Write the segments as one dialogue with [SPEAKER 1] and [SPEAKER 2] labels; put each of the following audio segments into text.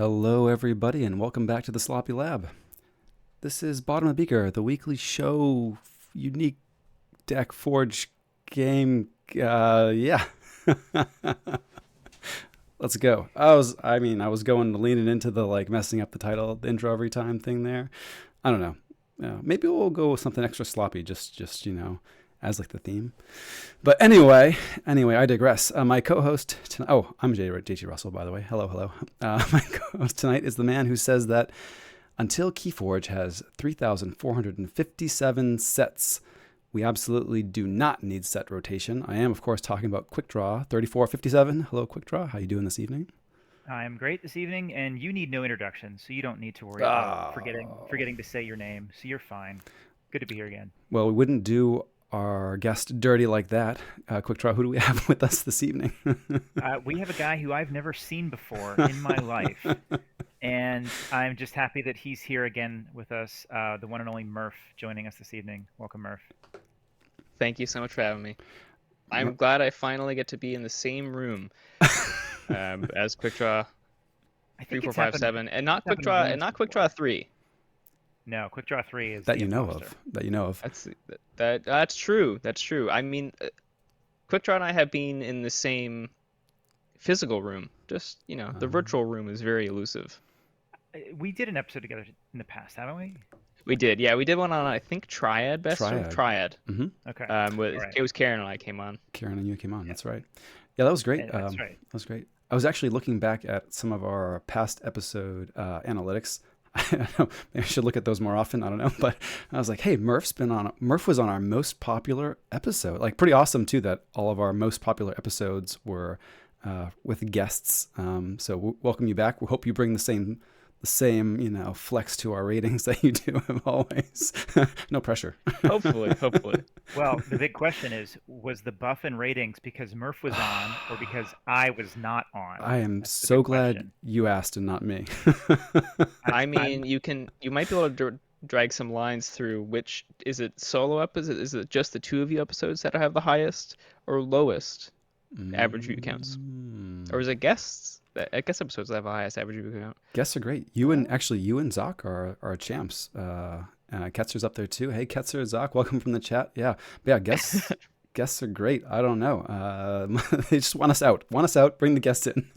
[SPEAKER 1] Hello, everybody, and welcome back to the Sloppy Lab. This is Bottom of Beaker, the weekly show, unique deck forge game. Yeah, let's go. I was going to lean it into the messing up the title, the intro every time thing there. I don't know. Maybe we'll go with something extra sloppy, just as like the theme. But anyway, I digress. My co-host tonight, I'm JT Russell, by the way. Hello. My co-host tonight is the man who says that until Keyforge has 3,457 sets, we absolutely do not need set rotation. I am, of course, talking about Quick Draw 3457. Hello, Quick Draw. How you doing this evening?
[SPEAKER 2] I'm great this evening, and you need no introduction, so you don't need to worry about forgetting to say your name. So you're fine. Good to be here again.
[SPEAKER 1] Well, we wouldn't do our guest dirty like that. Quick Draw, who do we have with us this evening?
[SPEAKER 2] We have a guy who I've never seen before in my life, and I'm just happy that he's here again with us. The one and only Murph joining us this evening. Welcome, Murph.
[SPEAKER 3] Thank you so much for having me. I'm glad I finally get to be in the same room as Quick Draw
[SPEAKER 2] I
[SPEAKER 3] three
[SPEAKER 2] think
[SPEAKER 3] four
[SPEAKER 2] it's
[SPEAKER 3] five
[SPEAKER 2] happened.
[SPEAKER 3] seven, and not
[SPEAKER 2] It's
[SPEAKER 3] Quick
[SPEAKER 2] happened
[SPEAKER 3] Draw,
[SPEAKER 2] once
[SPEAKER 3] and not Quick
[SPEAKER 2] before.
[SPEAKER 3] Draw 3.
[SPEAKER 2] No, Quick Draw 3 is
[SPEAKER 1] that
[SPEAKER 2] the
[SPEAKER 1] you know
[SPEAKER 2] imposter.
[SPEAKER 1] of. That you know of.
[SPEAKER 3] That's true. That's true. I mean, Quick Draw and I have been in the same physical room. Just the virtual room is very elusive.
[SPEAKER 2] We did an episode together in the past, haven't we?
[SPEAKER 3] We did, yeah. We did one on, I think, Triad. Triad.
[SPEAKER 2] Okay.
[SPEAKER 3] It
[SPEAKER 2] All right.
[SPEAKER 3] was Karen and I came on.
[SPEAKER 1] Karen and you came on. That's right. Yeah, that was great.
[SPEAKER 2] That's right.
[SPEAKER 1] That was great. I was actually looking back at some of our past episode analytics. I don't know, maybe I should look at those more often. I don't know, but I was like, hey, Murph was on our most popular episode. Like, pretty awesome too that all of our most popular episodes were with guests. So welcome you back. We hope you bring the same flex to our ratings that you do always. No pressure.
[SPEAKER 3] Hopefully.
[SPEAKER 2] Well, the big question is, was the buff in ratings because Murph was on or because I was not on?
[SPEAKER 1] I am
[SPEAKER 2] That's the
[SPEAKER 1] so
[SPEAKER 2] big
[SPEAKER 1] glad
[SPEAKER 2] question.
[SPEAKER 1] you asked and not me.
[SPEAKER 3] I mean, you might be able to drag some lines through. Which is it? Solo up? Is it just the two of you episodes that have the highest or lowest average view counts, or is it guests? I guess episodes that have the highest average view count.
[SPEAKER 1] Guests are great. You and Zach are champs. Ketzer's up there too. Hey, Ketzer, Zach, welcome from the chat. Yeah, but yeah, guests are great. I don't know. They just want us out. Bring the guests in.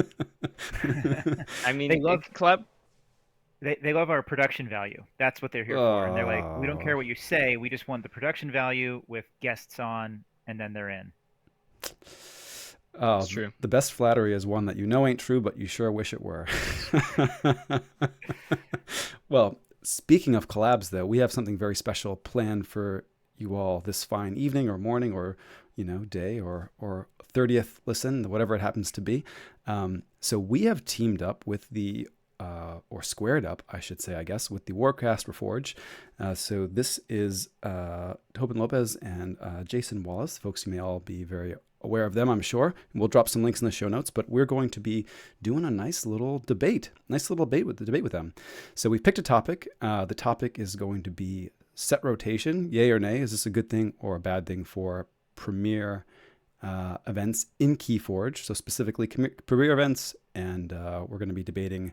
[SPEAKER 3] I mean,
[SPEAKER 2] They love-
[SPEAKER 3] club.
[SPEAKER 2] They love our production value. That's what they're here for. And they're like, we don't care what you say. We just want the production value with guests on, and then they're in.
[SPEAKER 3] It's true.
[SPEAKER 1] The best flattery is one that you know ain't true, but you sure wish it were. Well, speaking of collabs, though, we have something very special planned for you all this fine evening or morning or day or 30th listen, whatever it happens to be. So we have teamed up with or squared up, I should say, I guess, with the Warcast Reforge. So this is Tobin Lopez and Jason Wallace. Folks, you may all be very aware of them, I'm sure. We'll drop some links in the show notes, but we're going to be doing a nice little debate with them. So we've picked a topic. The topic is going to be set rotation, yay or nay. Is this a good thing or a bad thing for premier events in Keyforge? So specifically premier events, and we're going to be debating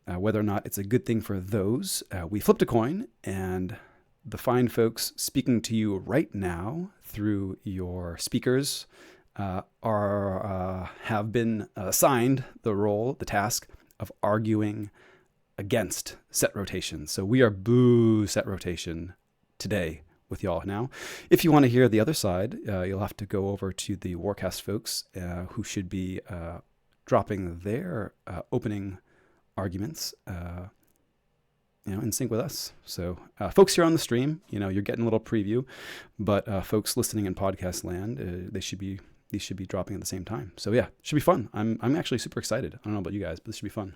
[SPEAKER 1] whether or not it's a good thing for those. We flipped a coin, and the fine folks speaking to you right now through your speakers have been assigned the task of arguing against set rotation. So we are boo set rotation today with y'all now. If you want to hear the other side, you'll have to go over to the Warcast folks who should be dropping their opening arguments in sync with us. So folks here on the stream, you're getting a little preview, but folks listening in podcast land, these should be dropping at the same time. So yeah, it should be fun. I'm actually super excited. I don't know about you guys, but this should be fun.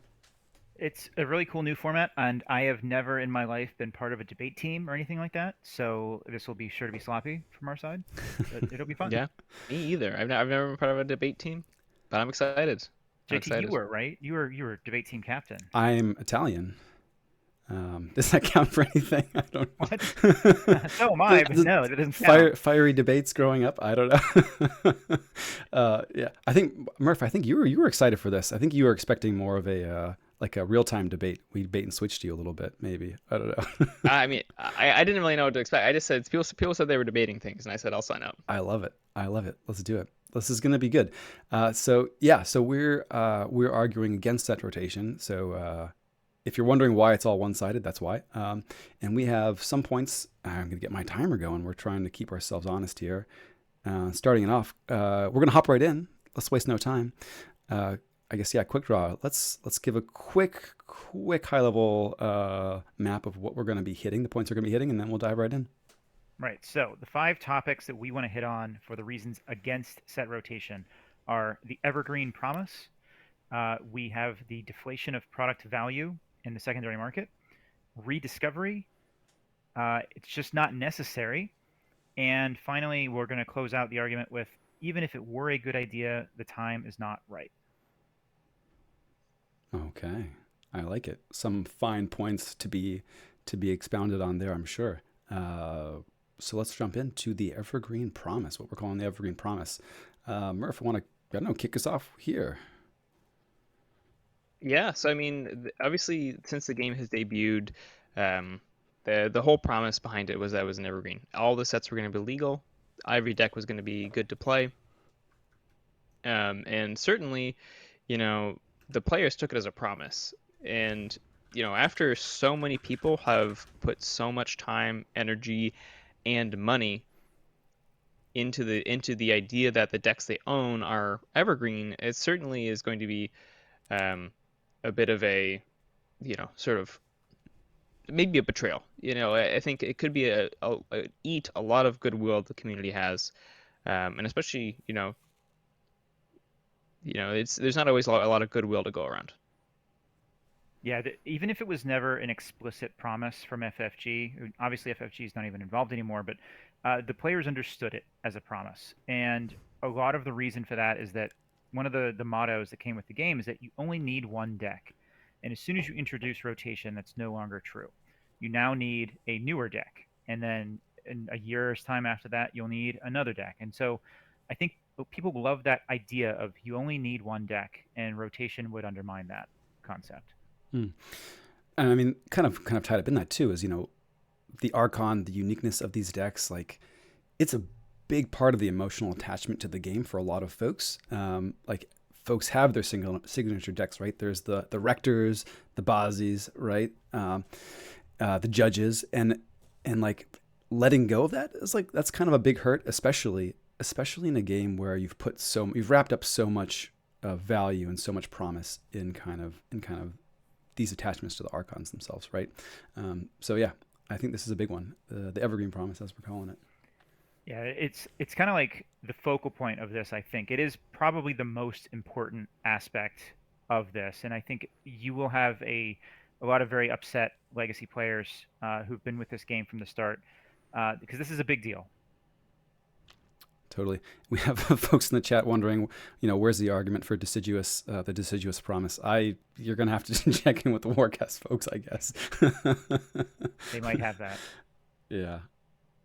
[SPEAKER 2] It's a really cool new format, and I have never in my life been part of a debate team or anything like that. So this will be sure to be sloppy from our side. But it'll be fun.
[SPEAKER 3] Yeah, me either. I've never been part of a debate team, but I'm excited.
[SPEAKER 2] JT, you were right. You were debate team captain.
[SPEAKER 1] I'm Italian. Does that count for anything? I don't know.
[SPEAKER 2] What? So am I, but no, it doesn't count.
[SPEAKER 1] Fiery debates growing up. I don't know. Yeah, I think Murph. I think you were excited for this. I think you were expecting more of a like a real-time debate. We bait and switched you a little bit, maybe. I don't know.
[SPEAKER 3] I mean, I didn't really know what to expect. I just said people said they were debating things, and I said I'll sign up.
[SPEAKER 1] I love it. I love it. Let's do it. This is going to be good. So yeah, so we're arguing against set rotation. So if you're wondering why it's all one-sided, that's why. And we have some points. I'm going to get my timer going. We're trying to keep ourselves honest here. Starting it off, we're going to hop right in. Let's waste no time. I guess, yeah, quick draw. Let's give a quick high-level map of what we're going to be hitting, the points we're going to be hitting, and then we'll dive right in.
[SPEAKER 2] Right. So the 5 topics that we want to hit on for the reasons against set rotation are the evergreen promise. We have the deflation of product value in the secondary market, rediscovery. It's just not necessary. And finally, we're going to close out the argument with, even if it were a good idea, the time is not right.
[SPEAKER 1] Okay. I like it. Some fine points to be expounded on there, I'm sure. So let's jump into the evergreen promise, what we're calling the evergreen promise. Murph, I want to, I don't know, kick us off here.
[SPEAKER 3] Yeah, so I mean, obviously, since the game has debuted, the whole promise behind it was that it was an evergreen. All the sets were going to be legal. Every deck was going to be good to play. And certainly, the players took it as a promise. And, after so many people have put so much time, energy, and money into the idea that the decks they own are evergreen, it certainly is going to be a bit of a, sort of maybe a betrayal. I think it could be eat a lot of goodwill the community has, and especially there's not always a lot of goodwill to go around.
[SPEAKER 2] Yeah, even if it was never an explicit promise from FFG, obviously FFG is not even involved anymore, but the players understood it as a promise. And a lot of the reason for that is that one of the mottos that came with the game is that you only need one deck. And as soon as you introduce rotation, that's no longer true. You now need a newer deck. And then in a year's time after that, you'll need another deck. And so I think people love that idea of you only need one deck, and rotation would undermine that concept.
[SPEAKER 1] And I mean, kind of tied up in that too is, the Archon, the uniqueness of these decks, like it's a big part of the emotional attachment to the game for a lot of folks. Like folks have their signature decks, right? There's the Rectors, the Bazis, right? The Judges, and like letting go of that is like, that's kind of a big hurt, especially in a game where you've wrapped up so much value and so much promise in kind of these attachments to the Archons themselves, right? So yeah, I think this is a big one, the evergreen promise, as we're calling it.
[SPEAKER 2] Yeah, it's kind of like the focal point of this. I think it is probably the most important aspect of this, and I think you will have a lot of very upset legacy players who've been with this game from the start, because this is a big deal.
[SPEAKER 1] Totally. We have folks in the chat wondering, where's the argument for the deciduous promise? You're going to have to check in with the Warcast folks, I guess.
[SPEAKER 2] They might have that.
[SPEAKER 1] Yeah.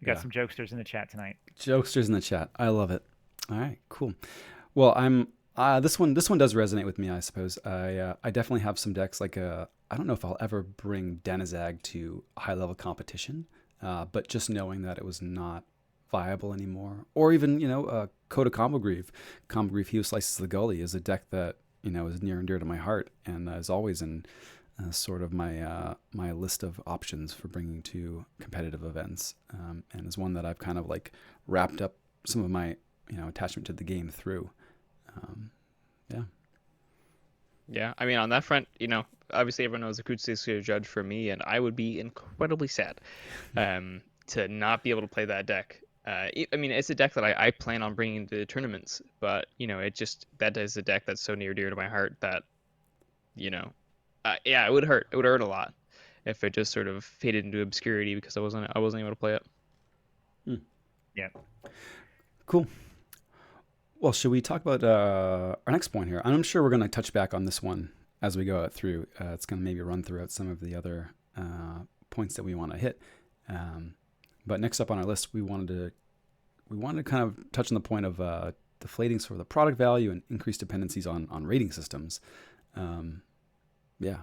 [SPEAKER 2] We got some jokesters in the chat tonight.
[SPEAKER 1] Jokesters in the chat. I love it. All right, cool. Well, this one does resonate with me, I suppose. I definitely have some decks like I don't know if I'll ever bring Denizag to high level competition, but just knowing that it was not viable anymore, or even Coda Combogreave, He Who Slices the Gully is a deck that is near and dear to my heart, and is always in sort of my list of options for bringing to competitive events, and is one that I've kind of like wrapped up some of my attachment to the game through.
[SPEAKER 3] Yeah, I mean, on that front, obviously everyone knows Akutsu is a judge for me, and I would be incredibly sad to not be able to play that deck. I mean, it's a deck that I plan on bringing to tournaments, but that is a deck that's so near and dear to my heart that, it would hurt. It would hurt a lot if it just sort of faded into obscurity because I wasn't able to play it.
[SPEAKER 2] Yeah.
[SPEAKER 1] Cool. Well, should we talk about our next point here? I'm sure we're going to touch back on this one as we go through. It's going to maybe run throughout some of the other points that we want to hit. But next up on our list, we wanted to kind of touch on the point of deflating sort of the product value and increased dependencies on rating systems. Yeah.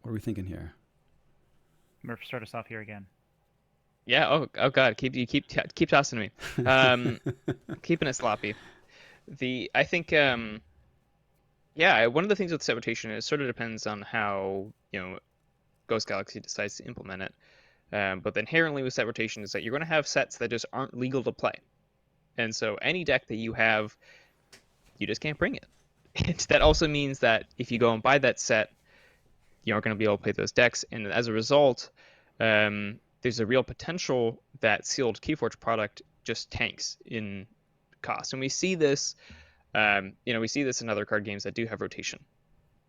[SPEAKER 1] What are we thinking here?
[SPEAKER 2] Murph, start us off here again.
[SPEAKER 3] Yeah. Oh God. Keep tossing me. Um, keeping it sloppy. I think yeah, one of the things with set rotation is sort of depends on how Ghost Galaxy decides to implement it. But inherently with set rotation is that you're going to have sets that just aren't legal to play, and so any deck that you have, you just can't bring it. And that also means that if you go and buy that set, you aren't going to be able to play those decks, and as a result, there's a real potential that sealed Keyforge product just tanks in cost, and we see this. We see this in other card games that do have rotation,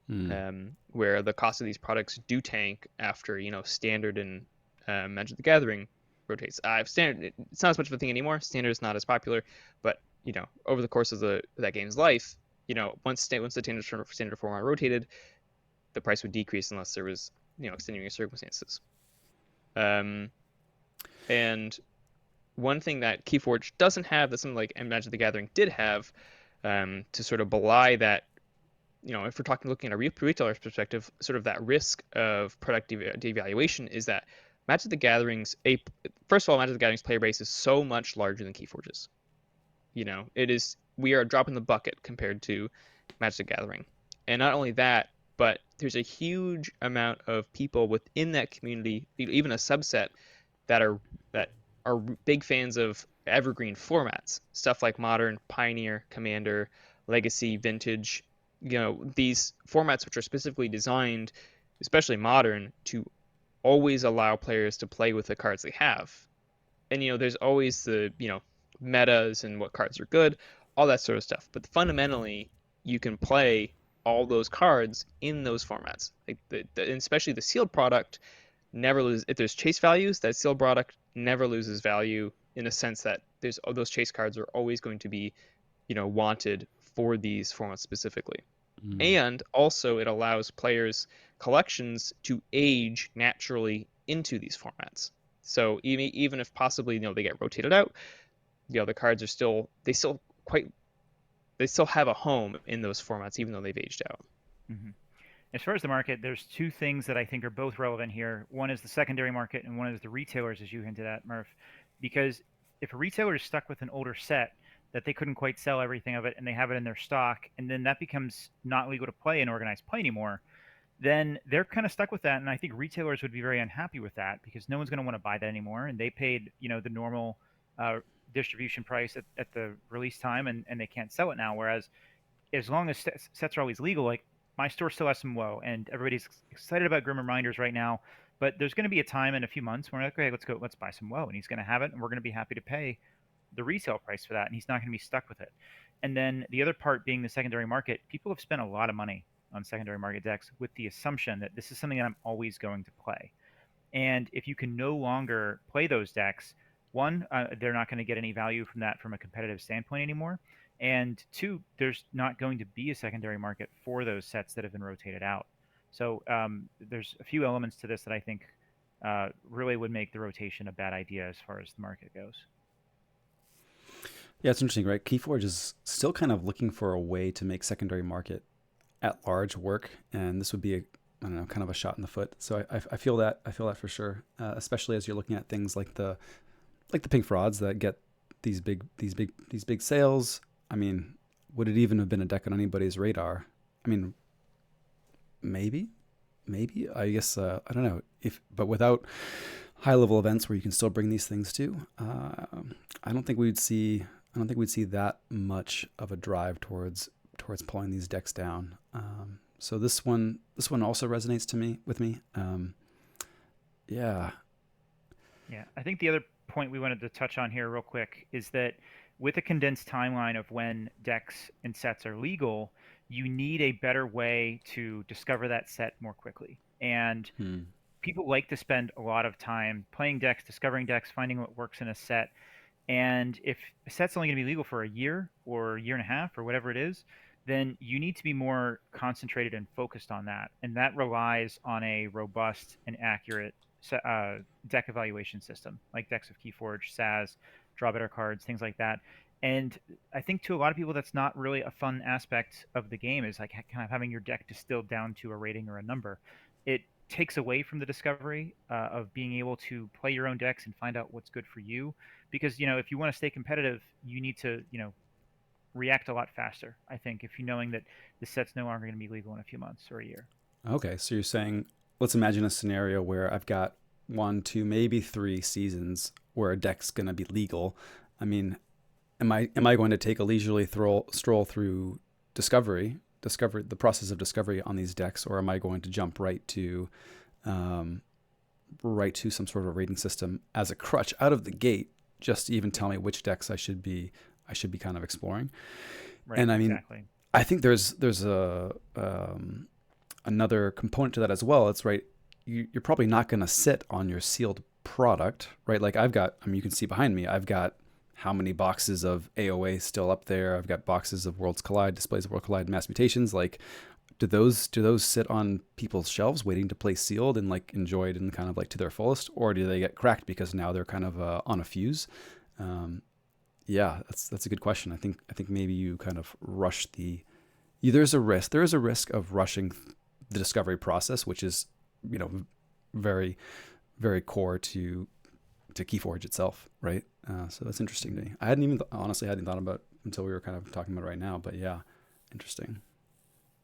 [SPEAKER 1] Hmm.
[SPEAKER 3] where the cost of these products do tank after standard and Magic the Gathering rotates. Standard, it's not as much of a thing anymore. Standard is not as popular, but over the course of that game's life, once the standard format rotated, the price would decrease unless there was extenuating circumstances. Um, and one thing that Keyforge doesn't have that something like Magic the Gathering did have, to sort of belie that, if we're looking at a retailer's perspective, sort of that risk of product devaluation is that Magic the Gathering's first of all, Magic the Gathering's player base is so much larger than Keyforge's. We are dropping the bucket compared to Magic the Gathering, and not only that, but there's a huge amount of people within that community, even a subset that are big fans of evergreen formats, stuff like Modern, Pioneer, Commander, Legacy, Vintage. These formats which are specifically designed, especially Modern, to always allow players to play with the cards they have. And there's always the metas and what cards are good, all that sort of stuff. But fundamentally, you can play all those cards in those formats. Like and especially the sealed product never lose if there's chase values. That sealed product never loses value in a sense that those chase cards are always going to be wanted for these formats specifically.
[SPEAKER 1] Hmm.
[SPEAKER 3] And also it allows players collections to age naturally into these formats. So even if possibly they get rotated out, the cards are still they still have a home in those formats even though they've aged out.
[SPEAKER 2] Hmm. As far as the market, there's two things that I think are both relevant here. One is the secondary market, and one is the retailers, as you hinted at, Murph. Because if a retailer is stuck with an older set that they couldn't quite sell everything of it, and they have it in their stock, and then that becomes not legal to play in organized play anymore, then they're kind of stuck with that. And I think retailers would be very unhappy with that because no one's going to want to buy that anymore. And they paid, the normal uh, distribution price at the release time, and they can't sell it now. Whereas as long as sets are always legal, like my store still has some woe, and everybody's excited about Grim Reminders right now. But there's going to be a time in a few months where we're like, okay, let's buy some woe, and he's going to have it, and we're going to be happy to pay the resale price for that, and he's not going to be stuck with it. And then the other part being the secondary market, people have spent a lot of money on secondary market decks with the assumption that this is something that I'm always going to play. And if you can no longer play those decks, one, they're not going to get any value from that from a competitive standpoint anymore. And two, there's not going to be a secondary market for those sets that have been rotated out. So there's a few elements to this that I think really would make the rotation a bad idea as far as the market goes.
[SPEAKER 1] Yeah, it's interesting, right? Keyforge is still kind of looking for a way to make secondary market at large work, and this would be I don't know, kind of a shot in the foot. So I feel that for sure, especially as you're looking at things like the pink frauds that get these big sales. I mean, would it even have been a deck on anybody's radar? I mean, maybe, I guess I don't know but without high level events where you can still bring these things to, I don't think we'd see. I don't think we'd see that much of a drive towards pulling these decks down. So this one also resonates with me. Yeah.
[SPEAKER 2] Yeah, I think the other point we wanted to touch on here real quick is that with a condensed timeline of when decks and sets are legal, you need a better way to discover that set more quickly. And
[SPEAKER 1] Hmm.
[SPEAKER 2] people like to spend a lot of time playing decks, discovering decks, finding what works in a set. And if a set's only going to be legal for a year or a year and a half or whatever it is, then you need to be more concentrated and focused on that. And that relies on a robust and accurate deck evaluation system, like decks of Keyforge, SAS, draw better cards, things like that. And I think to a lot of people, that's not really a fun aspect of the game, is like kind of having your deck distilled down to a rating or a number. It takes away from the discovery of being able to play your own decks and find out what's good for you. Because, if you want to stay competitive, you need to, react a lot faster, I think, if you're knowing that the set's no longer going to be legal in a few months or a year.
[SPEAKER 1] Okay, so you're saying, let's imagine a scenario where I've got 1, 2, maybe 3 seasons where a deck's going to be legal. I mean, am I going to take a leisurely stroll through discovery the process of discovery on these decks, or am I going to jump right to some sort of rating system as a crutch out of the gate, just to even tell me which decks I should be kind of exploring?
[SPEAKER 2] Right,
[SPEAKER 1] and I mean,
[SPEAKER 2] exactly.
[SPEAKER 1] I think there's a another component to that as well. It's right. You're probably not going to sit on your sealed product, right? Like you can see behind me, I've got how many boxes of AOA still up there. I've got boxes of Worlds Collide, Displays of Worlds Collide, Mass Mutations. Like, do those sit on people's shelves waiting to play sealed and like enjoyed and kind of like to their fullest, or do they get cracked because now they're kind of on a fuse? Yeah, that's a good question. I think maybe you kind of rush there is a risk of rushing the discovery process, which is, very, very core to Keyforge itself, right? So that's interesting to me. I honestly hadn't thought about it until we were kind of talking about it right now, but yeah, interesting.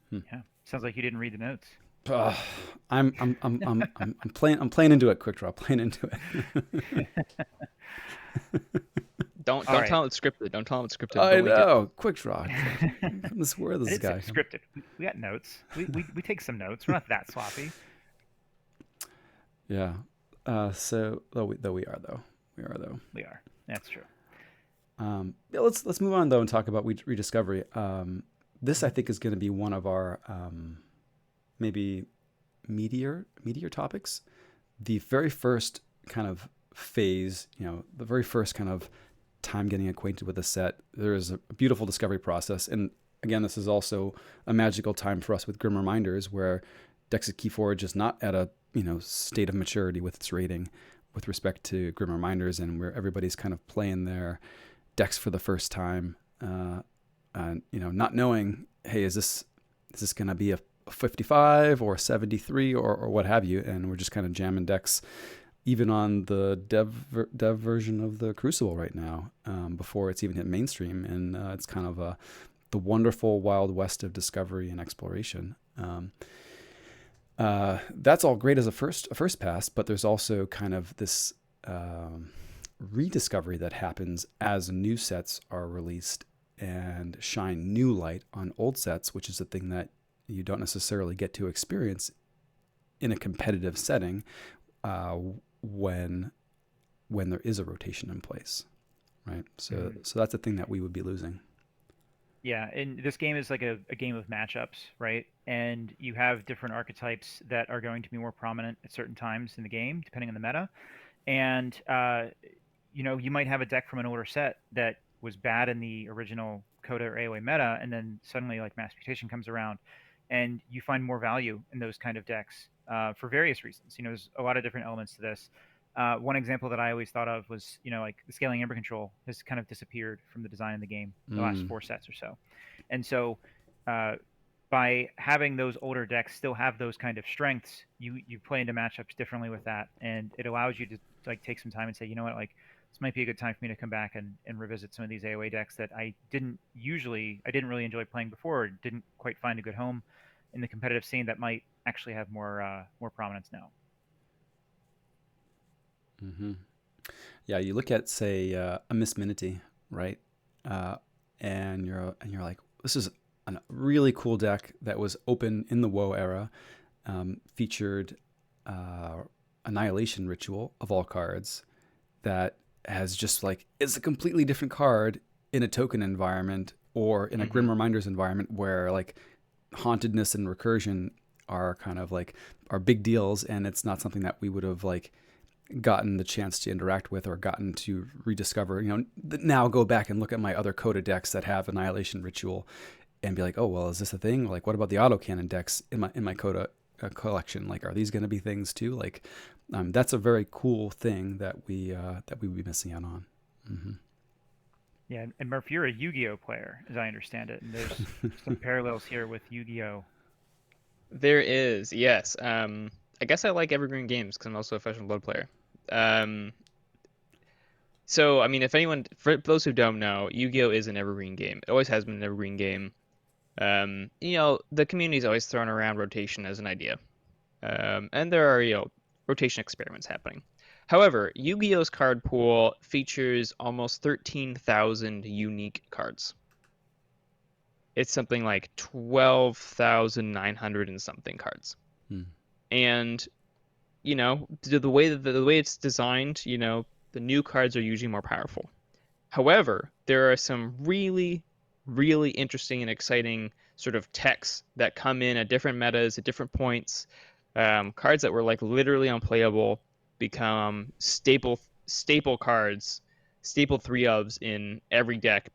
[SPEAKER 2] Yeah, sounds like you didn't read the notes.
[SPEAKER 1] I'm playing into it, Quick Draw. Playing into it.
[SPEAKER 3] Don't tell him it's scripted. Don't tell him it's scripted.
[SPEAKER 1] I know. Quick Draw. Where is this guy?
[SPEAKER 2] It's scripted. We got notes. We take some notes. We're not that sloppy.
[SPEAKER 1] Yeah. So we are though.
[SPEAKER 2] We are. That's true.
[SPEAKER 1] Yeah, let's move on though and talk about rediscovery. This I think is going to be one of our maybe meatier topics. The very first kind of phase, the very first kind of time getting acquainted with a set, there is a beautiful discovery process. And again, this is also a magical time for us with Grim Reminders, where Dex Keyforge is not at a state of maturity with its rating with respect to Grim Reminders, and where everybody's kind of playing their decks for the first time, and not knowing, hey, is this going to be a 55 or 73 or what have you, and we're just kind of jamming decks even on the dev version of the Crucible right now, before it's even hit mainstream. And it's kind of the wonderful wild west of discovery and exploration. That's all great as a first pass, but there's also kind of this rediscovery that happens as new sets are released and shine new light on old sets, which is a thing that you don't necessarily get to experience in a competitive setting when there is a rotation in place, right? So that's a thing that we would be losing.
[SPEAKER 2] Yeah, and this game is like a game of matchups, right? And you have different archetypes that are going to be more prominent at certain times in the game, depending on the meta. And you might have a deck from an older set that was bad in the original Coda or AOA meta, and then suddenly like Mass Mutation comes around, and you find more value in those kind of decks for various reasons. There's a lot of different elements to this. One example that I always thought of was, like the Scaling Amber Control has kind of disappeared from the design of the game the last 4 sets or so. And so by having those older decks still have those kind of strengths, you play into matchups differently with that. And it allows you to like take some time and say, you know what, like this might be a good time for me to come back and revisit some of these AOA decks that I didn't really enjoy playing before, or didn't quite find a good home in the competitive scene, that might actually have more prominence now.
[SPEAKER 1] Mm-hmm. Yeah, you look at, say, a Miss Minity, right? And you're like, this is a really cool deck that was open in the WoW era, featured Annihilation Ritual of all cards, that has just like, it's a completely different card in a token environment or in a Grim Reminders environment, where like hauntedness and recursion are kind of like are big deals, and it's not something that we would have like gotten the chance to interact with or gotten to rediscover. Now go back and look at my other Coda decks that have Annihilation Ritual and be like, oh well, is this a thing? Like, what about the autocannon decks in my Coda collection? Like, are these going to be things too? Like, that's a very cool thing that we would be missing out on. Mm-hmm.
[SPEAKER 2] Yeah, and Murph, you're a Yu-Gi-Oh player, as I understand it, and there's some parallels here with Yu-Gi-Oh.
[SPEAKER 3] There is, yes. I guess I like evergreen games because I'm also a professional Blood player. Um, so I mean, if anyone, for those who don't know, Yu-Gi-Oh is an evergreen game. It always has been an evergreen game. The community's always thrown around rotation as an idea. And there are, rotation experiments happening. However, Yu-Gi-Oh's card pool features almost 13,000 unique cards. It's something like 12,900 and something cards.
[SPEAKER 1] Hmm.
[SPEAKER 3] And, the way it's designed, the new cards are usually more powerful. However, there are some really, really interesting and exciting sort of techs that come in at different metas at different points. Cards that were like literally unplayable become staple cards, staple three ofs in every deck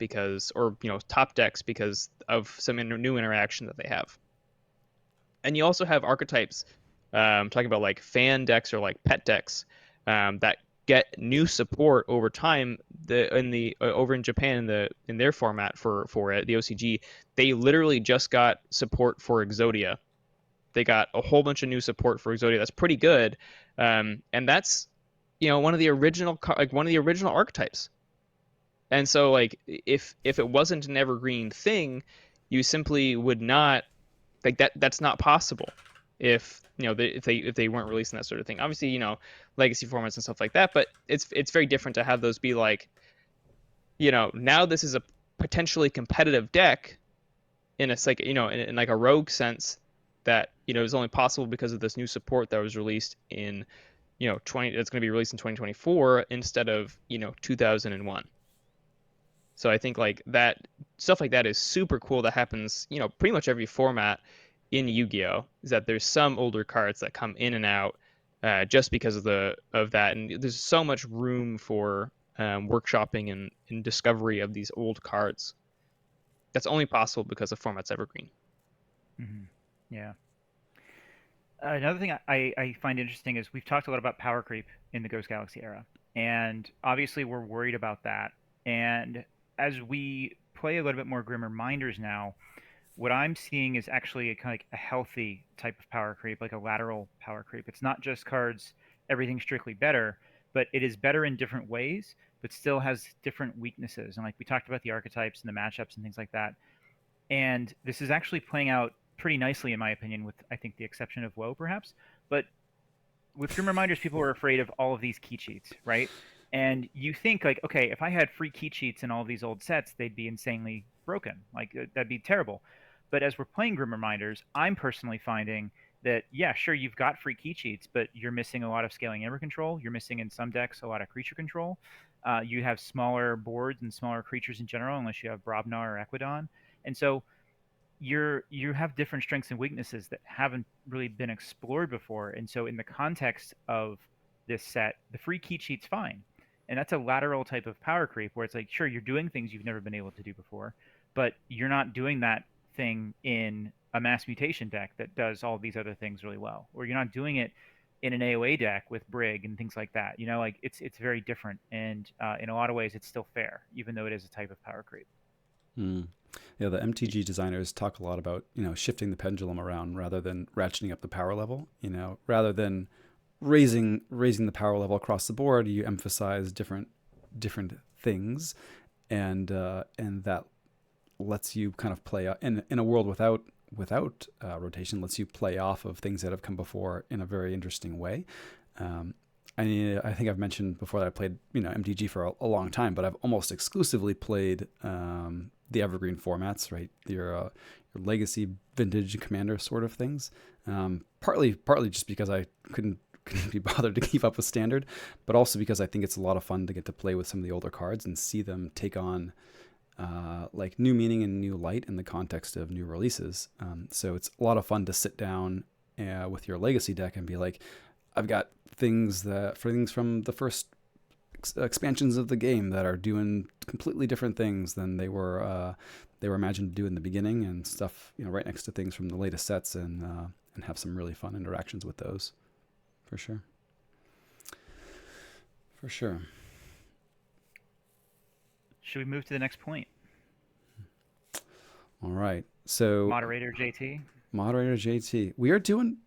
[SPEAKER 3] or top decks because of some new interaction that they have. And you also have archetypes, talking about like fan decks or like pet decks, that get new support over time. Over in Japan in their format for it, the OCG, they literally just got support for Exodia. They got a whole bunch of new support for Exodia. That's pretty good, and that's one of the original archetypes. And so like if it wasn't an evergreen thing, you simply would not like that. That's not possible if if they weren't releasing that sort of thing. Obviously, legacy formats and stuff like that, but it's very different to have those be like, now this is a potentially competitive deck in a like in like a rogue sense that is only possible because of this new support that was released in 20 it's going to be released in 2024 instead of 2001. So I think like that stuff like that is super cool. That happens pretty much every format in Yu-Gi-Oh! Is that there's some older cards that come in and out, just because of that, and there's so much room for workshopping and discovery of these old cards. That's only possible because the format's evergreen.
[SPEAKER 2] Hmm. Yeah. Another thing I find interesting is we've talked a lot about power creep in the Ghost Galaxy era, and obviously we're worried about that. And as we play a little bit more Grim Reminders now, what I'm seeing is actually a kind of like a healthy type of power creep, like a lateral power creep. It's not just cards, everything strictly better, but it is better in different ways, but still has different weaknesses. And like we talked about the archetypes and the matchups and things like that. And this is actually playing out pretty nicely, in my opinion, with I think the exception of Woe, perhaps. But with Grim Reminders, people are afraid of all of these key cheats, right? And you think like, okay, if I had free key cheats in all of these old sets, they'd be insanely broken. Like that'd be terrible. But as we're playing Grim Reminders, I'm personally finding that yeah, sure, you've got free key cheats, but you're missing a lot of scaling ever control. You're missing in some decks a lot of creature control. You have smaller boards and smaller creatures in general, unless you have Brobnar or Equidon. And so you have different strengths and weaknesses that haven't really been explored before. And so in the context of this set, the free key cheat's fine. And that's a lateral type of power creep where it's like, sure, you're doing things you've never been able to do before, but you're not doing that thing in a mass mutation deck that does all these other things really well. Or you're not doing it in an AOA deck with Brig and things like that. Like it's very different. And in a lot of ways, it's still fair, even though it is a type of power creep.
[SPEAKER 1] Mm. Yeah, the MTG designers talk a lot about, shifting the pendulum around rather than ratcheting up the power level. Rather than raising the power level across the board, you emphasize different things, and that lets you kind of play in a world without rotation, lets you play off of things that have come before in a very interesting way. I think I've mentioned before that I played MTG for a long time, but I've almost exclusively played the evergreen formats, right? Your legacy, vintage, commander sort of things. Partly just because I couldn't be bothered to keep up with standard, but also because I think it's a lot of fun to get to play with some of the older cards and see them take on like new meaning and new light in the context of new releases. So it's a lot of fun to sit down with your legacy deck and be like, I've got things from the first expansions of the game that are doing completely different things than they were imagined to do in the beginning, and stuff right next to things from the latest sets, and have some really fun interactions with those, for sure.
[SPEAKER 2] should we move to the next point?
[SPEAKER 1] All right. So
[SPEAKER 2] Moderator JT.
[SPEAKER 1] moderator JT, we are doing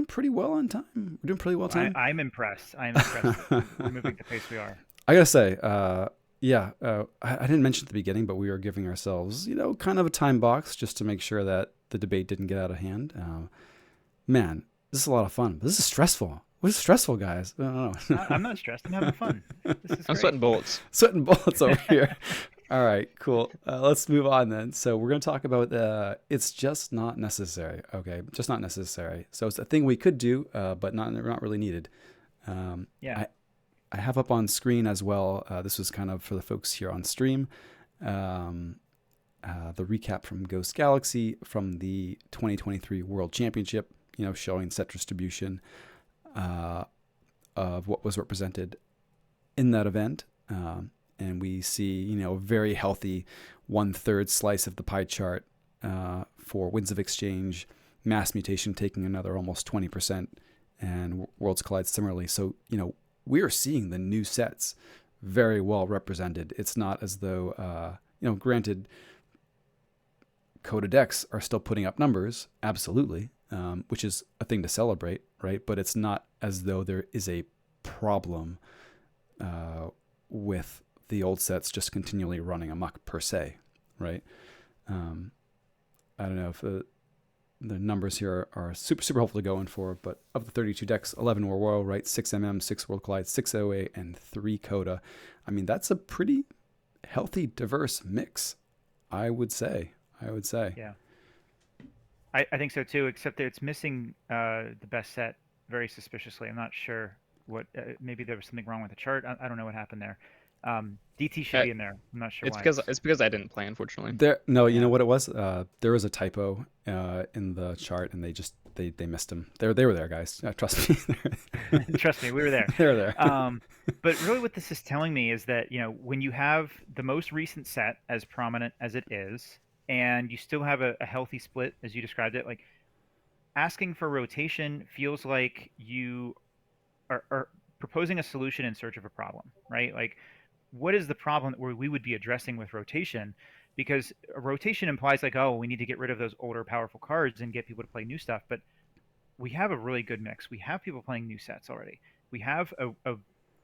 [SPEAKER 1] pretty well on time. We're doing pretty well time.
[SPEAKER 2] I'm impressed. I'm impressed that we're moving at the pace we are.
[SPEAKER 1] I gotta say, I didn't mention at the beginning, but we are giving ourselves, kind of a time box just to make sure that the debate didn't get out of hand. Man, this is a lot of fun. This is stressful. This is stressful, guys. I don't know.
[SPEAKER 2] I'm not stressed. I'm having fun. This is
[SPEAKER 3] I'm
[SPEAKER 2] great.
[SPEAKER 3] sweating bullets.
[SPEAKER 1] Sweating bullets over here. All right, cool. Let's move on then. So we're going to talk about it's just not necessary. Okay, just not necessary. So it's a thing we could do, but not really needed.
[SPEAKER 2] Yeah.
[SPEAKER 1] I have up on screen as well. This was kind of for the folks here on stream. The recap from Ghost Galaxy from the 2023 World Championship. Showing set distribution of what was represented in that event. And we see, a very healthy 1/3 slice of the pie chart for Winds of Exchange, Mass Mutation taking another almost 20%, and Worlds Collide similarly. So, we are seeing the new sets very well represented. It's not as though, granted, Coda decks are still putting up numbers, absolutely, which is a thing to celebrate, right? But it's not as though there is a problem with the old sets just continually running amok per se, right? I don't know if the numbers here are super, super helpful to go in for, but of the 32 decks, 11 were Royal, right? 6 6 World Collide, 6 OA, and 3 Coda. I mean, that's a pretty healthy, diverse mix, I would say.
[SPEAKER 2] Yeah. I think so too, except that it's missing the best set very suspiciously. I'm not sure what, maybe there was something wrong with the chart. I don't know what happened there. DT should be in there. I'm not sure why.
[SPEAKER 3] It's because I didn't play, unfortunately.
[SPEAKER 1] You know what it was? There was a typo in the chart, and they missed him. They were there, guys. Trust me.
[SPEAKER 2] Trust me, we were there.
[SPEAKER 1] They were there.
[SPEAKER 2] But really, what this is telling me is that when you have the most recent set as prominent as it is, and you still have a healthy split, as you described it, like asking for rotation feels like you are proposing a solution in search of a problem, right? Like, what is the problem that we would be addressing with rotation? Because a rotation implies like, oh, we need to get rid of those older powerful cards and get people to play new stuff. But we have a really good mix. We have people playing new sets already. We have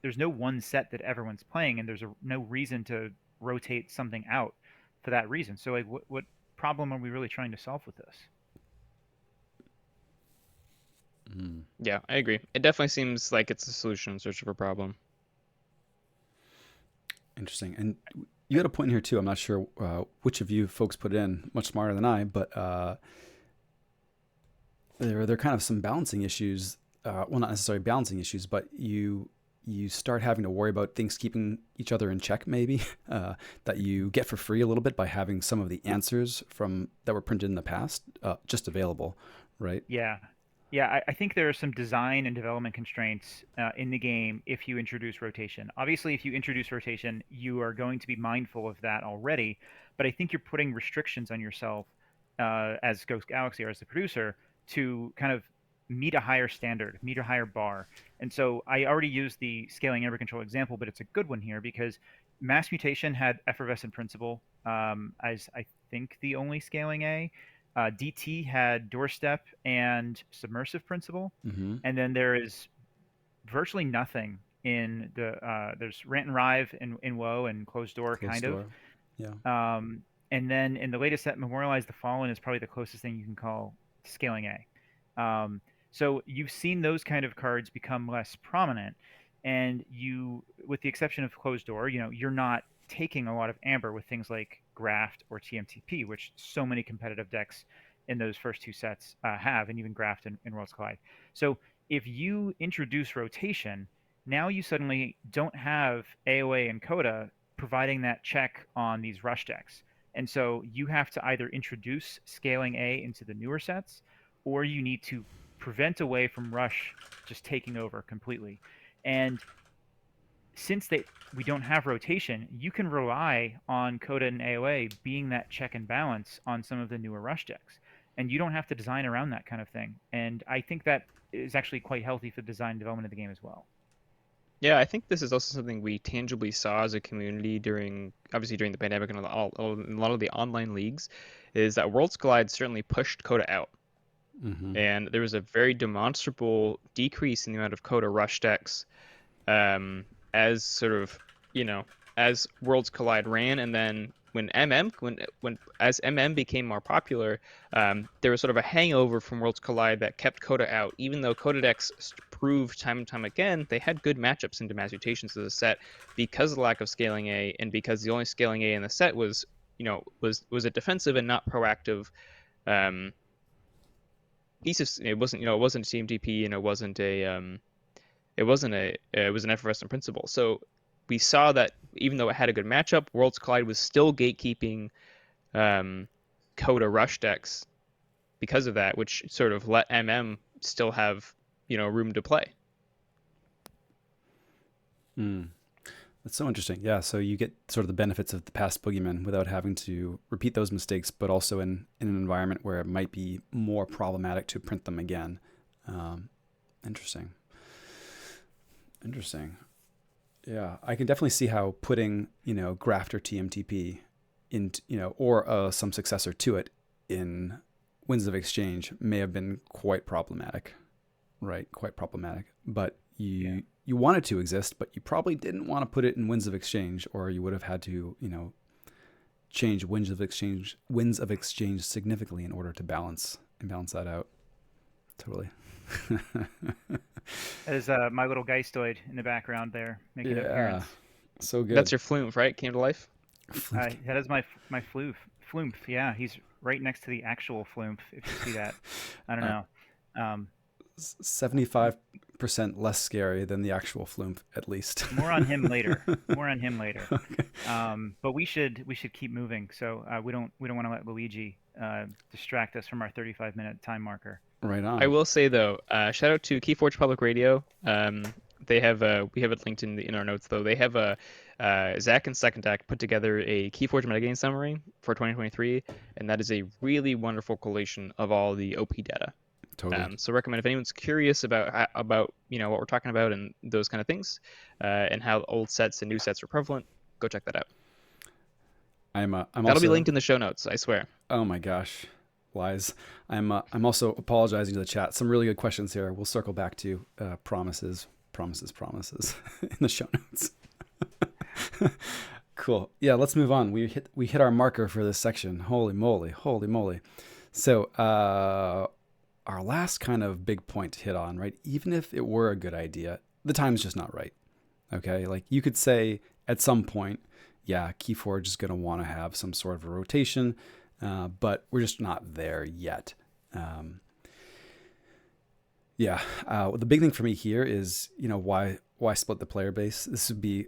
[SPEAKER 2] there's no one set that everyone's playing, and there's no reason to rotate something out for that reason. So like, what problem are we really trying to solve with this?
[SPEAKER 3] Yeah, I agree. It definitely seems like it's a solution in search of a problem.
[SPEAKER 1] Interesting. And you had a point here too. I'm not sure which of you folks put it in, much smarter than I, but there are kind of some balancing issues. Well, not necessarily balancing issues, but you start having to worry about things keeping each other in check, maybe, that you get for free a little bit by having some of the answers that were printed in the past just available, right?
[SPEAKER 2] Yeah. Yeah, I think there are some design and development constraints in the game if you introduce rotation. Obviously, if you introduce rotation, you are going to be mindful of that already, but I think you're putting restrictions on yourself as Ghost Galaxy or as the producer to kind of meet a higher standard, meet a higher bar. And so I already used the scaling error control example, but it's a good one here because Mass Mutation had Effervescent Principle as I think the only scaling A. DT had Doorstep and Submersive Principle, and then there is virtually nothing in the there's Rant and Rive in WoW and Closed Door kind of.
[SPEAKER 1] Yeah.
[SPEAKER 2] And then in the latest set, Memorialize the Fallen is probably the closest thing you can call scaling A. So you've seen those kind of cards become less prominent, and with the exception of Closed Door, you're not taking a lot of amber with things like Graft or TMTP, which so many competitive decks in those first two sets have, and even Graft and Worlds Collide. So if you introduce rotation, now you suddenly don't have AOA and Coda providing that check on these rush decks. And so you have to either introduce scaling A into the newer sets, or you need to prevent away from rush just taking over completely. And since we don't have rotation, you can rely on Coda and AOA being that check and balance on some of the newer rush decks. And you don't have to design around that kind of thing. And I think that is actually quite healthy for the design and development of the game as well.
[SPEAKER 3] Yeah, I think this is also something we tangibly saw as a community obviously during the pandemic and in a lot of the online leagues, is that Worlds Collide certainly pushed Coda out.
[SPEAKER 1] Mm-hmm.
[SPEAKER 3] And there was a very demonstrable decrease in the amount of Coda rush decks um, as sort of, you know, as Worlds Collide ran, and then when as MM became more popular, there was sort of a hangover from Worlds Collide that kept Coda out, even though Coda decks proved time and time again they had good matchups into Mass Mutations as a set because of the lack of scaling A, and because the only scaling A in the set was, was a defensive and not proactive um, thesis. It wasn't a CMDP, and it was an effervescent principle. So we saw that even though it had a good matchup, Worlds Collide was still gatekeeping um, Coda rush decks because of that, which sort of let MM still have room to play.
[SPEAKER 1] Mm. That's so interesting. Yeah, so you get sort of the benefits of the past boogeymen without having to repeat those mistakes, but also in an environment where it might be more problematic to print them again. Interesting. Interesting. Yeah, I can definitely see how putting, Graft or TMTP in, or some successor to it in Winds of Exchange may have been quite problematic, right? Quite problematic. But you want it to exist, but you probably didn't want to put it in Winds of Exchange, or you would have had to, change Winds of Exchange significantly in order to balance that out. Totally.
[SPEAKER 2] That is my little Geistoid in the background there making an
[SPEAKER 1] Yeah,
[SPEAKER 2] appearance.
[SPEAKER 1] so good.
[SPEAKER 3] That's your Flume, right? Came to life.
[SPEAKER 2] That is my Flumph. Yeah, he's right next to the actual Flumph. If you see that, I don't know. Um,
[SPEAKER 1] 75% less scary than the actual Flume, at least.
[SPEAKER 2] more on him later. More on him later.
[SPEAKER 1] Okay.
[SPEAKER 2] But we should keep moving. So we don't want to let Luigi distract us from our 35-minute time marker.
[SPEAKER 1] Right
[SPEAKER 3] I
[SPEAKER 1] on.
[SPEAKER 3] will say though, shout out to Keyforge Public Radio. They have we have it linked in our notes though. They have a Zach and Second Act put together a Keyforge metagame summary for 2023, and that is a really wonderful collation of all the OP data.
[SPEAKER 1] Totally.
[SPEAKER 3] So recommend if anyone's curious about what we're talking about and those kind of things, and how old sets and new sets are prevalent, go check that out.
[SPEAKER 1] I'm
[SPEAKER 3] That'll be
[SPEAKER 1] also.
[SPEAKER 3] linked in the show notes, I swear.
[SPEAKER 1] Oh my gosh, lies. I'm also apologizing to the chat. Some really good questions here. We'll circle back to promises in the show notes. Cool. Yeah, let's move on. We hit our marker for this section. Holy moly. So our last kind of big point to hit on, right? Even if it were a good idea, the time's just not right. Okay, like you could say at some point, yeah, Keyforge is going to want to have some sort of a rotation, but we're just not there yet. The big thing for me here is, why split the player base? This would be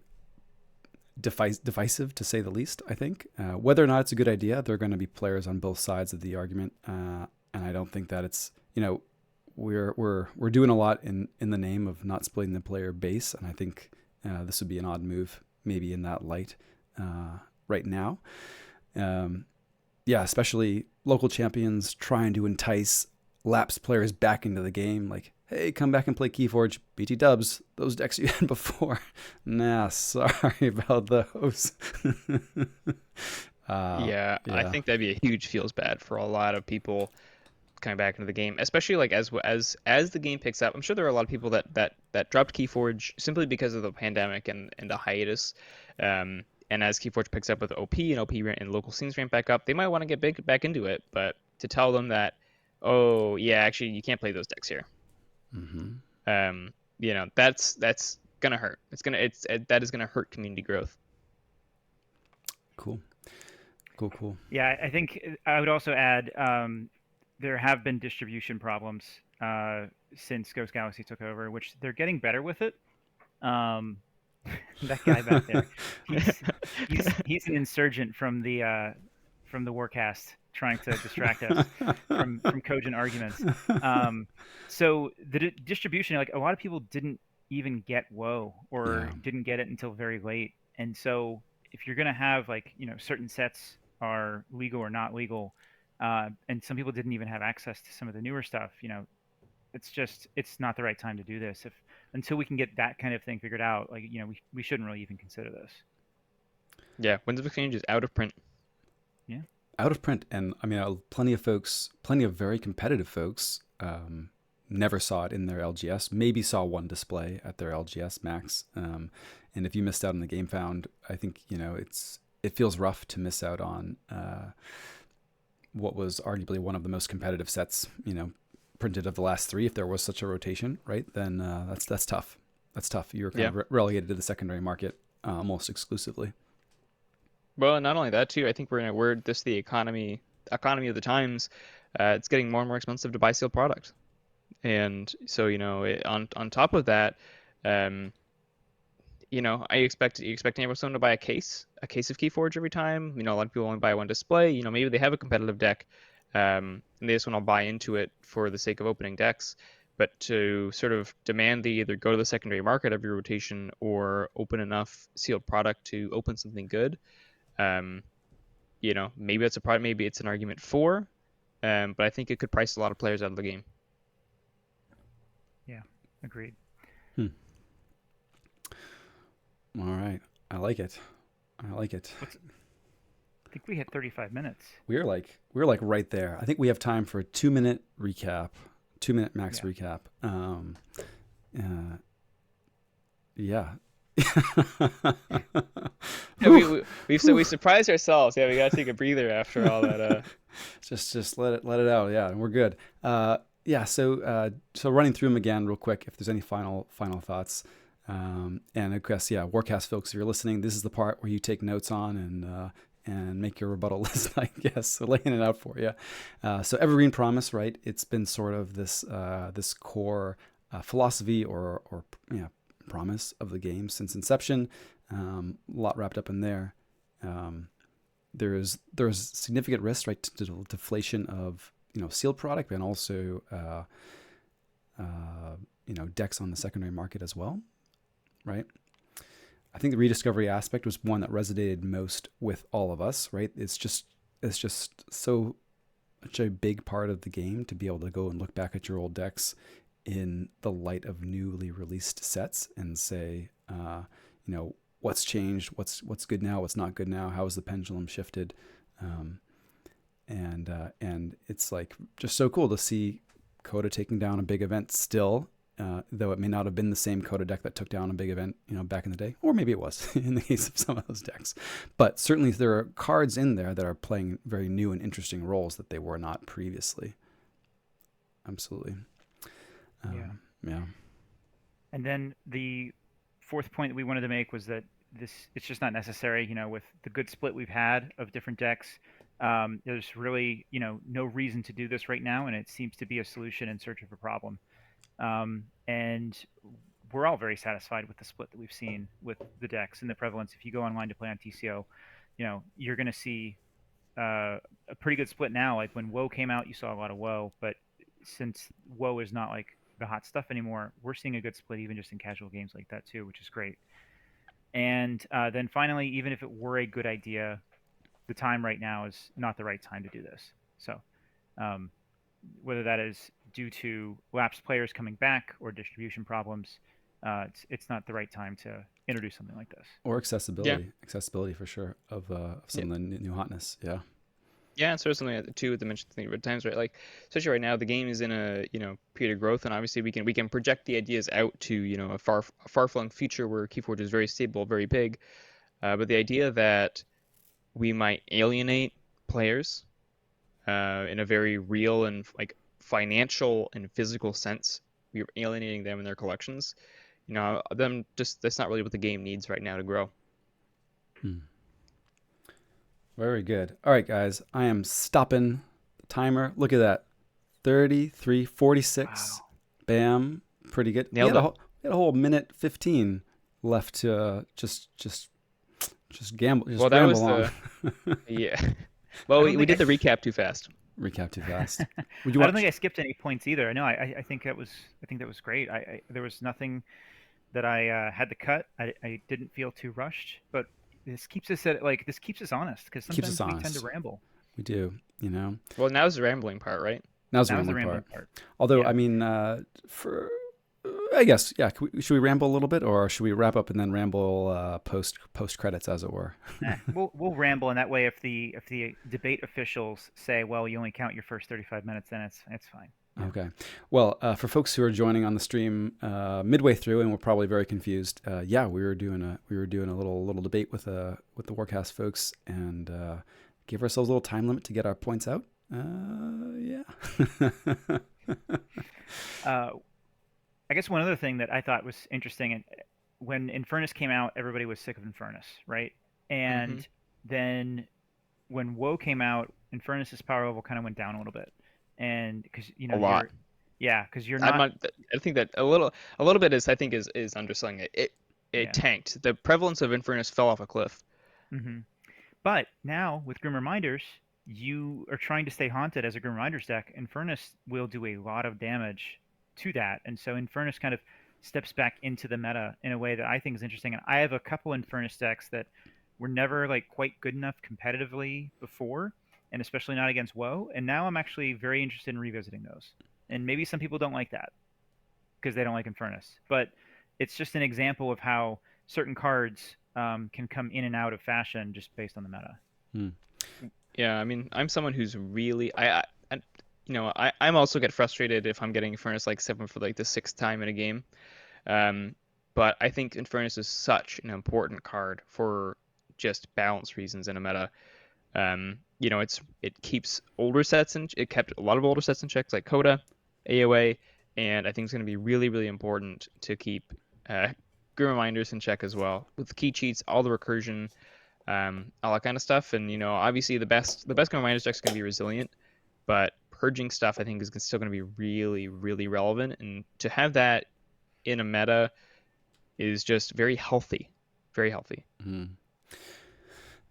[SPEAKER 1] divisive to say the least. I think whether or not it's a good idea, there are going to be players on both sides of the argument, and I don't think that it's we're doing a lot in the name of not splitting the player base, and I think this would be an odd move maybe in that light right now. Especially local champions trying to entice lapsed players back into the game, like, hey, come back and play Keyforge. BT dubs, those decks you had before. Nah, sorry about those.
[SPEAKER 3] Yeah, I think that'd be a huge feels bad for a lot of people coming back into the game, especially like as the game picks up. I'm sure there are a lot of people that dropped Keyforge simply because of the pandemic and the hiatus. And as Keyforge picks up with OP and and local scenes ramp back up, they might want to get back into it. But to tell them that, oh yeah, actually you can't play those decks here.
[SPEAKER 1] Mm-hmm.
[SPEAKER 3] That's gonna hurt. That is gonna hurt community growth.
[SPEAKER 1] Cool.
[SPEAKER 2] Yeah, I think I would also add there have been distribution problems since Ghost Galaxy took over, which they're getting better with it. That guy back there, he's an insurgent from the Warcast, trying to distract us from cogent arguments. So the distribution, like a lot of people didn't even get WoW or didn't get it until very late, and so if you're gonna have certain sets are legal or not legal, and some people didn't even have access to some of the newer stuff, it's not the right time to do this. If until we can get that kind of thing figured out, like we shouldn't really even consider this.
[SPEAKER 3] Yeah, Winds of Exchange is out of print.
[SPEAKER 2] Yeah,
[SPEAKER 1] out of print, and I mean, plenty of very competitive folks never saw it in their LGS. Maybe saw one display at their LGS max. And if you missed out on the Game Found, I think it feels rough to miss out on what was arguably one of the most competitive sets, printed of the last 3. If there was such a rotation, right, then that's tough. That's tough. You're kind of relegated to the secondary market almost exclusively.
[SPEAKER 3] Well, not only that too. I think we're this the economy of the times. It's getting more and more expensive to buy sealed product, and so on top of that, I expecting someone to buy a case of Keyforge every time. A lot of people only buy one display. Maybe they have a competitive deck, and they just want to buy into it for the sake of opening decks. But to sort of demand they either go to the secondary market every rotation or open enough sealed product to open something good, maybe that's a product. Maybe it's an argument for, but I think it could price a lot of players out of the game.
[SPEAKER 2] Yeah, agreed.
[SPEAKER 1] All right. I like it.
[SPEAKER 2] I think we hit 35 minutes.
[SPEAKER 1] We're like right there. I think we have time for a 2-minute recap, 2-minute max recap. Yeah.
[SPEAKER 3] We surprised ourselves. Yeah, we gotta take a breather after all that.
[SPEAKER 1] Just let it out. Yeah, and we're good. So running through them again real quick. If there's any final thoughts. And I guess, Warcast folks, if you're listening, this is the part where you take notes on and make your rebuttal list, I guess, so laying it out for you. So Evergreen Promise, right? It's been sort of this core philosophy or promise of the game since inception. A lot wrapped up in there. There's significant risk, right, to deflation of sealed product, and also decks on the secondary market as well. Right. I think the rediscovery aspect was one that resonated most with all of us, right? It's just so such a big part of the game to be able to go and look back at your old decks in the light of newly released sets and say, what's changed, what's good now, what's not good now, how has the pendulum shifted, and it's like just so cool to see Coda taking down a big event still. Though it may not have been the same Coda deck that took down a big event, back in the day, or maybe it was in the case of some of those decks. But certainly there are cards in there that are playing very new and interesting roles that they were not previously. Absolutely. Yeah. And
[SPEAKER 2] then the fourth point that we wanted to make was that it's just not necessary. With the good split we've had of different decks, there's really no reason to do this right now, and it seems to be a solution in search of a problem. And we're all very satisfied with the split that we've seen with the decks and the prevalence. If you go online to play on TCO, you're going to see a pretty good split now. Like when WoW came out, you saw a lot of WoW, but since WoW is not like the hot stuff anymore, we're seeing a good split even just in casual games like that too, which is great. And then finally, even if it were a good idea, the time right now is not the right time to do this. So whether that is due to lapsed players coming back or distribution problems, it's not the right time to introduce something like this.
[SPEAKER 1] Or accessibility for sure of some of the new hotness. Yeah.
[SPEAKER 3] Yeah, and sort of something too with the mentioned thing at times, right? Like especially right now, the game is in a period of growth, and obviously we can project the ideas out to a far-flung future where Keyforge is very stable, very big. But the idea that we might alienate players in a very real and like financial and physical sense, we are alienating them in their collections. That's not really what the game needs right now to grow.
[SPEAKER 1] Very good. All right, guys, I am stopping the timer. Look at that, 33:46. Wow. Bam, pretty good. We had a whole minute 15 left to just gamble. Just
[SPEAKER 3] that was
[SPEAKER 1] on.
[SPEAKER 3] Yeah. Well, we did the recap too fast.
[SPEAKER 1] I
[SPEAKER 2] don't think I skipped any points either. No, I think that was great. There was nothing that I had to cut. I didn't feel too rushed, but this keeps us honest, because sometimes we tend to ramble.
[SPEAKER 1] We do,
[SPEAKER 3] Well, now's the rambling part, right?
[SPEAKER 1] Now's the
[SPEAKER 2] That was the
[SPEAKER 1] rambling
[SPEAKER 2] rambling
[SPEAKER 1] part.
[SPEAKER 2] part.
[SPEAKER 1] Although,
[SPEAKER 2] Yeah.
[SPEAKER 1] I mean, I guess, yeah. Should we ramble a little bit, or should we wrap up and then ramble post credits, as it were?
[SPEAKER 2] We'll ramble, and that way, if the debate officials say, well, you only count your first 35 minutes, then it's fine. Yeah.
[SPEAKER 1] Okay. Well, for folks who are joining on the stream midway through and we're probably very confused, yeah, we were doing a little debate with the Warcast folks, and gave ourselves a little time limit to get our points out. Yeah.
[SPEAKER 2] I guess one other thing that I thought was interesting, and when Infernus came out, everybody was sick of Infernus, right? And then when WoW came out, Infernus's power level kind of went down a little bit, and because
[SPEAKER 3] A lot.
[SPEAKER 2] because you're
[SPEAKER 3] I'm
[SPEAKER 2] not.
[SPEAKER 3] not. I think that a little bit is underselling it. It
[SPEAKER 2] Yeah.
[SPEAKER 3] tanked. The prevalence of Infernus fell off a cliff.
[SPEAKER 2] hmm But now with Grim Reminders, you are trying to stay haunted as a Grim Reminders deck. Infernus will do a lot of damage to that, and so Infernus kind of steps back into the meta in a way that I think is interesting. And I have a couple Infernus decks that were never like quite good enough competitively before, and especially not against WoW. And now I'm actually very interested in revisiting those. And maybe some people don't like that because they don't like Infernus, but it's just an example of how certain cards can come in and out of fashion just based on the meta.
[SPEAKER 3] Yeah, I mean, I'm someone who's really I'm also get frustrated if I'm getting Infernus like 7 for like the 6th time in a game. But I think Infernus is such an important card for just balance reasons in a meta. It keeps older sets and it kept a lot of older sets in checks like Coda, AOA, and I think it's going to be really, really important to keep Grim Reminders in check as well with key cheats, all the recursion, all that kind of stuff. And obviously the best Grim Reminders deck is going to be resilient, but purging stuff I think is still going to be really, really relevant. And to have that in a meta is just very healthy, very healthy.
[SPEAKER 1] Mm-hmm.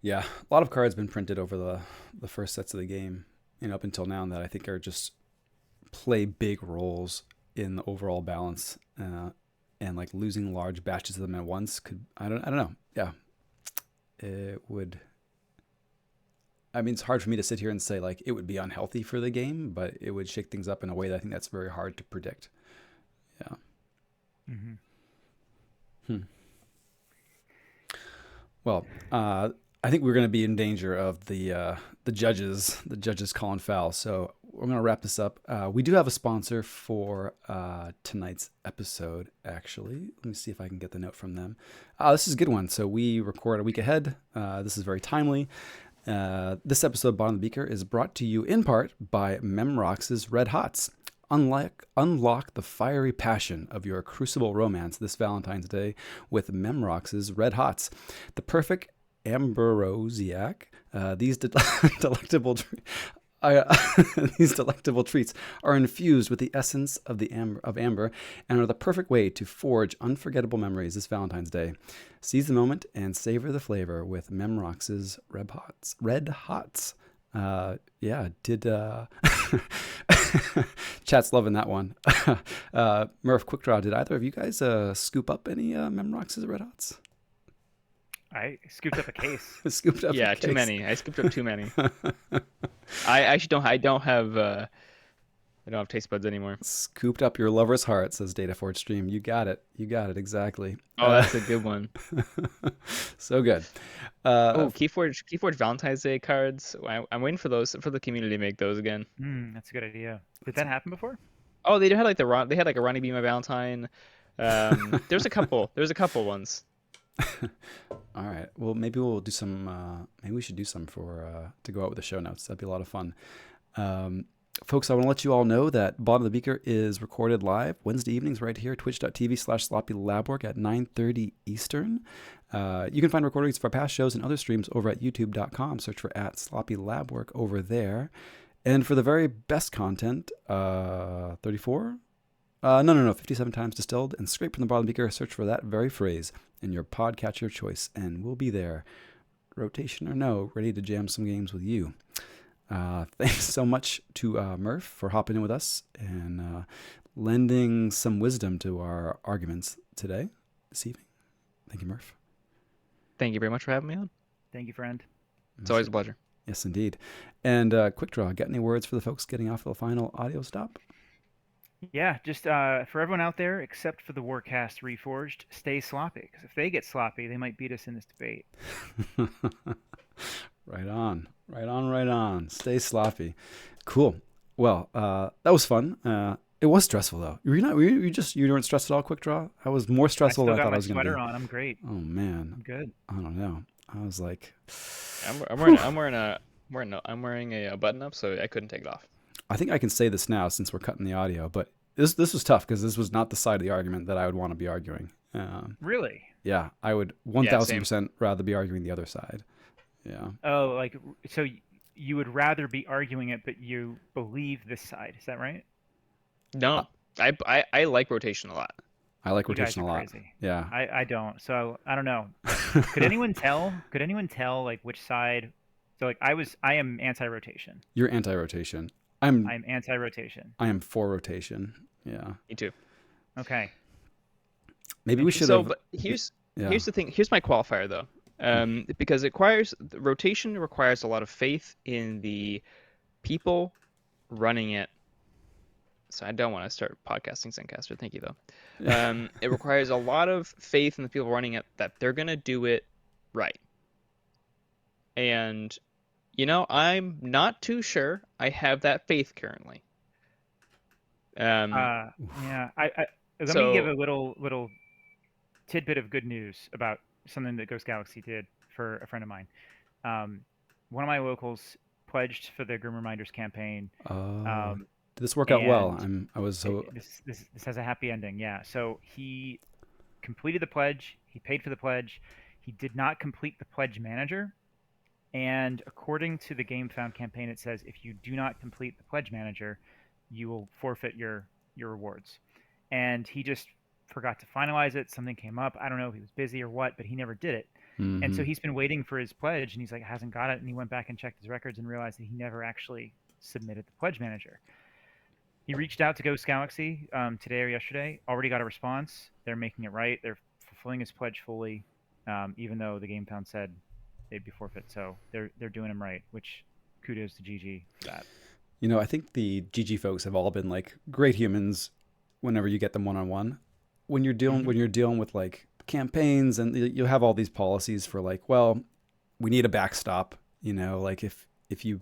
[SPEAKER 1] Yeah, a lot of cards been printed over the first sets of the game, up until now, that I think are just play big roles in the overall balance, and like losing large batches of them at once could, I don't know. Yeah, it would. I mean, it's hard for me to sit here and say like it would be unhealthy for the game, but it would shake things up in a way that I think that's very hard to predict. Yeah. Well, I think we're going to be in danger of the judges calling foul. So we're going to wrap this up. We do have a sponsor for tonight's episode, actually. Let me see if I can get the note from them. This is a good one. So we record a week ahead. This is very timely. This episode of Bottom of the Beaker is brought to you in part by Memrox's Red Hots. Unlock the fiery passion of your crucible romance this Valentine's Day with Memrox's Red Hots. The perfect ambrosiac. These delectable treats are infused with the essence of amber and are the perfect way to forge unforgettable memories this Valentine's Day. Seize the moment and savor the flavor with Memrox's Red Hots. Chat's loving that one. Murph, quick draw. Did either of you guys scoop up any Memrox's Red Hots?
[SPEAKER 2] I scooped up a case.
[SPEAKER 3] Yeah, too many. I scooped up too many. I actually don't have taste buds anymore.
[SPEAKER 1] Scooped up your lover's heart, says Dataforge Stream. You got it. Exactly.
[SPEAKER 3] Oh, that's a good one.
[SPEAKER 1] So good.
[SPEAKER 3] Keyforge Valentine's Day cards. I'm waiting for the community to make those again.
[SPEAKER 2] That's a good idea. Did that happen before?
[SPEAKER 3] Oh, they had like a Ronnie Be My Valentine. There's a couple ones.
[SPEAKER 1] All right. Well, maybe we'll do some. Maybe we should do some for to go out with the show notes. That'd be a lot of fun. Folks, I want to let you all know that Bottom of the Beaker is recorded live Wednesday evenings right here, twitch.tv/sloppylabwork at 9:30 Eastern. You can find recordings of our past shows and other streams over at youtube.com. Search for @sloppylabwork over there. And for the very best content, 34? No, 57 times distilled and scraped from the bottom of the beaker. Search for that very phrase in your podcatcher choice, and we'll be there, rotation or no, ready to jam some games with you. Thanks so much to Murph for hopping in with us and lending some wisdom to our arguments this evening. Thank you, Murph.
[SPEAKER 3] Thank you very much for having me on.
[SPEAKER 2] Thank you, friend.
[SPEAKER 3] It's always a pleasure.
[SPEAKER 1] Yes, indeed. And quick draw. Got any words for the folks getting off the final audio stop?
[SPEAKER 2] Yeah, just for everyone out there, except for the Warcast Reforged, stay sloppy. Because if they get sloppy, they might beat us in this debate.
[SPEAKER 1] Right on. Right on. Right on. Stay sloppy. Cool. Well, that was fun. It was stressful though. Were you not? You weren't stressed at all? Quick draw. I was more
[SPEAKER 2] I
[SPEAKER 1] stressful
[SPEAKER 2] still
[SPEAKER 1] than I
[SPEAKER 2] got
[SPEAKER 1] thought I
[SPEAKER 2] my
[SPEAKER 1] was going to
[SPEAKER 2] sweater
[SPEAKER 1] be.
[SPEAKER 2] on. I'm great.
[SPEAKER 1] Oh man.
[SPEAKER 2] I'm good.
[SPEAKER 1] I don't know. I was like,
[SPEAKER 3] I'm wearing a button up, so I couldn't take it off.
[SPEAKER 1] I think I can say this now since we're cutting the audio, but this was tough because this was not the side of the argument that I would want to be arguing.
[SPEAKER 2] Really?
[SPEAKER 1] Yeah, I would 1000% rather be arguing the other side. Yeah.
[SPEAKER 2] Oh, like so you would rather be arguing it, but you believe this side. Is that right?
[SPEAKER 3] No, I like rotation a lot.
[SPEAKER 1] I like
[SPEAKER 2] You guys
[SPEAKER 1] rotation
[SPEAKER 2] are
[SPEAKER 1] a lot.
[SPEAKER 2] crazy.
[SPEAKER 1] Yeah.
[SPEAKER 2] I don't. So I don't know. Could anyone tell? Could anyone tell like which side? So like I am anti-rotation.
[SPEAKER 1] You're anti-rotation.
[SPEAKER 2] I'm anti-rotation.
[SPEAKER 1] I am for rotation. Yeah.
[SPEAKER 3] Me too.
[SPEAKER 2] Okay.
[SPEAKER 1] Maybe we should
[SPEAKER 3] So,
[SPEAKER 1] have.
[SPEAKER 3] but here's the thing. Here's my qualifier though. Because rotation requires a lot of faith in the people running it. So I don't want to start podcasting Zencaster. Thank you though. It requires a lot of faith in the people running it that they're gonna do it right. And I'm not too sure I have that faith currently.
[SPEAKER 2] Yeah. Let me give a little tidbit of good news about something that Ghost Galaxy did for a friend of mine. One of my locals pledged for the Grim Reminders campaign.
[SPEAKER 1] Did this work out well?
[SPEAKER 2] This has a happy ending. Yeah. So he completed the pledge. He paid for the pledge. He did not complete the pledge manager. And according to the Game Found campaign, it says if you do not complete the pledge manager, you will forfeit your rewards. And he just forgot to finalize it. Something came up. I don't know if he was busy or what, but he never did it.
[SPEAKER 1] Mm-hmm.
[SPEAKER 2] And so he's been waiting for his pledge, and he's like, hasn't got it. And he went back and checked his records and realized that he never actually submitted the pledge manager. He reached out to Ghost Galaxy today or yesterday, already got a response. They're making it right. They're fulfilling his pledge fully, even though the Game Found said they'd be forfeit. So they're doing him right, which kudos to GG for that.
[SPEAKER 1] I think the GG folks have all been like great humans whenever you get them one-on-one. When you're dealing with like campaigns and you have all these policies for like, well, we need a backstop, like if you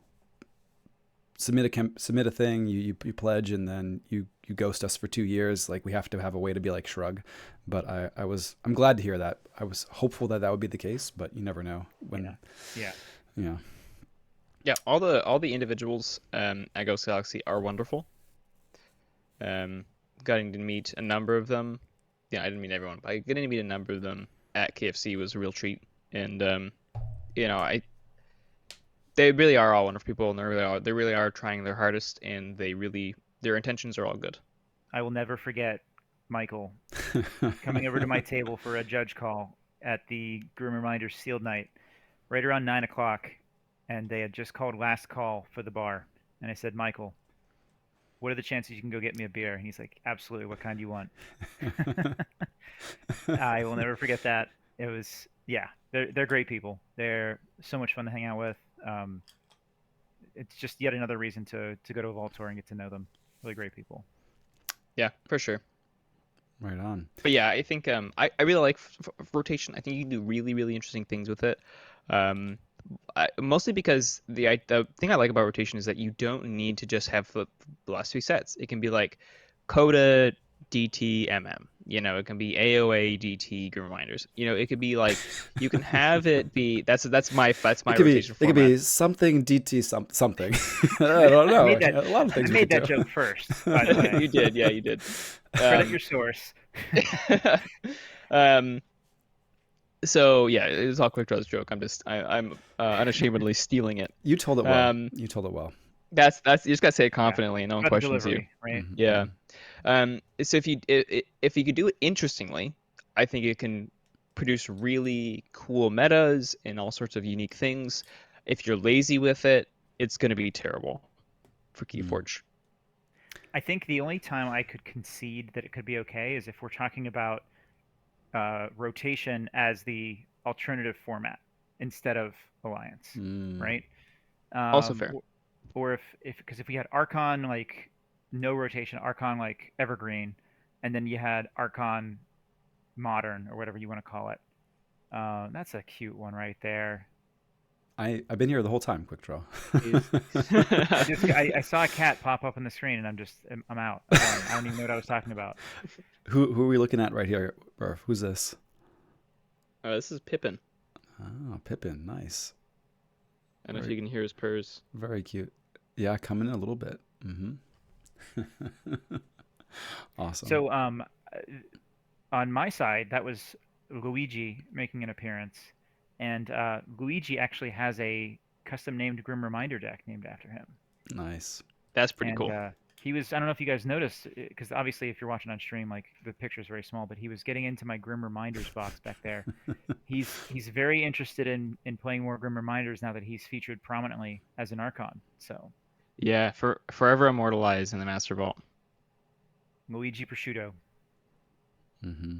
[SPEAKER 1] submit a thing, you pledge and then you ghost us for 2 years, like we have to have a way to be like shrug. But I'm glad to hear that. I was hopeful that would be the case, but you never know when.
[SPEAKER 3] Yeah, all the individuals at Ghost Galaxy are wonderful. Getting to meet a number of them. Yeah, I didn't meet everyone, but getting to meet a number of them at KFC was a real treat. And they really are all wonderful people, and they really are trying their hardest, and their intentions are all good.
[SPEAKER 2] I will never forget Michael coming over to my table for a judge call at the Grim Reminders sealed night, right around 9:00, and they had just called last call for the bar. And I said, Michael, what are the chances you can go get me a beer? And he's like, absolutely. What kind do you want? I will never forget that. It was, they're great people. They're so much fun to hang out with. It's just yet another reason to go to a Vault Tour and get to know them. Really great people.
[SPEAKER 3] Yeah, for sure.
[SPEAKER 1] Right on.
[SPEAKER 3] But yeah, I think I really like rotation. I think you can do really, really interesting things with it. Mostly because the thing I like about rotation is that you don't need to just have the last 3 sets. It can be like Coda, DT, MM. It can be AOA, DT, Grim Reminders. It could be like you can have it be that's my rotation format.
[SPEAKER 1] It could be something DT something. I don't know. A lot of things.
[SPEAKER 2] I made that joke first. By the way.
[SPEAKER 3] You did, yeah, you did.
[SPEAKER 2] Credit your source.
[SPEAKER 3] So yeah, it's all Quick Draw's joke. I'm unashamedly stealing it.
[SPEAKER 1] You told it well. You told it well.
[SPEAKER 3] That's you just gotta say it confidently, and no one questions you.
[SPEAKER 2] Right?
[SPEAKER 3] Yeah. So if you could do it interestingly, I think it can produce really cool metas and all sorts of unique things. If you're lazy with it, it's gonna be terrible for Keyforge.
[SPEAKER 2] I think the only time I could concede that it could be okay is if we're talking about rotation as the alternative format instead of alliance, right?
[SPEAKER 3] Also fair.
[SPEAKER 2] Or if we had Archon like no rotation, Archon like Evergreen, and then you had Archon Modern or whatever you want to call it. That's a cute one right there.
[SPEAKER 1] I've been here the whole time, Quick Draw.
[SPEAKER 2] I saw a cat pop up on the screen and I'm out. I'm done. I don't even know what I was talking about.
[SPEAKER 1] Who are we looking at right here, Murph? Who's this?
[SPEAKER 3] This is Pippin.
[SPEAKER 1] Oh, Pippin, nice.
[SPEAKER 3] I don't know if you can hear his purrs.
[SPEAKER 1] Very cute. Yeah, coming in a little bit. Mm-hmm. Awesome.
[SPEAKER 2] So on my side, that was Luigi making an appearance, and Luigi actually has a custom named Grim Reminder deck named after him.
[SPEAKER 1] Nice.
[SPEAKER 3] That's pretty
[SPEAKER 2] And
[SPEAKER 3] cool.
[SPEAKER 2] he was, I don't know if you guys noticed, because obviously if you're watching on stream, like the picture's very small, but he was getting into my Grim Reminders box back there. He's very interested in playing more Grim Reminders now that he's featured prominently as an Archon. So
[SPEAKER 3] Yeah, forever immortalized in the Master Vault.
[SPEAKER 2] Luigi Prosciutto.
[SPEAKER 1] Mm-hmm.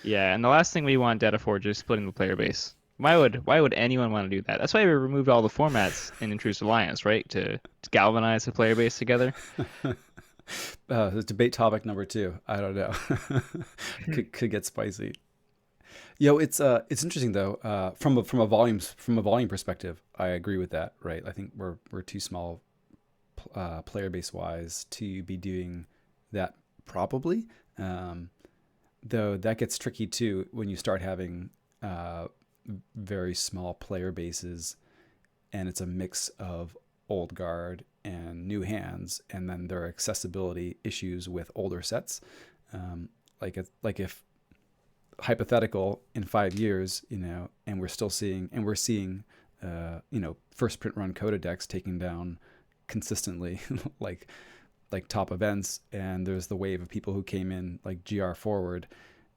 [SPEAKER 3] Yeah, and the last thing we want Data Forge is splitting the player base. Why would anyone want to do that? That's why we removed all the formats in Intrusive Alliance, right? To galvanize the player base together.
[SPEAKER 1] Debate topic number 2. I don't know. could get spicy. It's interesting though. From a volume perspective, I agree with that. Right. I think we're too small, player base wise, to be doing that probably. Though that gets tricky too when you start having very small player bases, and it's a mix of old guard and new hands, and then there are accessibility issues with older sets. Like if hypothetical in 5 years, and we're seeing, first print run Coda decks taking down consistently, like top events, and there's the wave of people who came in like GR forward,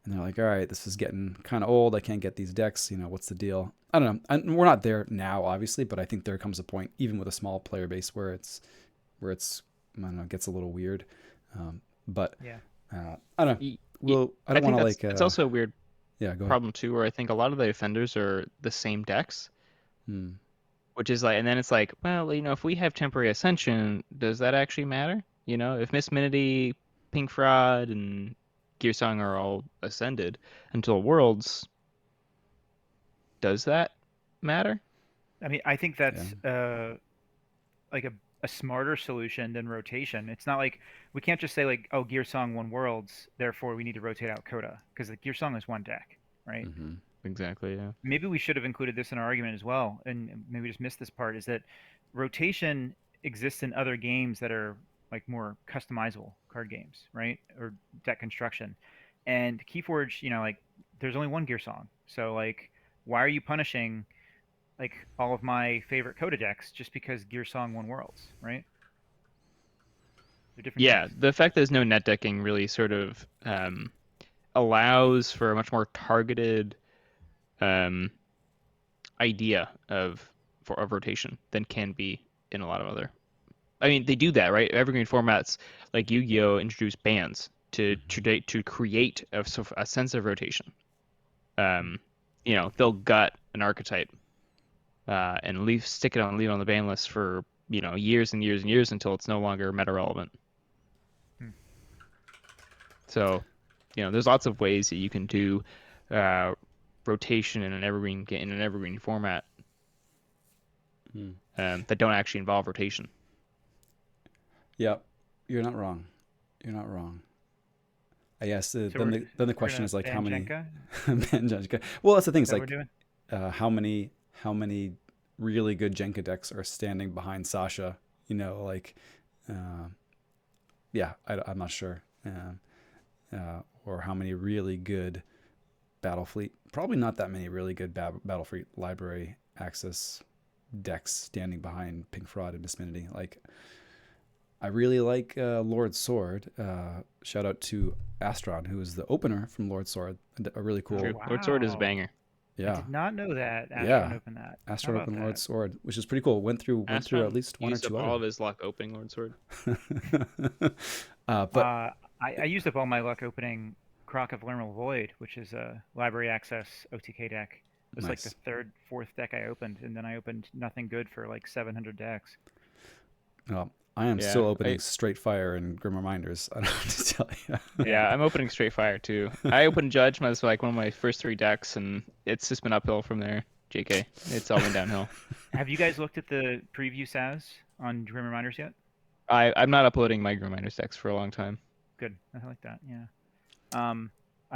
[SPEAKER 1] and they're like, all right, this is getting kind of old. I can't get these decks. What's the deal? I don't know. We're not there now, obviously, but I think there comes a point, even with a small player base, where it's I don't know, gets a little weird. But
[SPEAKER 2] Yeah.
[SPEAKER 1] I don't know. Well, I don't want to like.
[SPEAKER 3] It's also a weird
[SPEAKER 1] go
[SPEAKER 3] problem ahead. Too, where I think a lot of the defenders are the same decks. Which is like, and then it's like, well, if we have temporary ascension, does that actually matter? If Miss Minity, Pink Fraud, and Gearsong are all ascended until Worlds, does that matter?
[SPEAKER 2] I mean, I think that's like a smarter solution than rotation. It's not like we can't just say like, oh, Gearsong won Worlds, therefore we need to rotate out Coda, because the Gearsong is one deck, right?
[SPEAKER 1] Mm-hmm.
[SPEAKER 3] Exactly, yeah.
[SPEAKER 2] Maybe we should have included this in our argument as well, and maybe just missed this part, is that rotation exists in other games that are like more customizable card games, right? Or deck construction. And Keyforge, like there's only one Gearsong. So like why are you punishing like all of my favorite Coda decks just because Gearsong won Worlds, right? They're different games.
[SPEAKER 3] The fact that there's no net decking really sort of allows for a much more targeted idea of rotation than can be in a lot of other. I mean, they do that, right? Evergreen formats like Yu-Gi-Oh introduce bans to create a sense of rotation. They'll gut an archetype and stick it on the ban list for years and years and years until it's no longer meta relevant. So, there's lots of ways that you can do rotation in an evergreen format that don't actually involve rotation.
[SPEAKER 1] Yeah, you're not wrong. I guess then the question is like how many well, that's the thing. It's like how many really good Jenka decks are standing behind Sasha? I'm not sure. Or how many really good Battlefleet? Probably not that many really good Battlefleet library access decks standing behind Pink Fraud and Misminity. Like, I really like Lord Sword. Shout out to Astron, who is the opener from Lord Sword. A really cool.
[SPEAKER 3] Wow. Lord Sword is a banger.
[SPEAKER 1] Yeah.
[SPEAKER 2] I did not know that. Astron opened that.
[SPEAKER 1] Astron opened Lord Sword, which is pretty cool. Went through at least one or two.
[SPEAKER 3] All of his luck opening Lord Sword.
[SPEAKER 2] I used up all my luck opening Croc of Liminal Void, which is a library access OTK deck. It was like the
[SPEAKER 1] Nice.
[SPEAKER 2] third, fourth deck I opened, and then I opened nothing good for like 700 decks.
[SPEAKER 1] Well, I am still
[SPEAKER 3] Yeah,
[SPEAKER 1] opening Straight Fire and Grim Reminders. I don't know what to tell you.
[SPEAKER 3] yeah, I'm opening Straight Fire too. I opened Judge as like one of my first 3 decks, and it's just been uphill from there. JK, it's all been downhill.
[SPEAKER 2] Have you guys looked at the preview SAS on Grim Reminders yet?
[SPEAKER 3] I'm not uploading my Reminders decks for a long time.
[SPEAKER 2] Good. I like that. Yeah. I'm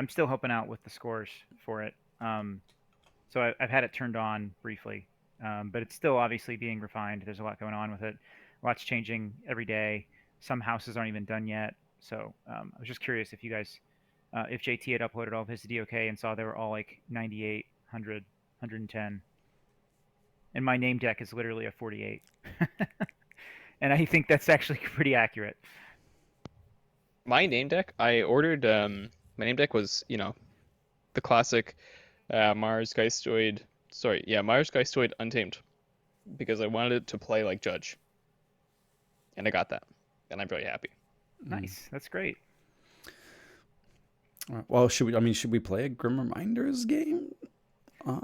[SPEAKER 2] still helping out with the scores for it. So I've had it turned on briefly, but it's still obviously being refined. There's a lot going on with it. Lots changing every day. Some houses aren't even done yet. So I was just curious if you guys, if JT had uploaded all of his DOK and saw they were all like 98, 100, 110. And my name deck is literally a 48. And I think that's actually pretty accurate.
[SPEAKER 3] My name deck, I ordered. My name deck was, the classic Mars Geistoid. Sorry, yeah, Mars Geistoid Untamed, because I wanted it to play like Judge, and I got that, and I'm very happy.
[SPEAKER 2] Nice. That's great.
[SPEAKER 1] All right. Well, should we play a Grim Reminders game?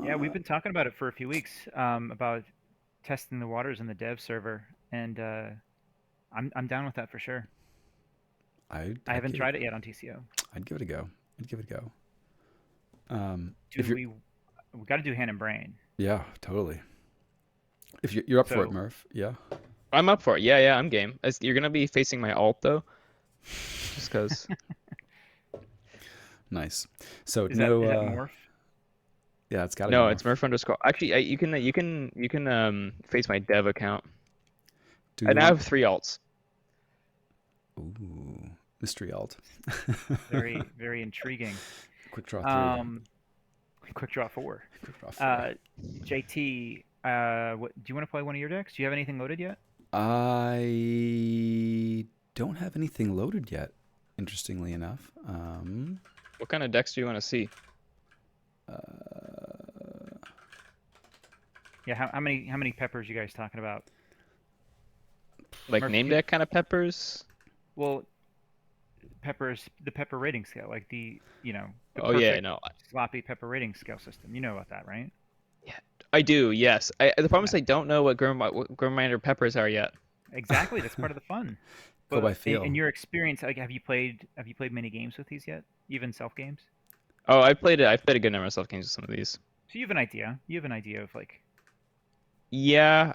[SPEAKER 2] Yeah, we've been talking about it for a few weeks, about testing the waters in the dev server, and I'm down with that for sure. I haven't tried it yet on TCO.
[SPEAKER 1] I'd give it a go.
[SPEAKER 2] We got to do Hand and Brain.
[SPEAKER 1] Yeah, totally. If you're up for it, Murph, yeah.
[SPEAKER 3] I'm up for it. Yeah, I'm game. You're gonna be facing my alt though, just because.
[SPEAKER 1] Nice. So
[SPEAKER 2] is that Murph?
[SPEAKER 1] Yeah, it's got to
[SPEAKER 3] No,
[SPEAKER 1] be
[SPEAKER 3] it's Murph underscore. Actually, you can face my dev account. I now have 3 alts.
[SPEAKER 1] Ooh, mystery alt.
[SPEAKER 2] Very, very intriguing.
[SPEAKER 1] Quick draw 3.
[SPEAKER 2] Quick draw 4.
[SPEAKER 1] Quick draw 4.
[SPEAKER 2] JT, what do you want to play one of your decks? Do you have anything loaded yet?
[SPEAKER 1] I don't have anything loaded yet. Interestingly enough.
[SPEAKER 3] What kind of decks do you want to see?
[SPEAKER 2] Yeah, how many peppers you guys talking about?
[SPEAKER 3] Like
[SPEAKER 2] Murph,
[SPEAKER 3] name deck kind of peppers?
[SPEAKER 2] Well, peppers, the pepper rating scale, like the
[SPEAKER 3] Oh yeah, no.
[SPEAKER 2] sloppy pepper rating scale system. You know about that, right?
[SPEAKER 3] Yeah, I do. Yes. The problem is I don't know what Grim peppers are yet.
[SPEAKER 2] Exactly, that's part of the fun.
[SPEAKER 1] Go by feel.
[SPEAKER 2] In your experience, like, have you played many games with these yet? Even self games?
[SPEAKER 3] Oh, I've played a good number of self games with some of these.
[SPEAKER 2] So you have an idea. You have an idea of like.
[SPEAKER 3] Yeah.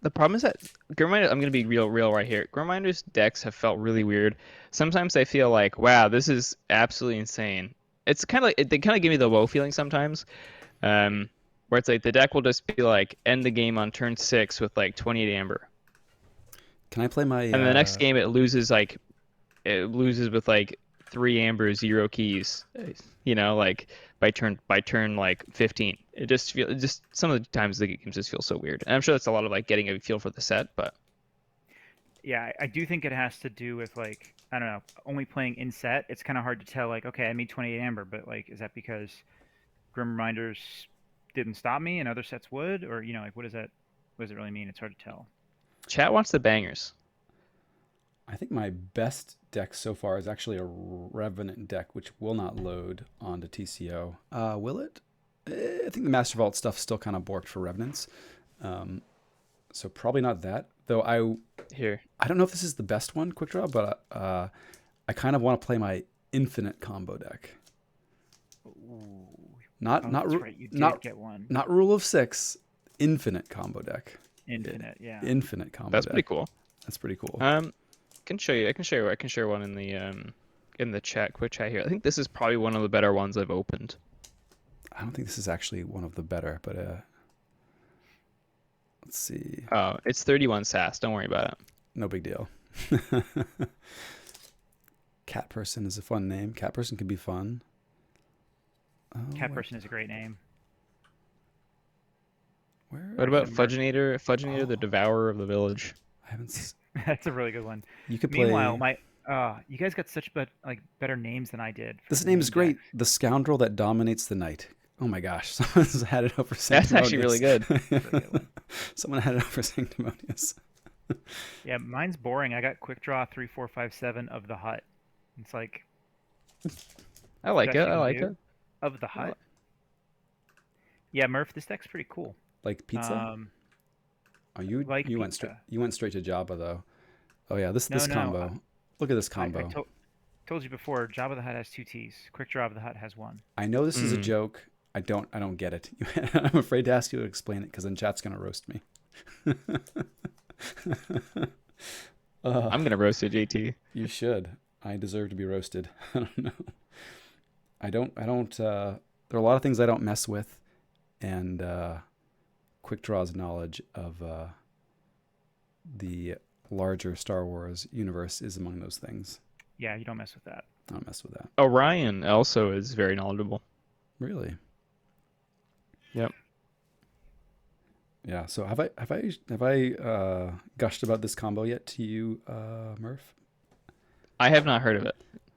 [SPEAKER 3] The problem is that I'm gonna be real right here. Grimminder's decks have felt really weird. Sometimes I feel like, wow, this is absolutely insane. It's kind of like they kind of give me the woe feeling sometimes, where it's like the deck will just be like end the game on turn 6 with like 28 amber.
[SPEAKER 1] Can I play my?
[SPEAKER 3] And the next game it loses with like 3 amber, 0 keys. Like by turn like 15. It just some of the times the games just feel so weird. And I'm sure that's a lot of like getting a feel for the set, but
[SPEAKER 2] yeah, I do think it has to do with like, I don't know, only playing in set. It's kind of hard to tell like, okay, I made 28 amber, but like, is that because Grim Reminders didn't stop me and other sets would, or like what does it really mean? It's hard to tell.
[SPEAKER 3] Chat wants the bangers.
[SPEAKER 1] I think my best deck so far is actually a Revenant deck, which will not load onto TCO. Will it? I think the Master Vault stuff still kind of borked for Revenants. So probably not that. Though I don't know if this is the best one, Quick Draw, but I kind of want to play my Infinite combo deck.
[SPEAKER 2] Ooh.
[SPEAKER 1] Not
[SPEAKER 2] right. You did get one.
[SPEAKER 1] Not Rule of 6, Infinite combo deck.
[SPEAKER 2] Infinite, yeah.
[SPEAKER 1] Infinite combo
[SPEAKER 3] That's
[SPEAKER 1] deck.
[SPEAKER 3] pretty cool.
[SPEAKER 1] That's pretty cool.
[SPEAKER 3] I can share one in the chat, quick chat here. I think this is probably one of the better ones I've opened.
[SPEAKER 1] I don't think this is actually one of the better, but let's see.
[SPEAKER 3] Oh, it's 31 SAS. Don't worry about it.
[SPEAKER 1] No big deal. Cat Person is a fun name. Cat Person could be fun.
[SPEAKER 2] Cat Person is a great name.
[SPEAKER 3] What about Fudginator? Fudginator, the Devourer of the Village.
[SPEAKER 1] I haven't.
[SPEAKER 2] That's a really good one.
[SPEAKER 1] You could play.
[SPEAKER 2] Meanwhile, you guys got such better names than I did.
[SPEAKER 1] This name is great. The Scoundrel That Dominates the Night. Oh my gosh, someone's had it over Sanctimonious.
[SPEAKER 3] That's actually really good.
[SPEAKER 1] Someone had it over Sanctimonious.
[SPEAKER 2] Yeah, mine's boring. I got Quick Draw 3, 4, 5, 7 of the Hut. It's like.
[SPEAKER 3] I like it.
[SPEAKER 2] Of the Hut. Yeah, Murph, this deck's pretty cool.
[SPEAKER 1] Like pizza?
[SPEAKER 2] Um,
[SPEAKER 1] Oh, you
[SPEAKER 2] like
[SPEAKER 1] you went straight
[SPEAKER 2] pizza.
[SPEAKER 1] you went straight to Jabba though. Oh yeah, this
[SPEAKER 2] No, no.
[SPEAKER 1] combo. Look at this
[SPEAKER 2] I
[SPEAKER 1] combo.
[SPEAKER 2] told you before. Jabba the Hutt has two T's. Quick Draw of the Hutt has one.
[SPEAKER 1] I know this is a
[SPEAKER 3] Mm.
[SPEAKER 1] joke. I don't get it. I'm afraid to ask you to explain it because then chat's gonna roast me.
[SPEAKER 3] I'm gonna roast it, JT.
[SPEAKER 1] You should. I deserve to be roasted. I don't know. I don't there are a lot of things I don't mess with, and Quick Draw's knowledge of the larger Star Wars universe is among those things.
[SPEAKER 2] Yeah, you don't mess with that.
[SPEAKER 1] I don't mess with that.
[SPEAKER 3] Orion also is very knowledgeable.
[SPEAKER 1] Really?
[SPEAKER 3] Yep.
[SPEAKER 1] Yeah. So have I gushed about this combo yet to you, Murph?
[SPEAKER 3] I have not heard of it.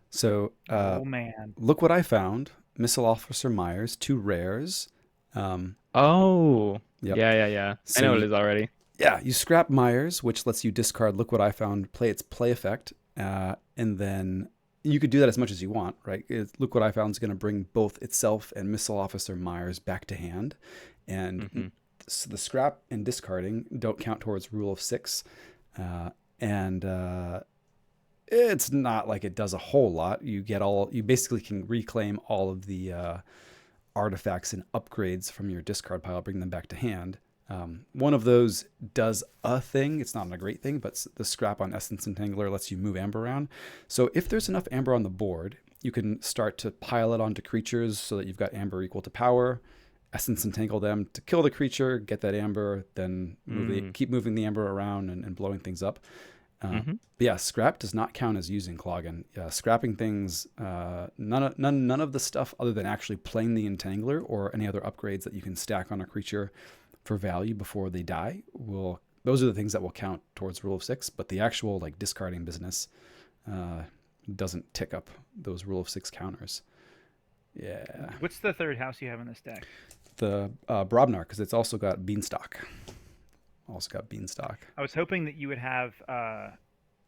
[SPEAKER 1] So
[SPEAKER 2] Oh man.
[SPEAKER 1] look what I found: Missile Officer Myers, two rares.
[SPEAKER 3] Oh.
[SPEAKER 1] Yep.
[SPEAKER 3] Yeah.
[SPEAKER 1] So
[SPEAKER 3] I know what
[SPEAKER 1] you-
[SPEAKER 3] it is already.
[SPEAKER 1] Yeah, you scrap Myers, which lets you discard Look What I Found, play its play effect, and then you could do that as much as you want, right? Look What I Found is going to bring both itself and Missile Officer Myers back to hand, and
[SPEAKER 3] Mhm.
[SPEAKER 1] the scrap and discarding don't count towards Rule of Six, and it's not like it does a whole lot. You basically can reclaim all of the artifacts and upgrades from your discard pile, bring them back to hand. One of those does a thing. It's not a great thing, but the scrap on Essence Entangler lets you move amber around. So if there's enough amber on the board, you can start to pile it onto creatures so that you've got amber equal to power. Essence Entangle them to kill the creature, get that amber, then keep moving the amber around and blowing things up. But yeah, scrap does not count as using Cloggin. Scrapping things, none of the stuff other than actually playing the Entangler or any other upgrades that you can stack on a creature for value before they die those are the things that will count towards Rule of Six. But the actual like discarding business doesn't tick up those Rule of Six counters. Yeah,
[SPEAKER 2] What's the third house you have in this deck?
[SPEAKER 1] the Brobnar, because it's also got Beanstalk.
[SPEAKER 2] I was hoping that you would have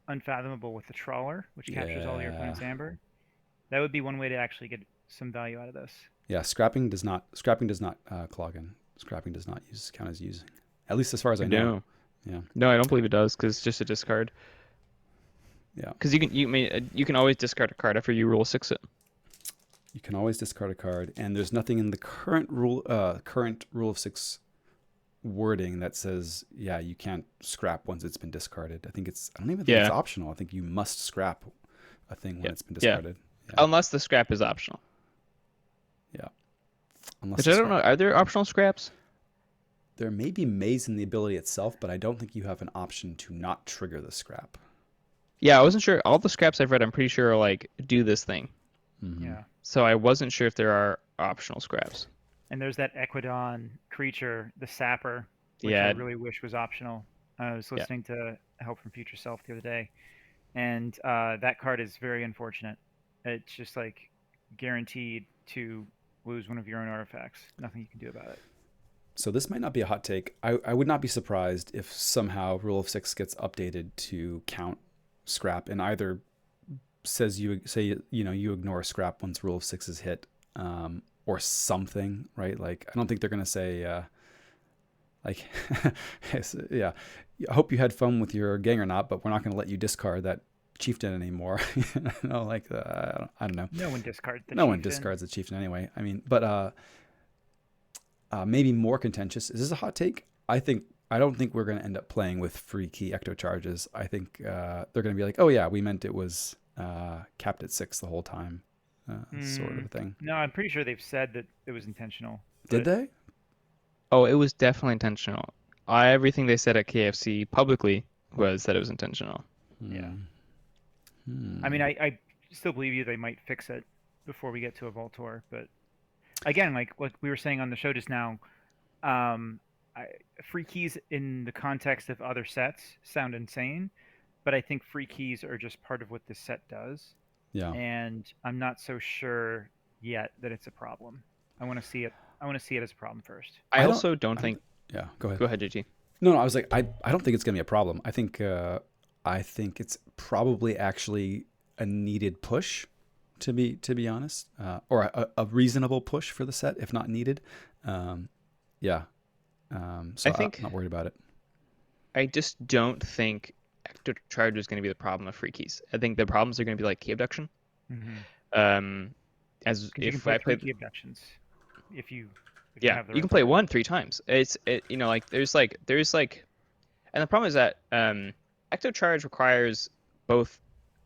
[SPEAKER 2] Unfathomable with the Trawler, which captures all your opponent's amber. That would be one way to actually get some value out of this.
[SPEAKER 1] Yeah, scrapping does not clog in. Scrapping does not count as using, at least as far as I know. Yeah.
[SPEAKER 3] No, I don't believe it does because it's just a discard.
[SPEAKER 1] Yeah.
[SPEAKER 3] Because you can always discard a card after you Rule 6 it.
[SPEAKER 1] You can always discard a card, and there's nothing in the current Rule of Six wording that says you can't scrap once it's been discarded. I don't even think it's optional. I think you must scrap a thing when it's been discarded. Yeah.
[SPEAKER 3] Unless the scrap is optional.
[SPEAKER 1] Yeah.
[SPEAKER 3] Which I don't know. Are there optional scraps?
[SPEAKER 1] There may be maze in the ability itself, but I don't think you have an option to not trigger the scrap.
[SPEAKER 3] Yeah, I wasn't sure. All the scraps I've read, I'm pretty sure are like, do this thing.
[SPEAKER 1] Mm-hmm.
[SPEAKER 2] Yeah.
[SPEAKER 3] So I wasn't sure if there are optional scraps.
[SPEAKER 2] And there's that Equidon creature, the Sapper, which
[SPEAKER 3] Yeah.
[SPEAKER 2] I really wish was optional. I was listening to Help from Future Self the other day, and that card is very unfortunate. It's just like guaranteed to lose one of your own artifacts. Nothing you can do about it.
[SPEAKER 1] So this might not be a hot take. I would not be surprised if somehow Rule of Six gets updated to count scrap and either says you ignore scrap once Rule of Six is hit, or something, right? Like, I don't think they're gonna say like yeah, I hope you had fun with your gang or not, but we're not gonna let you discard that chieftain anymore. I don't know.
[SPEAKER 2] No one discards the
[SPEAKER 1] No one
[SPEAKER 2] chieftain.
[SPEAKER 1] discards the chieftain anyway. I mean, but maybe more contentious. Is this a hot take? I don't think we're going to end up playing with free key ecto charges. I think they're going to be like, oh yeah, we meant it was capped at 6 the whole time, sort of a thing.
[SPEAKER 2] No, I'm pretty sure they've said that it was intentional.
[SPEAKER 1] Did they?
[SPEAKER 3] Oh, it was definitely intentional. Everything they said at KFC publicly was that it was intentional.
[SPEAKER 2] Yeah. I mean, I still believe you. They might fix it before we get to a Voltor, but again, like what we were saying on the show just now, free keys in the context of other sets sound insane, but I think free keys are just part of what this set does.
[SPEAKER 1] Yeah.
[SPEAKER 2] And I'm not so sure yet that it's a problem. I want to see it as a problem first.
[SPEAKER 3] I also don't think.
[SPEAKER 1] Yeah, go ahead.
[SPEAKER 3] Go ahead, JT.
[SPEAKER 1] No, I was like, I don't think it's gonna be a problem. I think it's probably actually a needed push, to be honest, or a reasonable push for the set, if not needed. Yeah. So
[SPEAKER 3] I think
[SPEAKER 1] I'm not worried about it.
[SPEAKER 3] I just don't think Ecto Charge is going to be the problem of free keys. I think the problems are going to be like key abduction.
[SPEAKER 2] Mm-hmm.
[SPEAKER 3] Um, as
[SPEAKER 2] Because you can
[SPEAKER 3] if
[SPEAKER 2] play
[SPEAKER 3] I
[SPEAKER 2] three
[SPEAKER 3] play,
[SPEAKER 2] key abductions if you
[SPEAKER 3] yeah,
[SPEAKER 2] have the
[SPEAKER 3] you can
[SPEAKER 2] right
[SPEAKER 3] play
[SPEAKER 2] card.
[SPEAKER 3] one 3 times. You know, like there's like, and the problem is that Ecto Charge requires both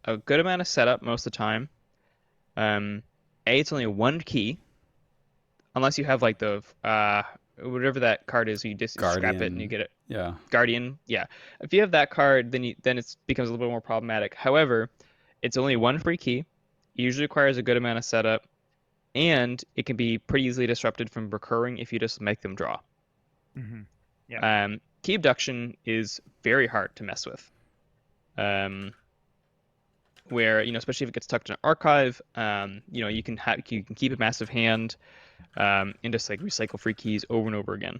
[SPEAKER 3] a good amount of setup most of the time. Um, it's only one key, unless you have like the whatever that card is, you just scrap it and you
[SPEAKER 1] Guardian.
[SPEAKER 3] get it.
[SPEAKER 1] Yeah.
[SPEAKER 3] Guardian, yeah. If you have that card, then it becomes a little bit more problematic. However, it's only one free key. It usually requires a good amount of setup, and it can be pretty easily disrupted from recurring if you just make them draw.
[SPEAKER 2] Mm-hmm. Yeah.
[SPEAKER 3] Key abduction is very hard to mess with. Um, where especially if it gets tucked in an archive, you can keep a massive hand, and just like recycle free keys over and over again.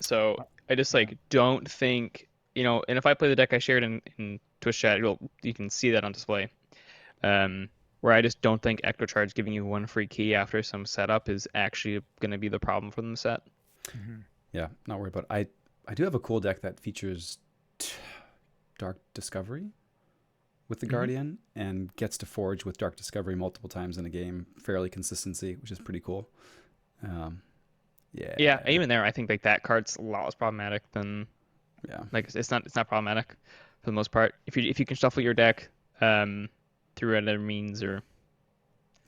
[SPEAKER 3] So I just
[SPEAKER 2] Yeah.
[SPEAKER 3] like don't think, and if I play the deck I shared in Twitch chat, you can see that on display. Where I just don't think Ecto Charge giving you one free key after some setup is actually going to be the problem for the set.
[SPEAKER 2] Mm-hmm.
[SPEAKER 1] Yeah. Not worried about it. I do have a cool deck that features Dark Discovery with the Guardian and gets to forge with Dark Discovery multiple times in a game, fairly consistency, which is pretty cool. Yeah.
[SPEAKER 3] Yeah, even there, I think like that card's a lot less problematic than
[SPEAKER 1] Yeah.
[SPEAKER 3] like it's not problematic for the most part. If you can shuffle your deck through other means or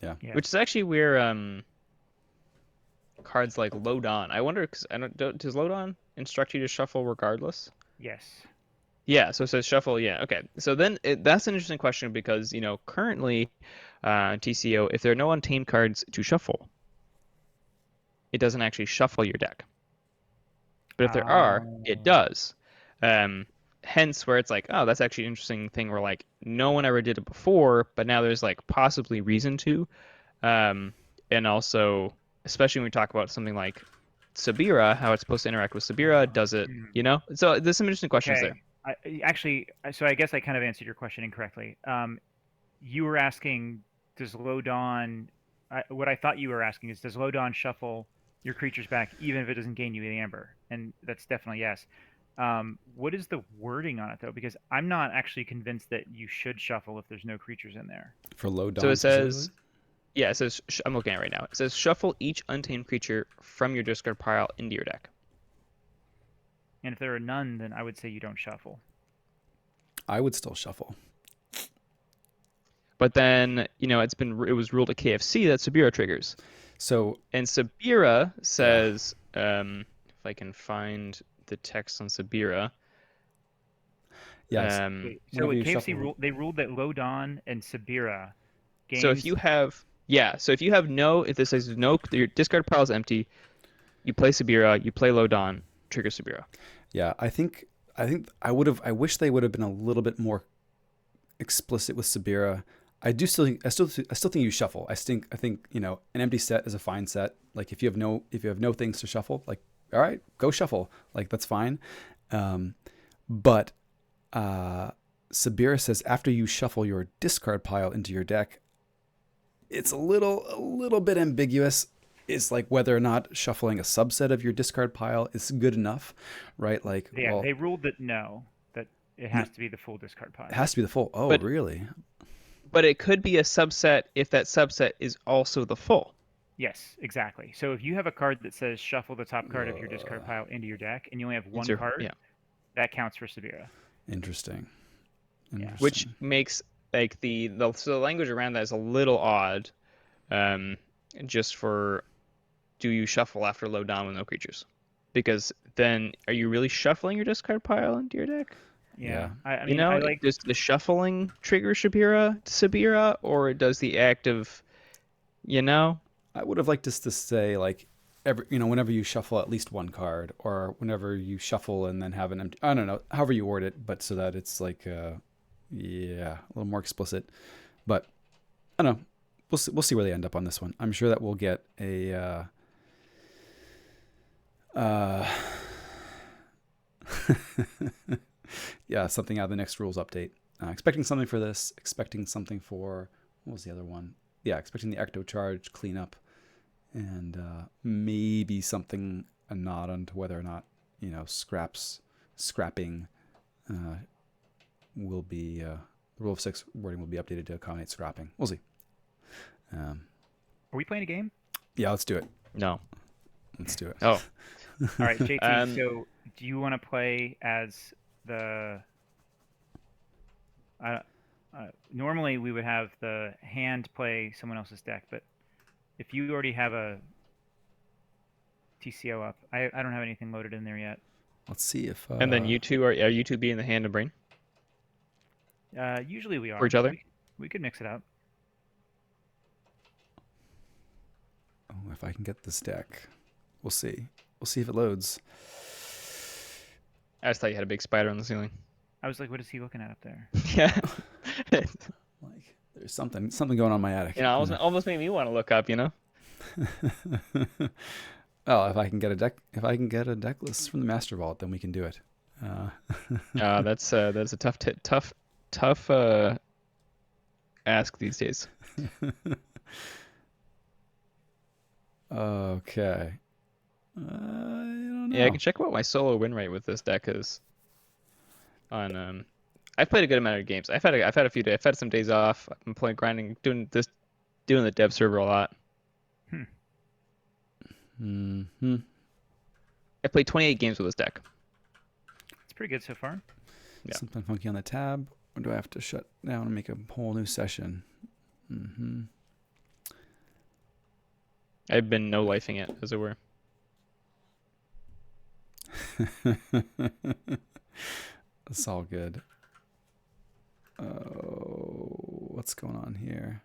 [SPEAKER 1] Yeah.
[SPEAKER 2] Yeah.
[SPEAKER 3] which is actually where cards like Lodon. I wonder because does Lodon instruct you to shuffle regardless?
[SPEAKER 2] Yes.
[SPEAKER 3] Yeah, so it says shuffle. Yeah, okay. So then that's an interesting question because currently TCO, if there are no untamed cards to shuffle, it doesn't actually shuffle your deck. But if there are, it does. Um, Hence, where it's like, oh, that's actually an interesting thing where like no one ever did it before, but now there's like possibly reason to. And also, especially when we talk about something like Sabira, how it's supposed to interact with Sabira, does it, So there's some interesting questions
[SPEAKER 2] Okay.
[SPEAKER 3] there.
[SPEAKER 2] So I guess I kind of answered your question incorrectly. You were asking, does Lodon? What I thought you were asking is, does Lodon shuffle your creatures back even if it doesn't gain you the amber? And that's definitely yes. What is the wording on it though? Because I'm not actually convinced that you should shuffle if there's no creatures in there.
[SPEAKER 1] For low
[SPEAKER 3] So
[SPEAKER 1] dawn
[SPEAKER 3] it
[SPEAKER 1] specifically?
[SPEAKER 3] says, yeah, it says, I'm looking at it right now. It says shuffle each untamed creature from your discard pile into your deck.
[SPEAKER 2] And if there are none, then I would say you don't shuffle.
[SPEAKER 1] I would still shuffle.
[SPEAKER 3] But then, it was ruled at KFC that Sabira triggers.
[SPEAKER 1] So,
[SPEAKER 3] and Sabira says, if I can find the text on Sabira.
[SPEAKER 1] yes.
[SPEAKER 2] Wait, so at KFC they ruled that Lodon and Sabira gains.
[SPEAKER 3] So if you have, if this says no, your discard pile is empty, you play Sabira, you play Lodon, trigger Sabira.
[SPEAKER 1] Yeah, I wish they would have been a little bit more explicit with Sabira. I still think you shuffle. I think an empty set is a fine set. Like if you have no things to shuffle, like all right, go shuffle. Like that's fine. But Sabira says after you shuffle your discard pile into your deck, it's a little bit ambiguous. It's like whether or not shuffling a subset of your discard pile is good enough, right? Like
[SPEAKER 2] they ruled that that it has to be the full discard pile.
[SPEAKER 1] It has to be the full. Oh, really?
[SPEAKER 3] But it could be a subset if that subset is also the full.
[SPEAKER 2] Yes, exactly. So if you have a card that says shuffle the top card of your discard pile into your deck, and you only have one card, that counts for Sabira.
[SPEAKER 1] Interesting.
[SPEAKER 3] Yeah. Which makes like the language around that is a little odd. Just for, do you shuffle after low down with no creatures? Because then are you really shuffling your discard pile into your deck?
[SPEAKER 2] Yeah. I mean, I like
[SPEAKER 3] does the shuffling trigger Sabira, or does the act of,
[SPEAKER 1] I would have liked us to say like whenever you shuffle at least one card, or whenever you shuffle and then have an empty. I don't know, however you word it, but so that it's like, a little more explicit. But I don't know. We'll see where they end up on this one. I'm sure that we'll get a. Yeah, something out of the next rules update. Expecting something for this. Expecting something for, what was the other one? Yeah, expecting the Ecto Charge cleanup. and maybe something a nod onto whether or not scrapping will be the rule of 6 wording will be updated to accommodate scrapping. We'll see.
[SPEAKER 2] Are we playing a game?
[SPEAKER 1] Yeah, let's do it.
[SPEAKER 3] No.
[SPEAKER 1] Let's do it.
[SPEAKER 3] Oh.
[SPEAKER 2] All right, JT. So, do you want to play as the? Normally, we would have the hand play someone else's deck, but if you already have a TCO up, I don't have anything loaded in there yet.
[SPEAKER 1] Let's see if.
[SPEAKER 3] And then you two are you two being the hand and brain
[SPEAKER 2] Usually we are.
[SPEAKER 3] for each other.
[SPEAKER 2] We could mix it up.
[SPEAKER 1] Oh, if I can get this deck, we'll see. We'll see if it loads.
[SPEAKER 3] I just thought you had a big spider on the ceiling.
[SPEAKER 2] I was like, what is he looking at up there?
[SPEAKER 3] Yeah.
[SPEAKER 1] Like there's something going on in my attic.
[SPEAKER 3] Almost made me want to look up.
[SPEAKER 1] Oh, if I can get a deck list from the Master Vault, then we can do it.
[SPEAKER 3] That's a tough ask these days.
[SPEAKER 1] Okay. I don't know.
[SPEAKER 3] Yeah, I can check what my solo win rate with this deck is. On I've played a good amount of games. I've had a few days. I've had some days off. I'm playing grinding, doing the dev server a lot.
[SPEAKER 1] Mm-hmm.
[SPEAKER 3] I played 28 games with this deck.
[SPEAKER 2] It's pretty good so far.
[SPEAKER 3] Yeah.
[SPEAKER 1] Something funky on the tab, or do I have to shut down and make a whole new session? Mm-hmm.
[SPEAKER 3] I've been no-lifing it, as it were.
[SPEAKER 1] It's all good. Oh, what's going on here?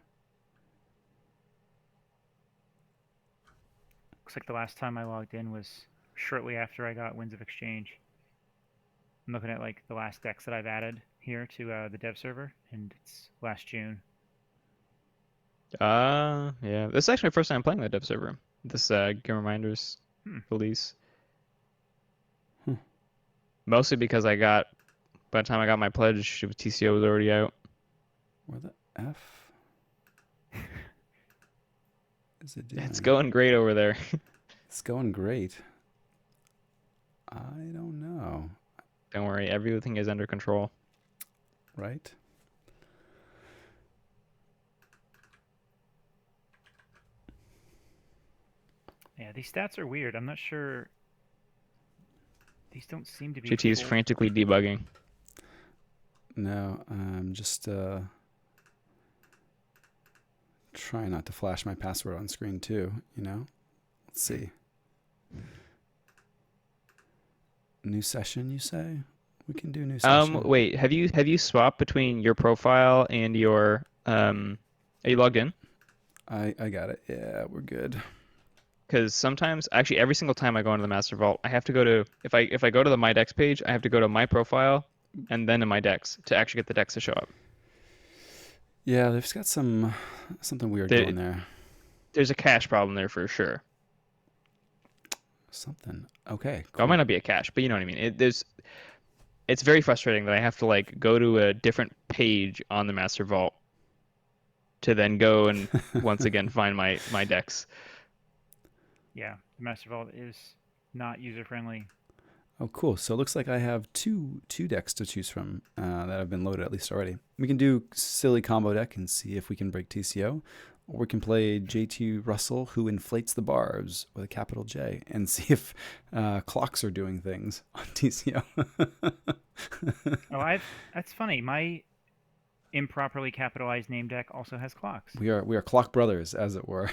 [SPEAKER 2] Looks like the last time I logged in was shortly after I got Winds of Exchange. I'm looking at like the last decks that I've added here to the dev server, and it's last June.
[SPEAKER 3] Yeah. This is actually my first time playing the dev server. This Game Reminders release. Mostly because by the time I got my pledge, TCO was already out.
[SPEAKER 1] Where the F is it doing?
[SPEAKER 3] It's going great over there.
[SPEAKER 1] It's going great. I don't know.
[SPEAKER 3] Don't worry, everything is under control.
[SPEAKER 1] Right?
[SPEAKER 2] Yeah, these stats are weird. I'm not sure. These don't seem to be.
[SPEAKER 3] GT is frantically debugging.
[SPEAKER 1] No, I'm just trying not to flash my password on screen too, Let's see. New session, you say? We can do new session.
[SPEAKER 3] Wait, have you swapped between your profile and your are you logged in?
[SPEAKER 1] I got it. Yeah, we're good.
[SPEAKER 3] Because sometimes, actually, every single time I go into the Master Vault, I have to go to if I go to the My Decks page, I have to go to my profile and then to My Decks to actually get the decks to show up.
[SPEAKER 1] Yeah, they've got something weird going there.
[SPEAKER 3] There's a cache problem there for sure.
[SPEAKER 1] Something. Okay.
[SPEAKER 3] Cool. Well, it might not be a cache, but you know what I mean. It's very frustrating that I have to like go to a different page on the Master Vault to then go and once again find my decks.
[SPEAKER 2] Yeah, the Master Vault is not user friendly.
[SPEAKER 1] Oh, cool. So it looks like I have two decks to choose from that have been loaded at least already. We can do silly combo deck and see if we can break TCO, or we can play JT Russell, who inflates the barbs with a capital J, and see if clocks are doing things on TCO.
[SPEAKER 2] That's funny. My improperly capitalized name deck also has clocks.
[SPEAKER 1] We are clock brothers, as it were.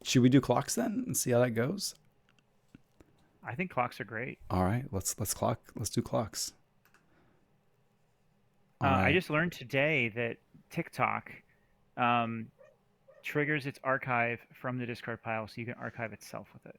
[SPEAKER 1] Should we do clocks then and see how that goes?
[SPEAKER 2] I think clocks are great.
[SPEAKER 1] All right, let's do clocks.
[SPEAKER 2] I just learned today that TikTok triggers its archive from the discard pile, so you can archive itself with it.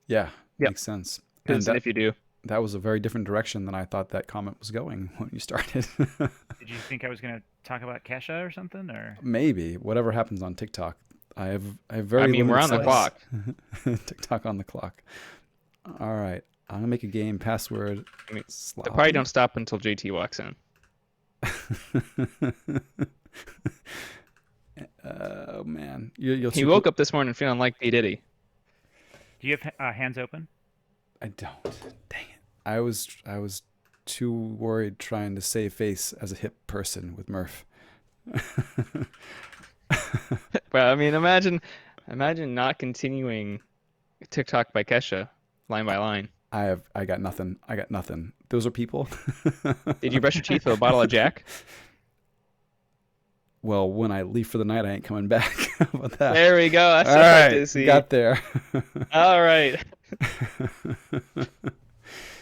[SPEAKER 1] Yeah, makes sense.
[SPEAKER 3] And if you do.
[SPEAKER 1] That was a very different direction than I thought that comment was going when you started.
[SPEAKER 2] Did you think I was going to talk about Kesha or something, or
[SPEAKER 1] maybe whatever happens on TikTok? I have very.
[SPEAKER 3] I mean, we're on the clock.
[SPEAKER 1] TikTok on the clock. All right, I'm gonna make a game password.
[SPEAKER 3] I mean, they probably don't stop until JT walks in.
[SPEAKER 1] Oh man, you're
[SPEAKER 3] He
[SPEAKER 1] too.
[SPEAKER 3] woke up this morning feeling like P Diddy.
[SPEAKER 2] Do you have hands open?
[SPEAKER 1] I don't. Dang it. I was too worried trying to save face as a hip person with Murph.
[SPEAKER 3] Well, I mean, imagine not continuing TikTok by Kesha, line by line.
[SPEAKER 1] I got nothing. I got nothing. Those are people.
[SPEAKER 3] Did you brush your teeth with a bottle of Jack?
[SPEAKER 1] Well, when I leave for the night, I ain't coming back. How about that?
[SPEAKER 3] There we go. That's
[SPEAKER 1] All
[SPEAKER 3] what I
[SPEAKER 1] right,
[SPEAKER 3] did see.
[SPEAKER 1] got there.
[SPEAKER 3] All right.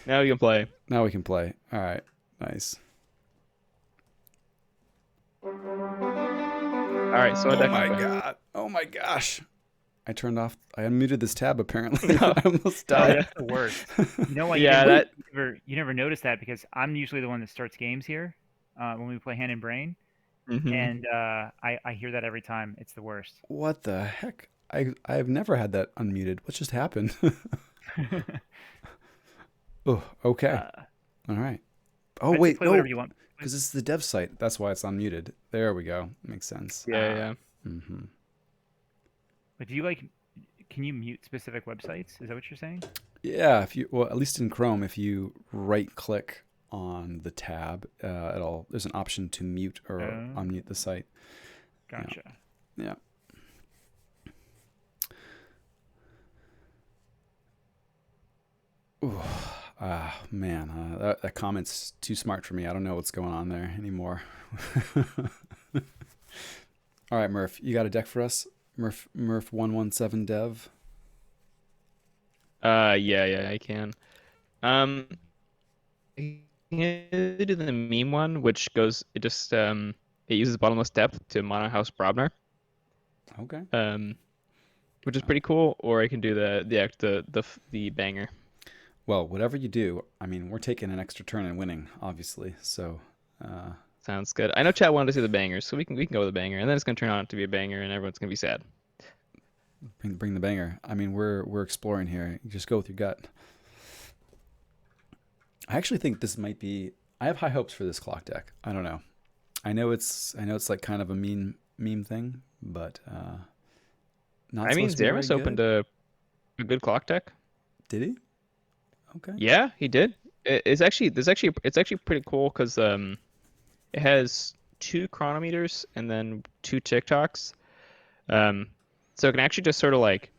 [SPEAKER 3] Now we can play.
[SPEAKER 1] Now we can play. All right, nice.
[SPEAKER 3] All right. So what deck
[SPEAKER 1] my
[SPEAKER 3] you play?
[SPEAKER 1] god! Oh my gosh! I unmuted this tab. Apparently,
[SPEAKER 3] No.
[SPEAKER 1] I almost
[SPEAKER 2] Oh,
[SPEAKER 1] died.
[SPEAKER 2] that's the worst. You know what?
[SPEAKER 3] Yeah,
[SPEAKER 2] You never notice that because I'm usually the one that starts games here when we play Hand and Brain, and I hear that every time. It's the worst.
[SPEAKER 1] What the heck? I've never had that unmuted. What just happened? Oh, okay. All right. Oh
[SPEAKER 2] I'd say
[SPEAKER 1] wait,
[SPEAKER 2] play
[SPEAKER 1] no,
[SPEAKER 2] whatever you want.
[SPEAKER 1] because this is the dev site. That's why it's unmuted. There we go. Makes sense.
[SPEAKER 3] Yeah.
[SPEAKER 1] Mm-hmm.
[SPEAKER 2] But can you mute specific websites? Is that what you're saying?
[SPEAKER 1] Yeah, at least in Chrome, if you right click on the tab, there's an option to mute or unmute the site.
[SPEAKER 2] Gotcha.
[SPEAKER 1] Yeah. Ooh, man, that comment's too smart for me. I don't know what's going on there anymore. All right, Murph, you got a deck for us? Murph 117 dev.
[SPEAKER 3] Yeah, I can. You can do the meme one, which it uses bottomless depth to mono house Brobner.
[SPEAKER 1] Okay.
[SPEAKER 3] Which is pretty cool. Or I can do the banger.
[SPEAKER 1] Well, whatever you do, I mean, we're taking an extra turn and winning, obviously. So.
[SPEAKER 3] Sounds good. I know chat wanted to see the bangers, so we can go with the banger, and then it's gonna turn out to be a banger, and everyone's gonna be sad.
[SPEAKER 1] Bring the banger. I mean, we're exploring here. You just go with your gut. I actually think this might be. I have high hopes for this clock deck. I don't know. I know it's like kind of a meme thing, but not.
[SPEAKER 3] I mean,
[SPEAKER 1] supposed to be very
[SPEAKER 3] Zeramis opened a good clock deck.
[SPEAKER 1] Did he? Okay.
[SPEAKER 3] Yeah, he did. It's actually pretty cool because it has 2 chronometers and then 2 TikToks. So it can actually just sort of like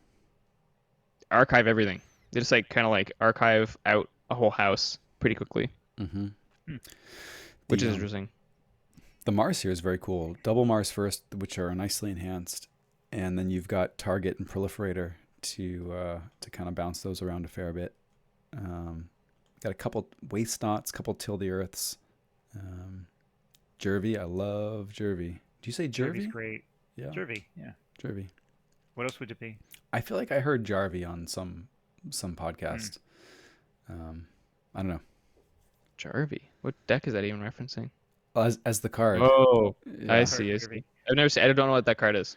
[SPEAKER 3] archive everything. They just like kind of like archive out a whole house pretty quickly.
[SPEAKER 1] Mm-hmm.
[SPEAKER 3] Which is interesting.
[SPEAKER 1] The Mars here is very cool. Double Mars first, which are nicely enhanced, and then you've got Target and Proliferator to kind of bounce those around a fair bit. Got a couple Waste Knots, couple Till the Earths. Jervy, I love Jervy. Do you say Jervy?
[SPEAKER 2] Jervy's great.
[SPEAKER 1] Yeah.
[SPEAKER 2] Jervy, yeah.
[SPEAKER 1] Jervy.
[SPEAKER 2] What else would it be?
[SPEAKER 1] I feel like I heard Jarvy on some podcast. I don't know.
[SPEAKER 3] Jarvy. What deck is that even referencing?
[SPEAKER 1] As the card.
[SPEAKER 3] Oh,
[SPEAKER 1] Yeah.
[SPEAKER 3] I see. I've never seen. I don't know what that card is.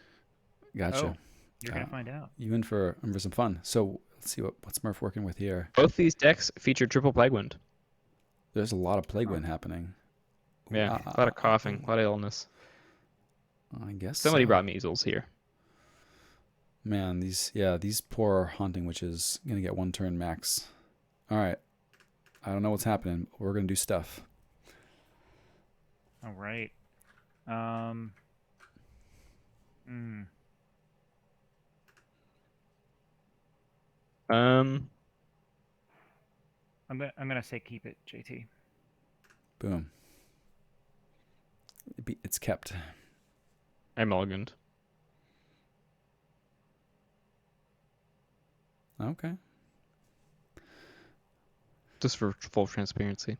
[SPEAKER 1] Gotcha.
[SPEAKER 2] Oh, you're gonna find out.
[SPEAKER 1] You in for some fun. So let's see what's Murph working with here.
[SPEAKER 3] Both these decks feature triple Plague Wind.
[SPEAKER 1] There's a lot of Plague Wind happening.
[SPEAKER 3] Yeah, a lot of coughing, a lot of illness.
[SPEAKER 1] I guess
[SPEAKER 3] somebody brought measles here.
[SPEAKER 1] Man, these poor Haunting Witches gonna get 1 turn max. All right, I don't know what's happening. But we're gonna do stuff.
[SPEAKER 2] All right. I'm gonna say keep it, JT.
[SPEAKER 1] Boom. It's kept.
[SPEAKER 3] I mulliganed.
[SPEAKER 1] Okay.
[SPEAKER 3] Just for full transparency.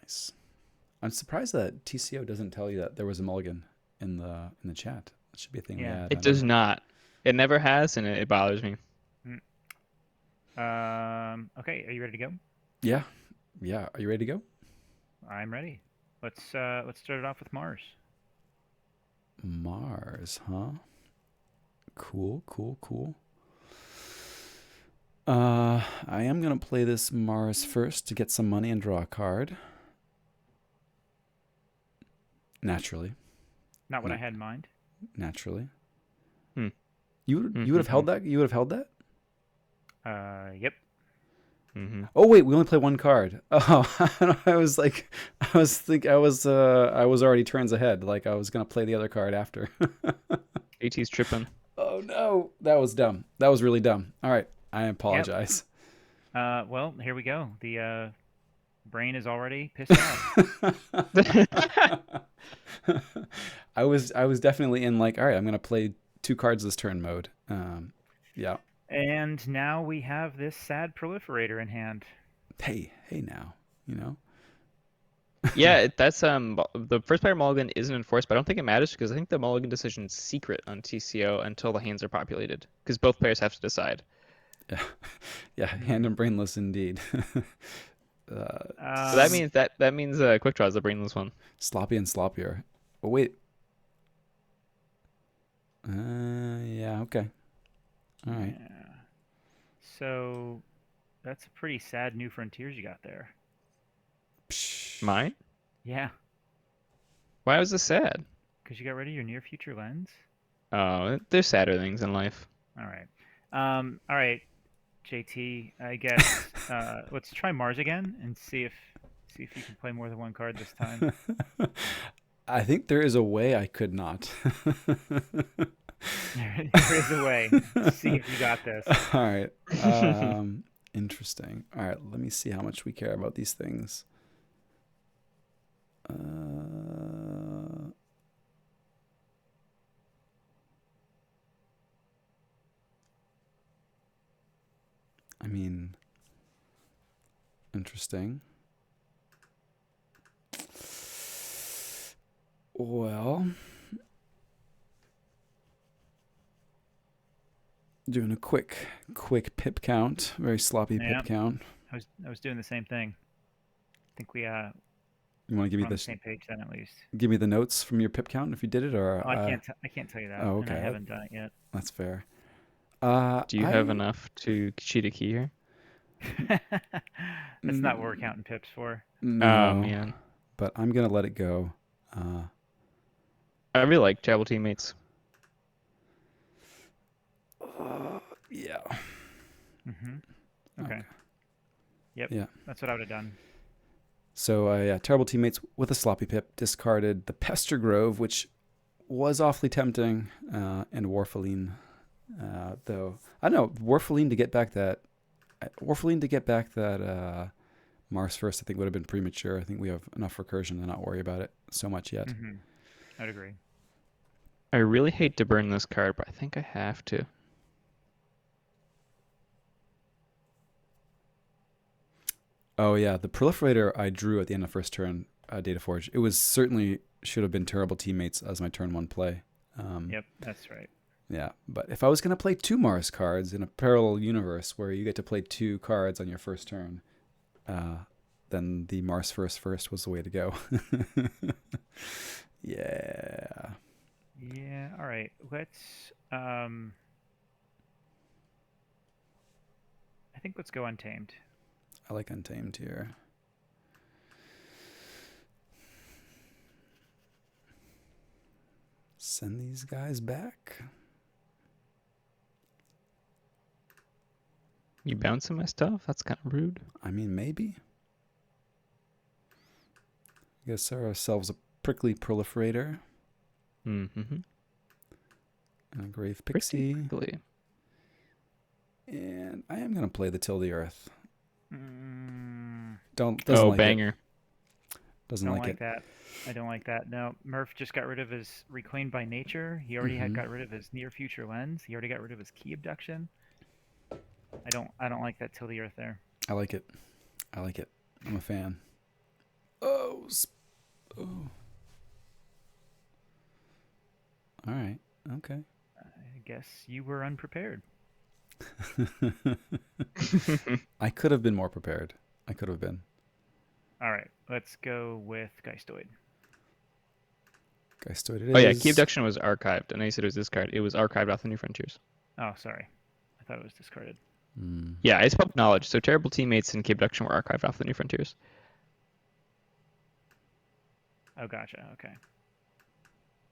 [SPEAKER 1] Nice. I'm surprised that TCO doesn't tell you that there was a mulligan in the chat. That should be a thing we add.
[SPEAKER 3] It does not. It never has, and it bothers me.
[SPEAKER 2] Okay, are you ready to go?
[SPEAKER 1] Yeah. Are you ready to go?
[SPEAKER 2] I'm ready. Let's start it off with Mars.
[SPEAKER 1] Mars, huh? Cool. I am gonna play this Mars first to get some money and draw a card. Naturally.
[SPEAKER 2] Not what
[SPEAKER 1] No.
[SPEAKER 2] I had in mind.
[SPEAKER 1] Naturally.
[SPEAKER 3] Hmm.
[SPEAKER 1] You would have held that? You would have held that?
[SPEAKER 2] Yep.
[SPEAKER 3] Mm-hmm.
[SPEAKER 1] Oh wait, we only play one card. Oh, I was like, I was already turns ahead. Like I was gonna play the other card after.
[SPEAKER 3] AT's tripping.
[SPEAKER 1] Oh no, that was dumb. That was really dumb. All right, I apologize.
[SPEAKER 2] Well, here we go. The brain is already pissed off.
[SPEAKER 1] I was definitely in like, all right, I'm gonna play 2 cards this turn mode. Yeah.
[SPEAKER 2] And now we have this sad proliferator in hand.
[SPEAKER 1] Hey now, you know.
[SPEAKER 3] Yeah, that's the first player mulligan isn't enforced, but I don't think it matters because I think the mulligan decision is secret on TCO until the hands are populated because both players have to decide.
[SPEAKER 1] Yeah, yeah, hand and brainless indeed.
[SPEAKER 3] So that means quick draw is the brainless one.
[SPEAKER 1] Sloppy and sloppier. Oh wait. Yeah, okay. All right.
[SPEAKER 2] Yeah. So that's a pretty sad New Frontiers you got there.
[SPEAKER 1] Psh.
[SPEAKER 3] Mine?
[SPEAKER 2] Yeah,
[SPEAKER 3] Why was this sad?
[SPEAKER 2] because you got rid of your near future lens.
[SPEAKER 3] Oh, there's sadder things in life.
[SPEAKER 2] All right. All right, JT. I guess let's try Mars again and see if you can play more than one card this time.
[SPEAKER 1] I think there is a way I could not.
[SPEAKER 2] There is a way. See if you got this.
[SPEAKER 1] All right. Interesting. All right. Let me see how much we care about these things. I mean, interesting. Well, doing a quick pip count, very sloppy
[SPEAKER 2] Yeah.
[SPEAKER 1] pip count.
[SPEAKER 2] I was doing the same thing. I think we
[SPEAKER 1] You want to give
[SPEAKER 2] we're
[SPEAKER 1] me
[SPEAKER 2] on the
[SPEAKER 1] this?
[SPEAKER 2] same page then at least.
[SPEAKER 1] Give me the notes from your pip count if you did it, or
[SPEAKER 2] Oh, I can't tell you that.
[SPEAKER 1] Oh,
[SPEAKER 2] And I
[SPEAKER 1] okay.
[SPEAKER 2] haven't done it yet.
[SPEAKER 1] That's fair.
[SPEAKER 3] Do you have enough to cheat a key here?
[SPEAKER 2] That's not what we're counting pips for.
[SPEAKER 1] No,
[SPEAKER 3] Oh man,
[SPEAKER 1] but I'm gonna let it go.
[SPEAKER 3] I really like Travel Teammates.
[SPEAKER 1] Yeah.
[SPEAKER 2] Okay. Yep.
[SPEAKER 1] Yeah.
[SPEAKER 2] That's what I would have done.
[SPEAKER 1] So yeah, terrible teammates with a sloppy pip discarded the Pester Grove, which was awfully tempting, and Warfaline, though I don't know Warfaline to get back that Mars first. I think would have been premature. I think we have enough recursion to not worry about it so much yet.
[SPEAKER 2] I'd agree.
[SPEAKER 3] I really hate to burn this card, but I think I have to.
[SPEAKER 1] Oh yeah, the proliferator I drew at the end of first turn, Data Forge. It was certainly should have been terrible teammates as my turn 1 play.
[SPEAKER 2] Yep, that's right.
[SPEAKER 1] Yeah, but if I was going to play 2 Mars cards in a parallel universe where you get to play 2 cards on your first turn, then the Mars first was the way to go. Yeah.
[SPEAKER 2] Yeah. All right. Let's. I think let's go Untamed.
[SPEAKER 1] I like Untamed here. Send these guys back.
[SPEAKER 3] You bouncing my stuff? That's kind of rude.
[SPEAKER 1] I mean, maybe. I guess ourselves a prickly proliferator
[SPEAKER 3] Mm-hmm.
[SPEAKER 1] and a grave pixie.
[SPEAKER 3] Prickly.
[SPEAKER 1] And I am going to play the Till the Earth. Doesn't
[SPEAKER 3] Oh,
[SPEAKER 1] like
[SPEAKER 3] banger.
[SPEAKER 1] It. Doesn't
[SPEAKER 2] Don't
[SPEAKER 1] like it.
[SPEAKER 2] that. I don't like that. No, Murph just got rid of his Reclaimed by Nature. He already had got rid of his Near Future Lens. He already got rid of his Key Abduction. I don't like that Till the Earth there.
[SPEAKER 1] I like it. I like it. I'm a fan. Oh. All right. Okay.
[SPEAKER 2] I guess you were unprepared.
[SPEAKER 1] I could have been more prepared. I could have been.
[SPEAKER 2] All right, let's go with Geistoid.
[SPEAKER 1] Geistoid it is.
[SPEAKER 3] Oh yeah, Key Abduction was archived. I know you said it was this card. It was archived off the New Frontiers.
[SPEAKER 2] Oh, sorry. I thought it was discarded.
[SPEAKER 3] Yeah, it's public knowledge. So Terrible Teammates and Key Abduction were archived off the New Frontiers.
[SPEAKER 2] Oh, gotcha. Okay.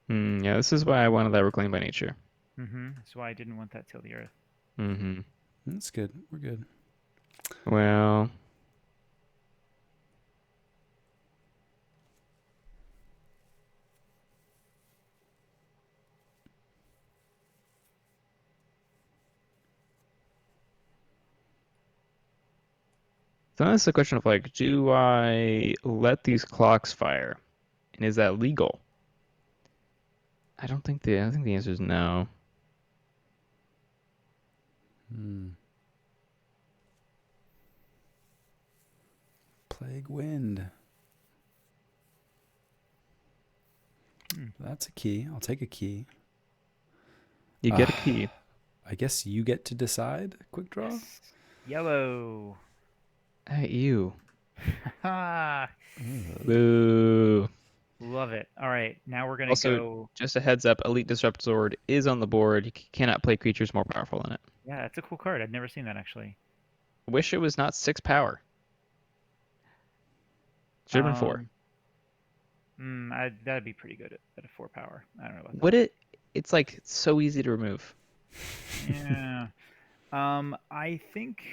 [SPEAKER 3] Yeah, this is why I wanted that Reclaimed by Nature.
[SPEAKER 2] That's why I didn't want that Till the Earth.
[SPEAKER 3] Mm-hmm.
[SPEAKER 1] That's good. We're good.
[SPEAKER 3] Well, so that's the question of like, do I let these clocks fire? And is that legal? I think the answer is no.
[SPEAKER 1] Hmm. Plague Wind. That's a key. I'll take a key.
[SPEAKER 3] You get a key.
[SPEAKER 1] I guess you get to decide. Quick draw.
[SPEAKER 2] Yes. Yellow.
[SPEAKER 3] Hey, you.
[SPEAKER 2] Ha!
[SPEAKER 3] Boo.
[SPEAKER 2] Love it. All right, now we're gonna
[SPEAKER 3] Also,
[SPEAKER 2] go.
[SPEAKER 3] just a heads up, Elite Disrupt Sword is on the board. You cannot play creatures more powerful than it.
[SPEAKER 2] Yeah, that's a cool card. I'd never seen that actually.
[SPEAKER 3] Wish it was not 6 power. Should have been 4.
[SPEAKER 2] Um, that'd be pretty good at a 4 power. I don't know about
[SPEAKER 3] Would it? It's like so easy to remove.
[SPEAKER 2] that. Yeah. I think.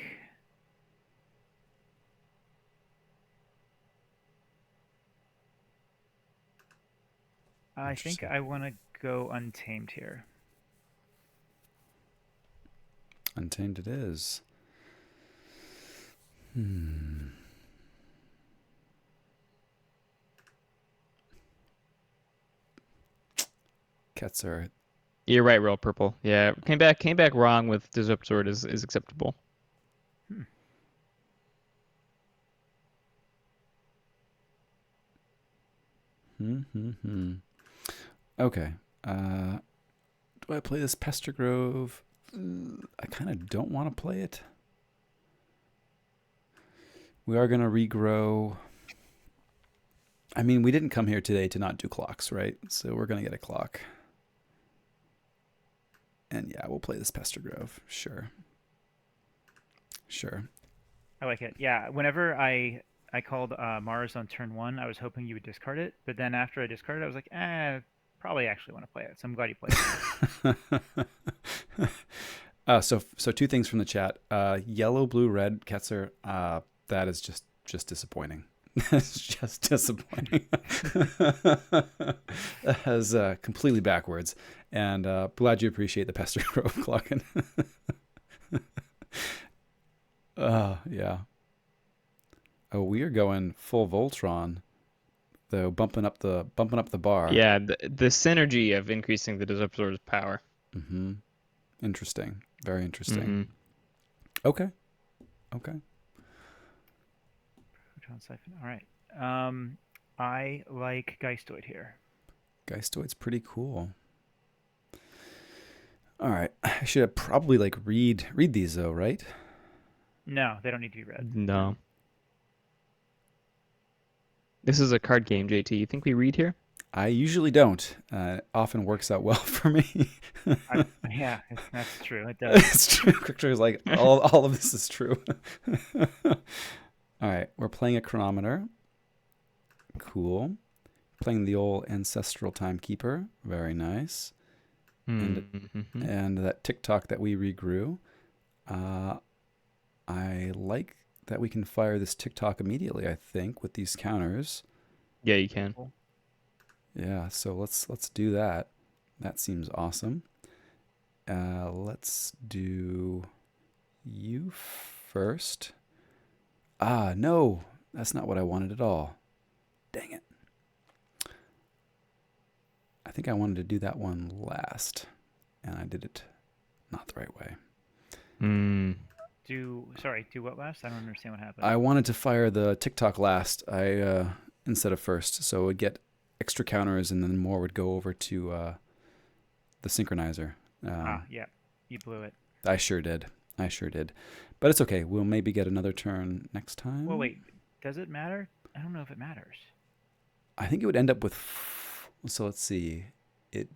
[SPEAKER 2] I think
[SPEAKER 1] Interesting.
[SPEAKER 2] I want to go Untamed here.
[SPEAKER 1] Untamed it is. Ketzer.
[SPEAKER 3] You're right, Real Purple. Yeah, came back wrong with Disrupt Sword is acceptable.
[SPEAKER 1] Okay. Do I play this Pester Grove? I kind of don't want to play it. We are going to regrow. I mean, we didn't come here today to not do clocks, right? So we're going to get a clock. And yeah, we'll play this Pester Grove. Sure. Sure.
[SPEAKER 2] I like it. Yeah. Whenever I called Mars on turn 1, I was hoping you would discard it, but then after I discarded it, I was like, probably actually want to play it. So I'm glad you played it.
[SPEAKER 1] So two things from the chat. Yellow, blue, red, Ketzer. That is just disappointing. It's just disappointing. That is completely backwards. And glad you appreciate the Pester Grove clock. Yeah. Oh, we are going full Voltron, though, bumping up the bar.
[SPEAKER 3] Yeah, the synergy of increasing the Disrupt Sword's power.
[SPEAKER 1] Interesting. Very interesting. Okay.
[SPEAKER 2] Proton Siphon. All right. I like Geistoid here.
[SPEAKER 1] Geistoid's pretty cool. All right. I should probably like read these though, right?
[SPEAKER 2] No, they don't need to be read.
[SPEAKER 3] No. This is a card game, JT. You think we read here?
[SPEAKER 1] I usually don't. It often works out well for me.
[SPEAKER 2] Yeah, that's true. It does.
[SPEAKER 1] It's true. Quick Draw is like all of this is true. All right, we're playing a chronometer. Cool. Playing the old ancestral timekeeper. Very nice. And that TikTok that we regrew. I like that we can fire this TikTok immediately, I think, with these counters.
[SPEAKER 3] Yeah, you can.
[SPEAKER 1] Yeah, so let's do that. That seems awesome. Let's do you first. No, that's not what I wanted at all. Dang it. I think I wanted to do that one last, and I did it not the right way.
[SPEAKER 2] Do what last? I don't understand what happened.
[SPEAKER 1] I wanted to fire the TikTok last. Instead of first, so it would get extra counters, and then more would go over to the synchronizer.
[SPEAKER 2] Yeah, you blew it.
[SPEAKER 1] I sure did. But it's okay. We'll maybe get another turn next time.
[SPEAKER 2] Well, wait. Does it matter? I don't know if it matters.
[SPEAKER 1] I think it would end up with. So let's see. It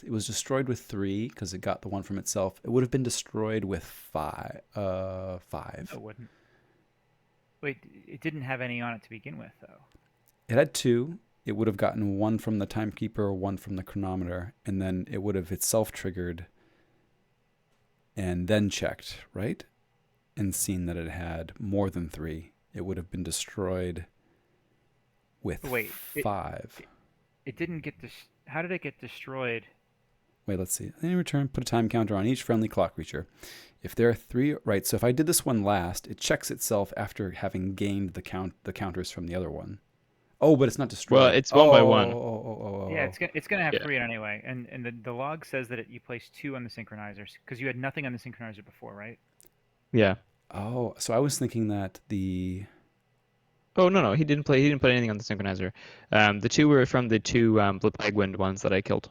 [SPEAKER 1] was destroyed with 3 because it got the one from itself. It would have been destroyed with 5. 5.
[SPEAKER 2] It wouldn't. Wait, it didn't have any on it to begin with, though.
[SPEAKER 1] It had 2. it would have gotten one from the timekeeper, one from the chronometer, and then it would have itself triggered and then checked, right? And seen that it had more than 3. It would have been destroyed with
[SPEAKER 2] Wait,
[SPEAKER 1] 5.
[SPEAKER 2] It didn't get how did it get destroyed?
[SPEAKER 1] Wait, let's see. In return, put a time counter on each friendly clock creature. If there are 3, right, so if I did this one last, it checks itself after having gained the counters from the other one. Oh, but it's not destroyed.
[SPEAKER 3] Well, it's one by one.
[SPEAKER 2] Yeah, it's gonna have
[SPEAKER 3] Yeah.
[SPEAKER 2] 3 anyway, and the log says that you placed 2 on the synchronizers because you had nothing on the synchronizer before, right?
[SPEAKER 3] Yeah.
[SPEAKER 1] Oh, so I was thinking that the...
[SPEAKER 3] Oh no, he didn't put anything on the synchronizer. The 2 were from the 2 Blue Plague Wind ones that I killed.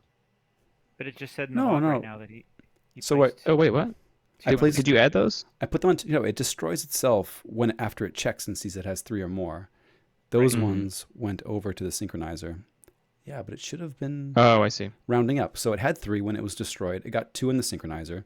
[SPEAKER 2] But it just said in the log
[SPEAKER 1] No.
[SPEAKER 2] right now that he
[SPEAKER 1] So
[SPEAKER 2] placed
[SPEAKER 3] Oh wait, what? Did you add those?
[SPEAKER 1] I put them on. It destroys itself after it checks and sees it has 3 or more. Those ones went over to the synchronizer. Yeah, but it should have been.
[SPEAKER 3] Oh, I see.
[SPEAKER 1] Rounding up. So it had 3 when it was destroyed. It got 2 in the synchronizer.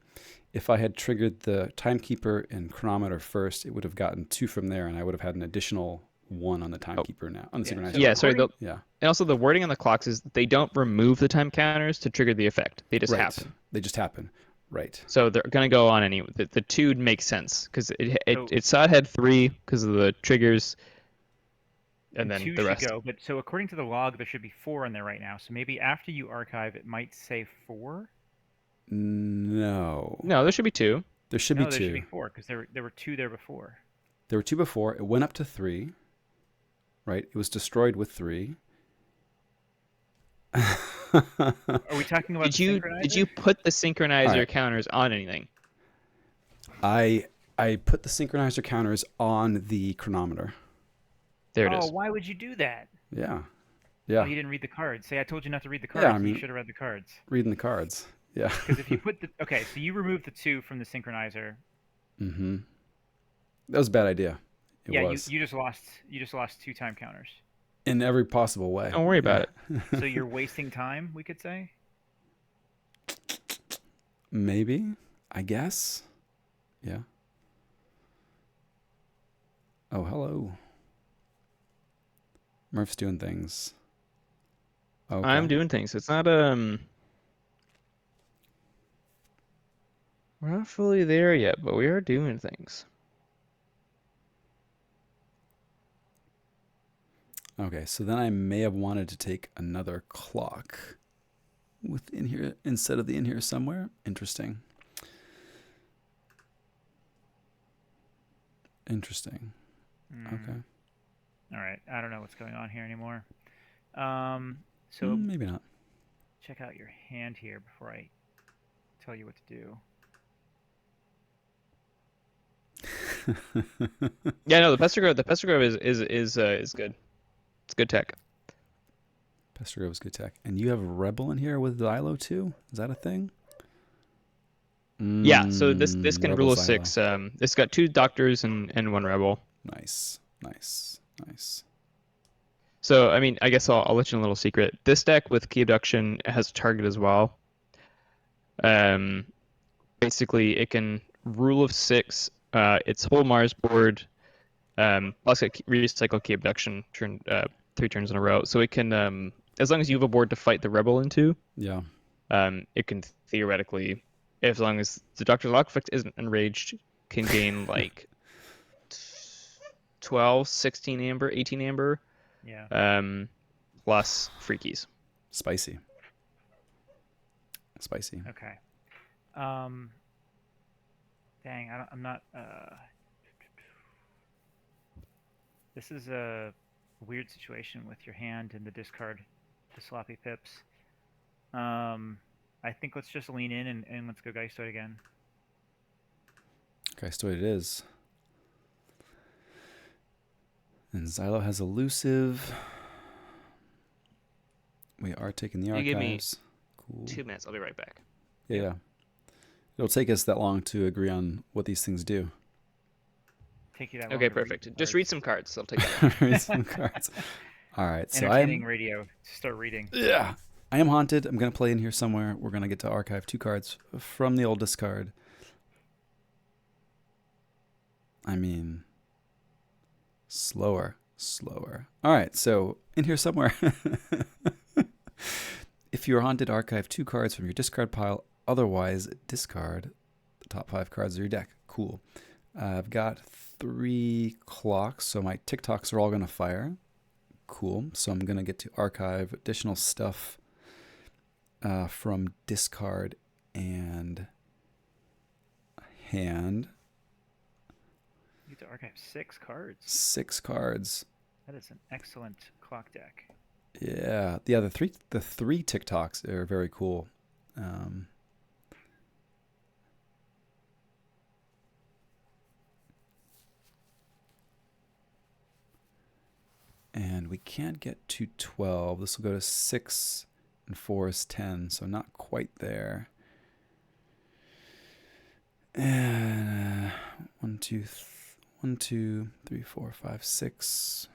[SPEAKER 1] If I had triggered the timekeeper and chronometer first, it would have gotten 2 from there, and I would have had an additional 1 on the timekeeper now on the synchronizer.
[SPEAKER 3] Yeah, sorry.
[SPEAKER 1] Yeah.
[SPEAKER 3] And also the wording on the clocks is they don't remove the time counters to trigger the effect. They just happen.
[SPEAKER 1] They just happen. Right.
[SPEAKER 3] So they're gonna go on anyway. The 2 makes sense because it saw it had 3 because of the triggers, and then
[SPEAKER 2] 2
[SPEAKER 3] the rest.
[SPEAKER 2] should go. But so according to the log, there should be 4 in there right now. So maybe after you archive, it might say 4.
[SPEAKER 1] No,
[SPEAKER 3] there should be 2.
[SPEAKER 1] There should be 2.
[SPEAKER 2] There should be 4 because there were 2 there before.
[SPEAKER 1] There were 2 before. It went up to 3. Right. It was destroyed with 3.
[SPEAKER 2] Are we talking about
[SPEAKER 3] Did you put the synchronizer counters on anything?
[SPEAKER 1] I put the synchronizer counters on the chronometer.
[SPEAKER 3] There it is.
[SPEAKER 2] Oh, why would you do that?
[SPEAKER 1] Yeah.
[SPEAKER 2] Oh, you didn't read the cards. Say, I told you not to read the cards. Yeah, you should have read the cards.
[SPEAKER 1] Reading the cards. Yeah.
[SPEAKER 2] Because if you put so you removed the 2 from the synchronizer.
[SPEAKER 1] Mm-hmm. That was a bad idea. It was.
[SPEAKER 2] You just lost 2 time counters.
[SPEAKER 1] In every possible way.
[SPEAKER 3] Don't worry about it.
[SPEAKER 2] So you're wasting time, we could say?
[SPEAKER 1] Maybe. I guess. Yeah. Oh, hello. Murph's doing things. Okay.
[SPEAKER 3] I'm doing things. It's not we're not fully there yet, but we are doing things.
[SPEAKER 1] Okay, so then I may have wanted to take another clock within here instead of the in here somewhere. Interesting. Okay.
[SPEAKER 2] All right. I don't know what's going on here anymore. So
[SPEAKER 1] maybe not.
[SPEAKER 2] Check out your hand here before I tell you what to do.
[SPEAKER 3] Yeah, no, the Pester Grove is good. It's good tech.
[SPEAKER 1] Pester Grove is good tech. And you have a Rebel in here with Xylo too? Is that a thing?
[SPEAKER 3] Yeah, so this can
[SPEAKER 1] Rebel
[SPEAKER 3] rule a
[SPEAKER 1] Xylo.
[SPEAKER 3] 6. It's got 2 doctors and 1 rebel.
[SPEAKER 1] Nice.
[SPEAKER 3] So, I mean, I guess I'll let you in a little secret. This deck with Key Abduction has a target as well. Basically, it can rule of 6 its whole Mars board, plus it recycle Key Abduction 3 turns in a row. So it can, as long as you have a board to fight the rebel into, it can theoretically, as long as the Dr. Lock effect isn't enraged, can gain like 12, 16 amber, 18 amber.
[SPEAKER 2] Yeah.
[SPEAKER 3] Plus free keys.
[SPEAKER 1] Spicy.
[SPEAKER 2] Okay. Dang, I'm not. This is a weird situation with your hand and the discard, the sloppy pips. I think let's just lean in and let's go Geistoid again.
[SPEAKER 1] Geistoid it is. And Xylo has elusive. We are taking the archives.
[SPEAKER 3] You give me
[SPEAKER 1] cool.
[SPEAKER 3] 2 minutes. I'll be right back.
[SPEAKER 1] Yeah. It'll take us that long to agree on what these things do.
[SPEAKER 2] Take you that long
[SPEAKER 3] Okay,
[SPEAKER 2] to read
[SPEAKER 3] perfect.
[SPEAKER 2] the
[SPEAKER 3] Just
[SPEAKER 2] cards.
[SPEAKER 3] read some cards. I'll take that.
[SPEAKER 1] Read some cards. All right. So
[SPEAKER 2] Entertaining radio. Start reading.
[SPEAKER 1] Yeah. I am haunted. I'm going to play in here somewhere. We're going to get to archive 2 cards from the old discard. I mean, slower. slower. All right, so in here somewhere. If you're haunted, archive 2 cards from your discard pile. Otherwise, discard the top 5 cards of your deck. Cool. I've got 3 clocks, so my TikToks are all going to fire. Cool. So I'm going to get to archive additional stuff from discard and hand.
[SPEAKER 2] You get to archive 6 cards.
[SPEAKER 1] 6 cards.
[SPEAKER 2] That is an excellent clock deck.
[SPEAKER 1] Yeah. The three TikToks are very cool. And we can't get to 12. This will go to 6 and 4 is 10, so not quite there. And 1, 2, 3, 4, 5, 6.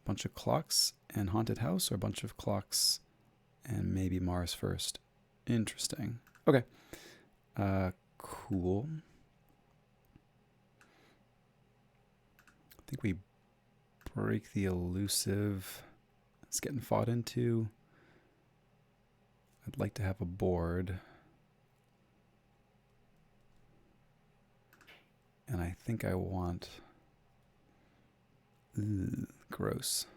[SPEAKER 1] Bunch of clocks and haunted house, or a bunch of clocks and maybe Mars first. Interesting. Okay. Cool. I think we break the elusive. It's getting fought into. I'd like to have a board. And I think I want... Ugh, gross.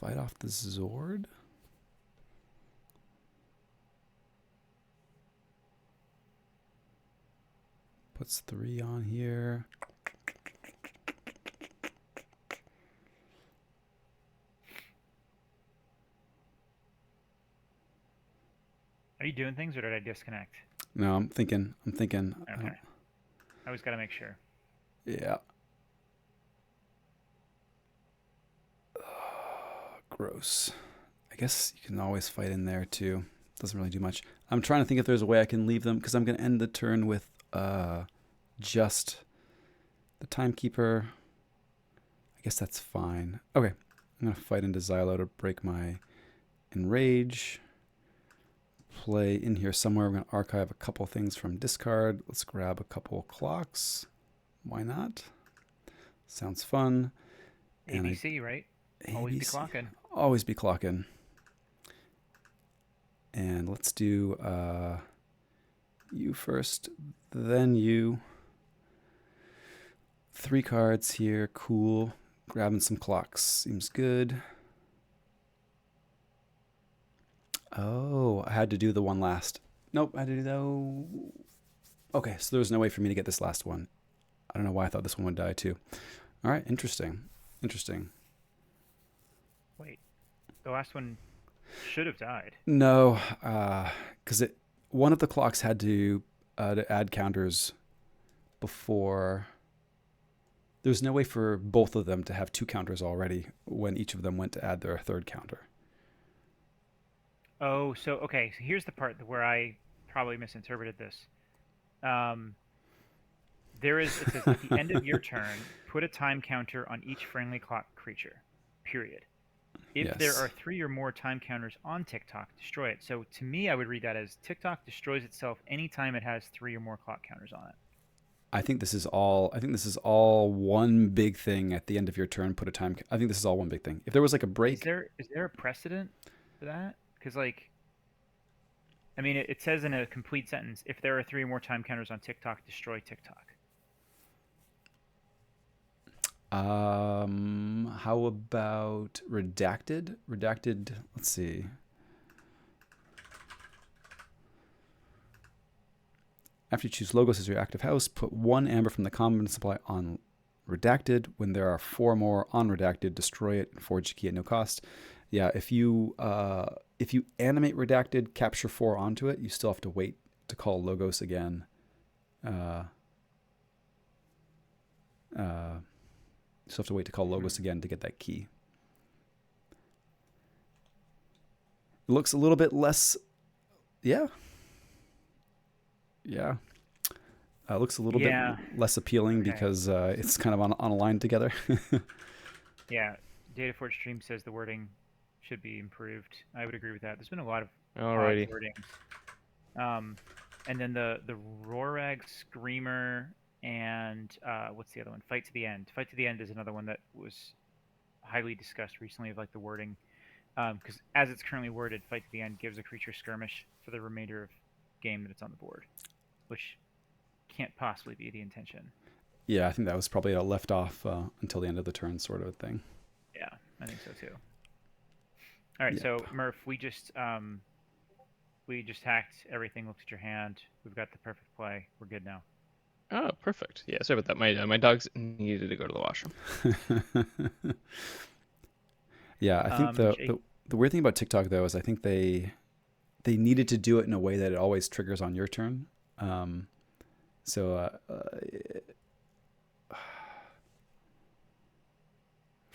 [SPEAKER 1] Fight off the Zord? Puts 3 on here.
[SPEAKER 2] Are you doing things, or did I disconnect?
[SPEAKER 1] No, I'm thinking.
[SPEAKER 2] Okay. I always got to make sure.
[SPEAKER 1] Yeah. Gross. I guess you can always fight in there too. Doesn't really do much. I'm trying to think if there's a way I can leave them, because I'm going to end the turn with just the timekeeper. I guess that's fine. Okay. I'm going to fight into Xylo to break my enrage. Play in here somewhere. We're going to archive a couple things from discard. Let's grab a couple clocks. Why not? Sounds fun.
[SPEAKER 2] ABC, right? Always be clocking.
[SPEAKER 1] Always be clocking. And let's do you first, then you. 3 cards here. Cool. Grabbing some clocks. Seems good. Oh, I had to do the one last. Nope, I had to do that. Okay, so there's no way for me to get this last one. I don't know why I thought this one would die too. All right, interesting. Interesting.
[SPEAKER 2] Wait, the last one should have died.
[SPEAKER 1] No, because one of the clocks had to add counters before. There's no way for both of them to have 2 counters already when each of them went to add their 3rd counter.
[SPEAKER 2] Oh, so okay. So here's the part where I probably misinterpreted this. It says at the end of your turn, put a time counter on each friendly clock creature. Period. If there are 3 or more time counters on TikTok, destroy it. So to me, I would read that as TikTok destroys itself anytime it has 3 or more clock counters on it.
[SPEAKER 1] I think this is all one big thing at the end of your turn. Put a time. I think this is all one big thing. If there was like a break,
[SPEAKER 2] is there a precedent for that? Because I mean, it says in a complete sentence, if there are 3 or more time counters on TikTok, destroy TikTok.
[SPEAKER 1] How about redacted? Redacted. Let's see. After you choose Logos as your active house, put 1 amber from the common supply on redacted. When there are 4 more on redacted, destroy it and forge a key at no cost. Yeah, if you animate redacted, capture 4 onto it, you still have to wait to call Logos again. You still have to wait to call Logos again to get that key. It looks a little bit less. Yeah. Yeah. It looks a little bit less appealing because it's kind of on a line together.
[SPEAKER 2] Yeah. Dataforge Stream says the wording should be improved. I would agree with that. There's been a lot of odd
[SPEAKER 3] Alrighty.
[SPEAKER 2] wordings. And then the Rorag Screamer and what's the other one? Fight to the End. Fight to the End is another one that was highly discussed recently of like the wording. Because as it's currently worded, Fight to the End gives a creature skirmish for the remainder of game that it's on the board, which can't possibly be the intention.
[SPEAKER 1] Yeah, I think that was probably a left off until the end of the turn sort of a thing.
[SPEAKER 2] Yeah, I think so too. All right,
[SPEAKER 1] Yep.
[SPEAKER 2] so Murph, we just hacked everything. Looked at your hand. We've got the perfect play. We're good now.
[SPEAKER 3] Oh, perfect. Yeah, sorry about that. My dogs needed to go to the washroom.
[SPEAKER 1] Yeah, I think the weird thing about TikTok though is I think they needed to do it in a way that it always triggers on your turn.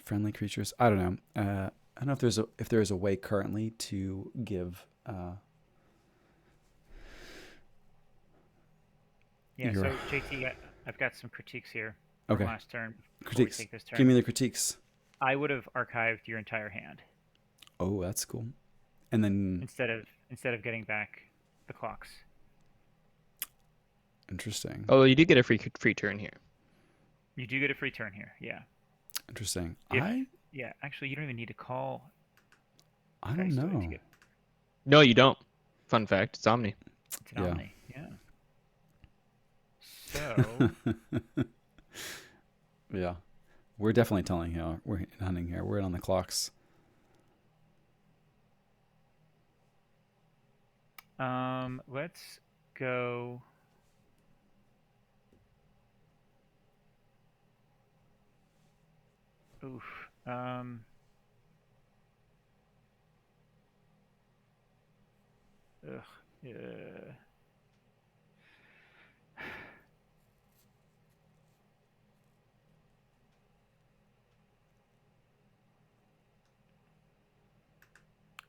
[SPEAKER 1] Friendly creatures. I don't know. I don't know if there's a way currently to give.
[SPEAKER 2] Yeah. So JT, I've got some critiques here.
[SPEAKER 1] Okay.
[SPEAKER 2] From last turn.
[SPEAKER 1] Critiques.
[SPEAKER 2] Take this turn.
[SPEAKER 1] Give me the critiques.
[SPEAKER 2] I would have archived your entire hand.
[SPEAKER 1] Oh, that's cool. And then
[SPEAKER 2] instead of getting back the clocks.
[SPEAKER 1] Interesting.
[SPEAKER 3] Oh, you did get a free turn here.
[SPEAKER 2] You do get a free turn here. Yeah.
[SPEAKER 1] Interesting.
[SPEAKER 2] Yeah, actually, you don't even need to call.
[SPEAKER 1] I don't know.
[SPEAKER 3] No, you don't. Fun fact: it's Omni.
[SPEAKER 2] It's an Omni. Yeah. So.
[SPEAKER 1] Yeah, we're definitely telling here. We're hunting here. We're in on the clocks.
[SPEAKER 2] Let's go. Oof. Ugh. Yeah.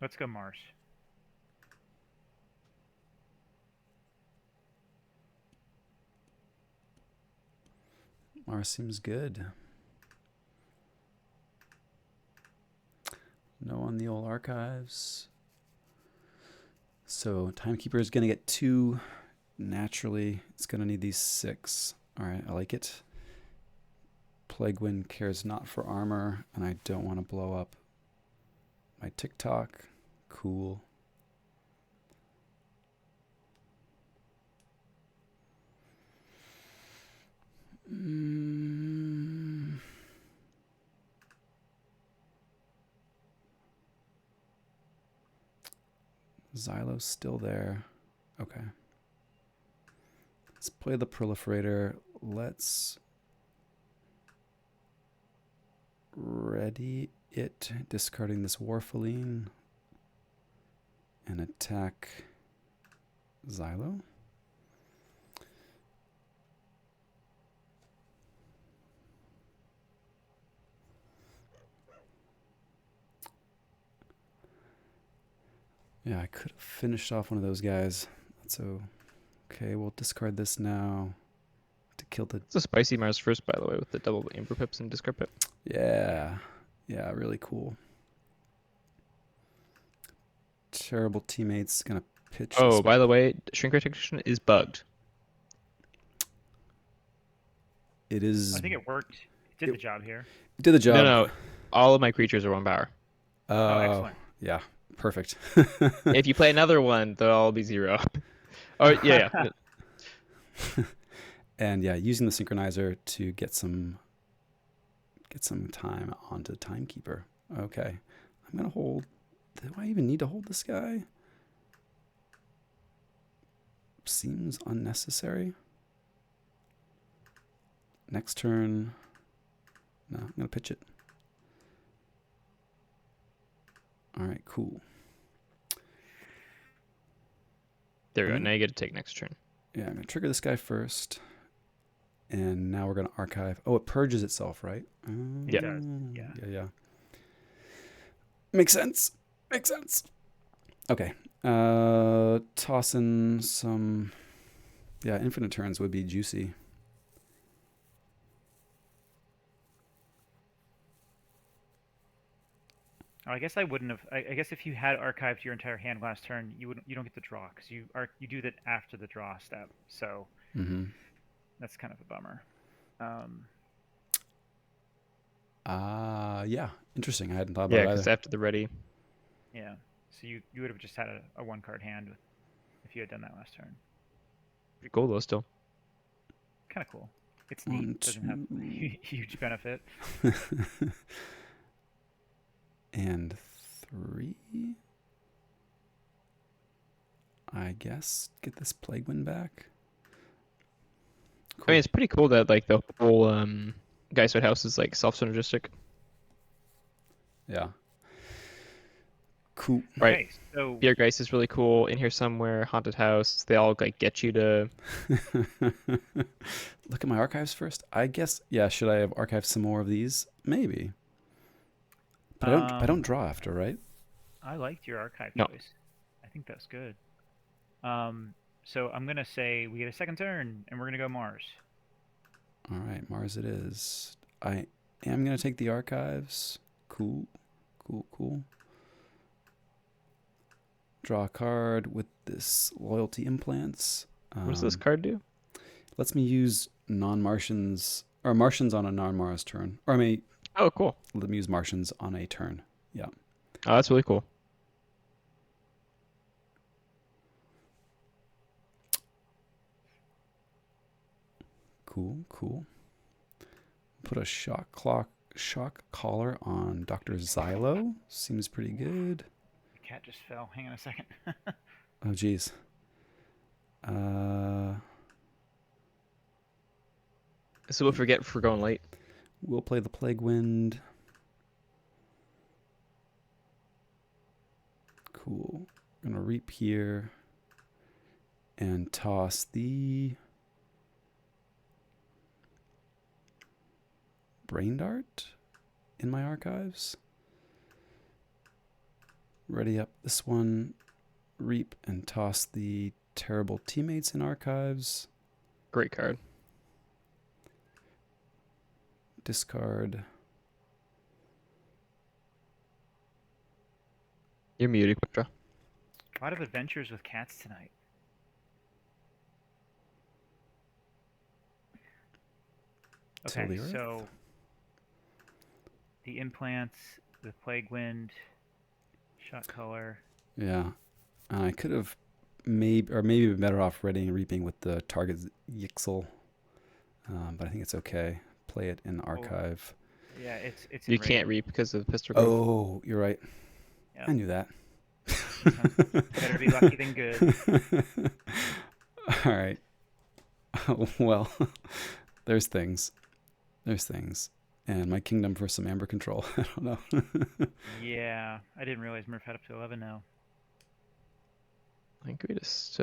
[SPEAKER 2] Let's go Mars.
[SPEAKER 1] Mars seems good. No on the old archives. So Timekeeper is going to get 2 naturally. It's going to need these 6. All right, I like it. Plague Wind cares not for armor, and I don't want to blow up my TikTok. Cool. Xylo's still there. Okay. Let's play the Proliferator. Let's ready it, discarding this Warfaline, and attack Xylo. Yeah, I could have finished off one of those guys. That's okay. We'll discard this now to kill the.
[SPEAKER 3] It's a spicy Mars first, by the way, with the double Amber Pips and discard pip.
[SPEAKER 1] Yeah, really cool. Terrible teammates gonna pitch.
[SPEAKER 3] Oh, by the way, Shrink Ray Technician is bugged.
[SPEAKER 1] It is.
[SPEAKER 2] I think it worked. It did the job here.
[SPEAKER 1] It did the job.
[SPEAKER 3] No, all of my creatures are 1 power.
[SPEAKER 2] Oh, excellent.
[SPEAKER 1] Yeah, perfect.
[SPEAKER 3] If you play another one, they'll all be 0. Or yeah.
[SPEAKER 1] And yeah, using the synchronizer to get some time onto Timekeeper. Okay, I'm gonna hold. Do I even need to hold this guy? Seems unnecessary. Next turn. No, I'm gonna pitch it. All right, cool.
[SPEAKER 3] There we go. Now you get to take next turn.
[SPEAKER 1] Yeah, I'm gonna trigger this guy first. And now we're going to archive. Oh, it purges itself, right?
[SPEAKER 2] It does.
[SPEAKER 1] Yeah. Makes sense. Okay. Toss in some. Yeah, infinite turns would be juicy.
[SPEAKER 2] Oh, I guess I wouldn't have. I guess if you had archived your entire hand last turn, you don't get the draw because you do that after the draw step. So
[SPEAKER 1] Mm-hmm.
[SPEAKER 2] that's kind of a bummer. Um,
[SPEAKER 1] Yeah. Interesting. I hadn't thought about
[SPEAKER 3] Yeah,
[SPEAKER 1] it
[SPEAKER 3] because
[SPEAKER 1] either.
[SPEAKER 3] after the ready.
[SPEAKER 2] yeah. So you would have just had a one card hand if you had done that last turn.
[SPEAKER 3] Pretty cool though still.
[SPEAKER 2] Kind of cool. It's neat.
[SPEAKER 1] One,
[SPEAKER 2] Doesn't have
[SPEAKER 1] two,
[SPEAKER 2] huge benefit.
[SPEAKER 1] and three. I guess get this plague wind back.
[SPEAKER 3] I
[SPEAKER 1] Cool.
[SPEAKER 3] mean, it's pretty cool that like the whole Geiswood house is like self-synergistic.
[SPEAKER 1] Yeah. Cool.
[SPEAKER 3] Right.
[SPEAKER 2] Okay, so
[SPEAKER 3] Beer Geist is really cool. In here somewhere, haunted house. They all like get you to.
[SPEAKER 1] Look at my archives first. I guess, yeah, should I have archived some more of these? Maybe. But I don't draw after, right?
[SPEAKER 2] I liked your archive
[SPEAKER 3] No.
[SPEAKER 2] choice. I think that's good. So I'm gonna say we get a second turn, and we're gonna go Mars.
[SPEAKER 1] All right, Mars it is. I am going to take the archives. Cool. Cool, cool. Draw a card with this loyalty implants.
[SPEAKER 3] What does this card do?
[SPEAKER 1] Lets me use non-Martians or Martians on a non-Mars turn. Or I mean,
[SPEAKER 3] Oh, cool.
[SPEAKER 1] let me use Martians on a turn. Yeah.
[SPEAKER 3] Oh, that's really cool.
[SPEAKER 1] Cool, cool. Put a shock collar on Dr. Xylo. Seems pretty good.
[SPEAKER 2] The cat just fell. Hang on a second.
[SPEAKER 1] Oh, geez.
[SPEAKER 3] So we'll forget if we're going late.
[SPEAKER 1] We'll play the Plague Wind. Cool. I'm gonna reap here and toss the Brain Dart in my archives. Ready up this one. Reap and toss the Terrible Teammates in archives.
[SPEAKER 3] Great card.
[SPEAKER 1] Discard.
[SPEAKER 3] You're muted, Quitra.
[SPEAKER 2] A lot of adventures with cats tonight.
[SPEAKER 1] Till
[SPEAKER 2] Okay,
[SPEAKER 1] the Earth.
[SPEAKER 2] so the implants, the plague wind, shot color.
[SPEAKER 1] Yeah. I could have maybe been better off readying and reaping with the target Yixel. But I think it's okay. Play it in archive.
[SPEAKER 2] Yeah, it's.
[SPEAKER 3] You can't reap because of the pistol growth.
[SPEAKER 1] Oh, you're right.
[SPEAKER 2] Yeah.
[SPEAKER 1] I knew that.
[SPEAKER 2] Better be lucky than good.
[SPEAKER 1] All right. Well, there's things. And my kingdom for some amber control. I don't know.
[SPEAKER 2] Yeah, I didn't realize Murph had up to 11 now.
[SPEAKER 3] I think we just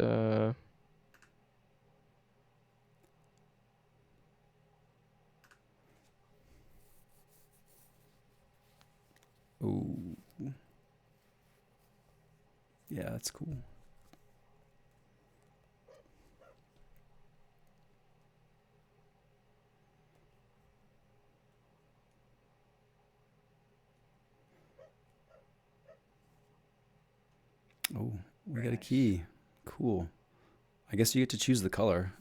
[SPEAKER 1] Ooh. Yeah, that's cool. Oh, we got a
[SPEAKER 2] Nice.
[SPEAKER 1] key. Cool. I guess you get to choose the color.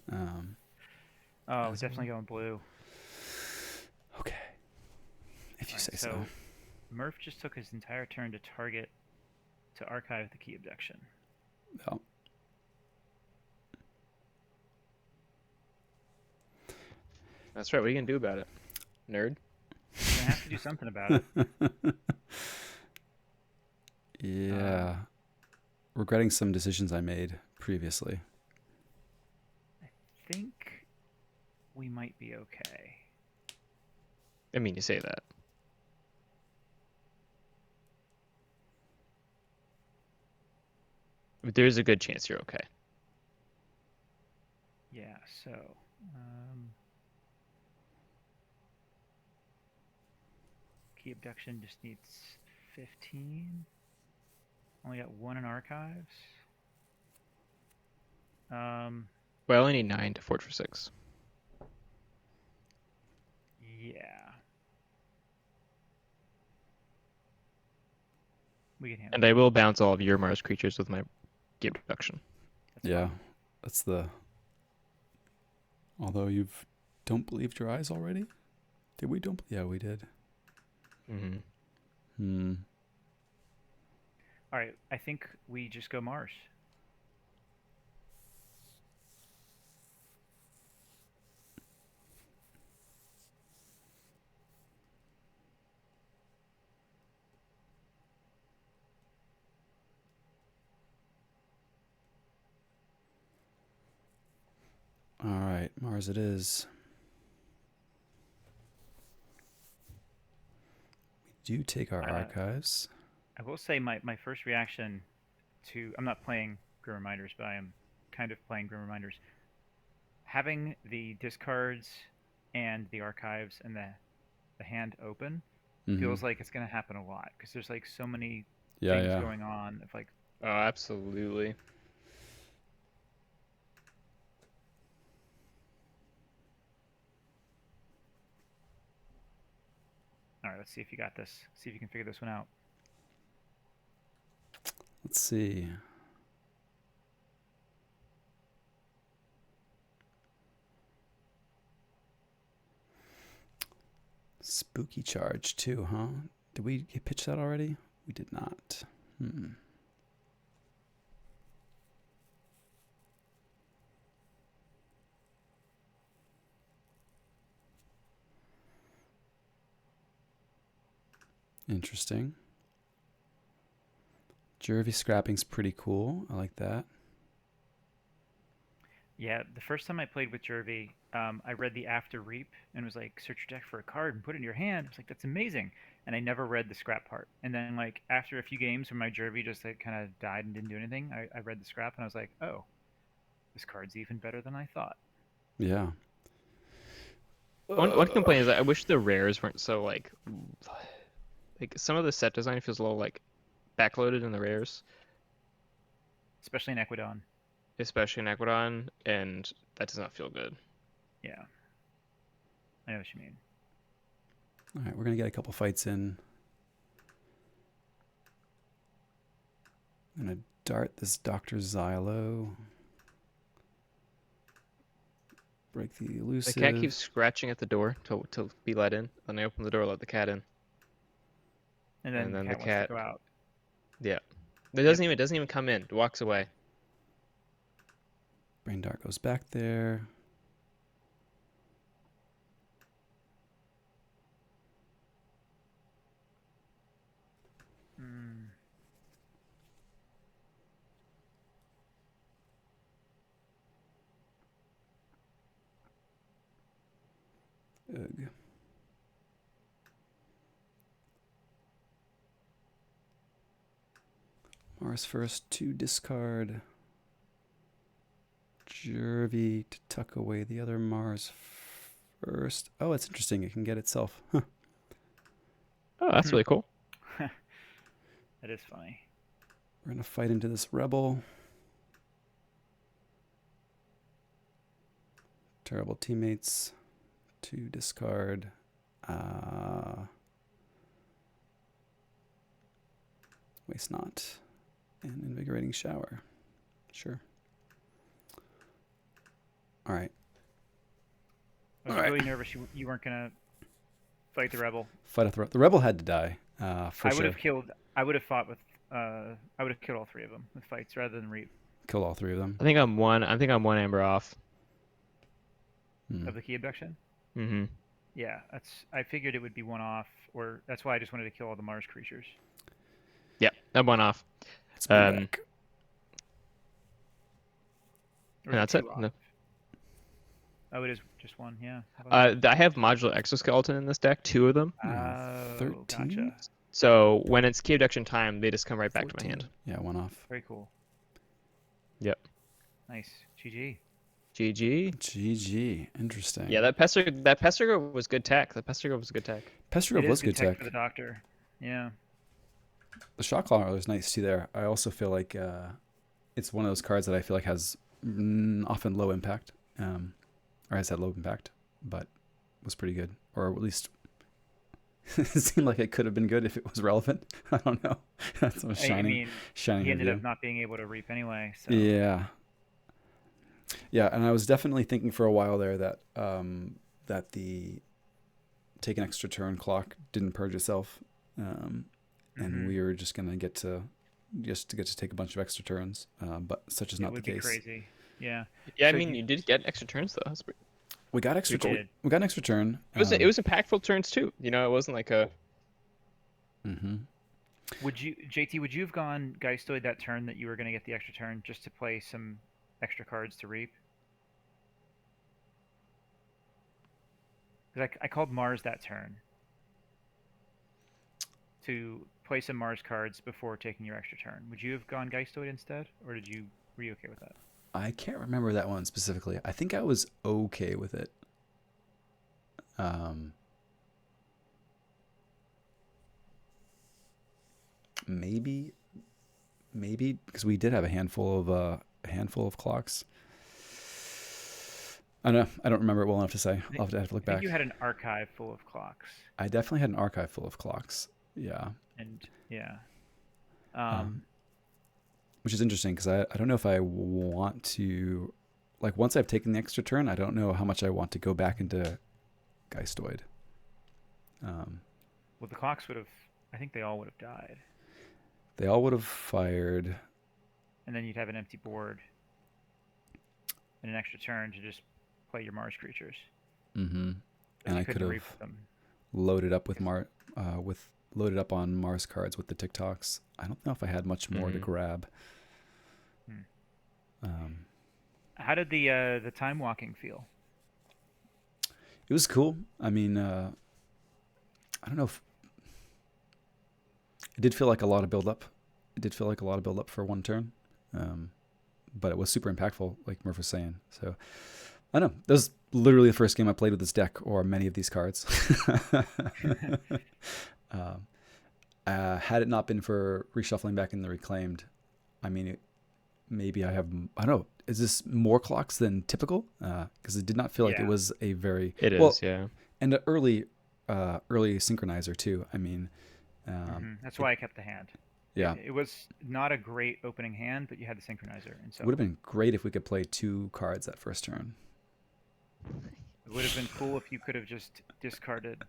[SPEAKER 2] Oh, definitely going blue.
[SPEAKER 1] Okay. If you
[SPEAKER 2] Alright,
[SPEAKER 1] say so.
[SPEAKER 2] Murph just took his entire turn to archive the key abduction.
[SPEAKER 1] Oh.
[SPEAKER 3] That's right. What are you gonna do about it, nerd?
[SPEAKER 2] You're gonna have to do something about it.
[SPEAKER 1] Yeah. Regretting some decisions I made previously.
[SPEAKER 2] I think we might be okay.
[SPEAKER 3] I mean, you say that. But there's a good chance you're okay.
[SPEAKER 2] Yeah, so key abduction just needs 15. Only got one in archives.
[SPEAKER 3] Well, I only need 9 to forge for 6.
[SPEAKER 2] Yeah. We can handle
[SPEAKER 3] And I will bounce all of your Mars creatures with my game reduction.
[SPEAKER 1] Yeah, that's the. Although you've don't believed your eyes already? Did we don't? Yeah, we did.
[SPEAKER 3] Mm-hmm.
[SPEAKER 2] All right, I think we just go Mars.
[SPEAKER 1] All right, Mars it is. We do take our archives.
[SPEAKER 2] I will say my first reaction to I'm not playing Grim Reminders, but I am kind of playing Grim Reminders. Having the discards and the archives and the hand open feels like it's going to happen a lot because there's like so many things going on. Of like,
[SPEAKER 3] oh, absolutely.
[SPEAKER 2] all right, let's see if you got this. See if you can figure this one out.
[SPEAKER 1] Let's see. Spooky charge too, huh? Did we pitch that already? We did not. Interesting. Jervy scrapping's pretty cool. I like that.
[SPEAKER 2] Yeah, the first time I played with Jervy, I read the After Reap and was like, search your deck for a card and put it in your hand. I was like, that's amazing. And I never read the scrap part. And then, like, after a few games when my Jervy just like kind of died and didn't do anything, I read the scrap and I was like, oh, this card's even better than I thought.
[SPEAKER 1] Yeah.
[SPEAKER 3] One complaint is that I wish the rares weren't so like some of the set design feels a little like backloaded in the rares,
[SPEAKER 2] especially in Equidon.
[SPEAKER 3] And that does not feel good.
[SPEAKER 2] Yeah, I know what you mean.
[SPEAKER 1] All right, we're gonna get a couple fights in. I'm gonna dart this Dr. Xylo. Break the elusive.
[SPEAKER 3] The cat keeps scratching at the door to be let in. Then I open the door, let the cat in.
[SPEAKER 2] And then the cat wants to go out.
[SPEAKER 3] Yeah. It doesn't even come in. It walks away.
[SPEAKER 1] Brain Dart goes back there. Ugh. Mars first to discard. Jervy to tuck away the other Mars first. Oh, it's interesting. It can get itself. Huh.
[SPEAKER 3] Oh, that's really cool.
[SPEAKER 2] That is funny.
[SPEAKER 1] We're going to fight into this Rebel. Terrible teammates. To discard. Waste not. And invigorating shower. Sure. All right.
[SPEAKER 2] I was really nervous you weren't gonna fight the Rebel.
[SPEAKER 1] Fight off the Rebel had to die. For
[SPEAKER 2] I would have killed. I would have fought with. I would have killed all three of them with fights rather than Reap.
[SPEAKER 1] Kill all three of them.
[SPEAKER 3] I think I'm one amber off.
[SPEAKER 2] Of the key abduction.
[SPEAKER 3] Mm-hmm.
[SPEAKER 2] Yeah, I figured it would be one off, or that's why I just wanted to kill all the Mars creatures.
[SPEAKER 3] Yeah, I'm one off.
[SPEAKER 1] And
[SPEAKER 3] that's it. No.
[SPEAKER 2] Oh, it is just one. Yeah.
[SPEAKER 3] I have modular exoskeleton in this deck, 2 of them.
[SPEAKER 1] 13.
[SPEAKER 2] Gotcha.
[SPEAKER 3] So when it's key abduction time, they just come right back
[SPEAKER 1] 14.
[SPEAKER 3] to my hand.
[SPEAKER 1] Yeah, one off.
[SPEAKER 2] Very cool.
[SPEAKER 3] Yep.
[SPEAKER 2] Nice. GG.
[SPEAKER 1] GG. Interesting.
[SPEAKER 3] Yeah, that Pestergo was good tech. Pestergo was good
[SPEAKER 1] good tech
[SPEAKER 2] for the Doctor. Yeah.
[SPEAKER 1] The Shot Caller is nice too there. I also feel like it's one of those cards that I feel like has often low impact. Or has had low impact, but was pretty good. Or at least It seemed like it could have been good if it was relevant. I don't know. That's a
[SPEAKER 2] I
[SPEAKER 1] shining,
[SPEAKER 2] mean,
[SPEAKER 1] shining
[SPEAKER 2] he ended
[SPEAKER 1] review.
[SPEAKER 2] up not being able to reap anyway. So
[SPEAKER 1] Yeah, yeah, and I was definitely thinking for a while there that that the take an extra turn clock didn't purge itself, and
[SPEAKER 2] hmm
[SPEAKER 1] we were just gonna get to take a bunch of extra turns, but such is
[SPEAKER 2] it
[SPEAKER 1] not the
[SPEAKER 2] would be
[SPEAKER 1] case.
[SPEAKER 2] crazy. Yeah.
[SPEAKER 3] Yeah, I
[SPEAKER 2] So
[SPEAKER 3] mean,
[SPEAKER 2] you
[SPEAKER 3] you did get extra turns though.
[SPEAKER 1] We got
[SPEAKER 2] we
[SPEAKER 1] extra.
[SPEAKER 2] did.
[SPEAKER 1] We got an extra turn.
[SPEAKER 3] It was impactful turns too. You know, it wasn't like a
[SPEAKER 1] Mhm.
[SPEAKER 2] Would you, JT? Would you have gone Geistoid that turn that you were going to get the extra turn just to play some extra cards to reap? Because I called Mars that turn to play some Mars cards before taking your extra turn. Would you have gone Geistoid instead, or were you okay with that?
[SPEAKER 1] I can't remember that one specifically. I think I was okay with it. Um, maybe, maybe because we did have a handful of clocks. I don't know. I don't remember it well enough to say. I'll have to look
[SPEAKER 2] I think
[SPEAKER 1] back.
[SPEAKER 2] you had an archive full of clocks,
[SPEAKER 1] I definitely had an archive full of clocks. Yeah.
[SPEAKER 2] and yeah,
[SPEAKER 1] Um, which is interesting because I don't know if I want to, like, once I've taken the extra turn, I don't know how much I want to go back into Geistoid. Um,
[SPEAKER 2] well, the clocks would have. I think they all would have died,
[SPEAKER 1] they all would have fired.
[SPEAKER 2] and then you'd have an empty board and an extra turn to just play your Mars creatures.
[SPEAKER 1] Mm-hmm.
[SPEAKER 2] But
[SPEAKER 1] And
[SPEAKER 2] you
[SPEAKER 1] I could
[SPEAKER 2] couldn't reap
[SPEAKER 1] have
[SPEAKER 2] them.
[SPEAKER 1] loaded up with loaded up on Mars cards with the TikToks. I don't know if I had much more to grab.
[SPEAKER 2] Hmm.
[SPEAKER 1] Um,
[SPEAKER 2] How did the time walking feel?
[SPEAKER 1] it was cool. I mean, I don't know if it did feel like a lot of build up. It did feel like a lot of build up for one turn, but it was super impactful, like Murph was saying. So I don't know. That was literally the first game I played with this deck or many of these cards. Had it not been for reshuffling back in the reclaimed, I mean, maybe I don't know. Is this more clocks than typical? Because it did not feel like it
[SPEAKER 2] Yeah.
[SPEAKER 1] was a very
[SPEAKER 3] It
[SPEAKER 1] well,
[SPEAKER 3] is, yeah.
[SPEAKER 1] and an early synchronizer too. I mean,
[SPEAKER 2] That's
[SPEAKER 1] it,
[SPEAKER 2] why I kept the hand.
[SPEAKER 1] yeah,
[SPEAKER 2] It was not a great opening hand, but you had the synchronizer, and
[SPEAKER 1] it would have
[SPEAKER 2] so
[SPEAKER 1] been great if we could play 2 cards that first turn.
[SPEAKER 2] it would have been cool if you could have just discarded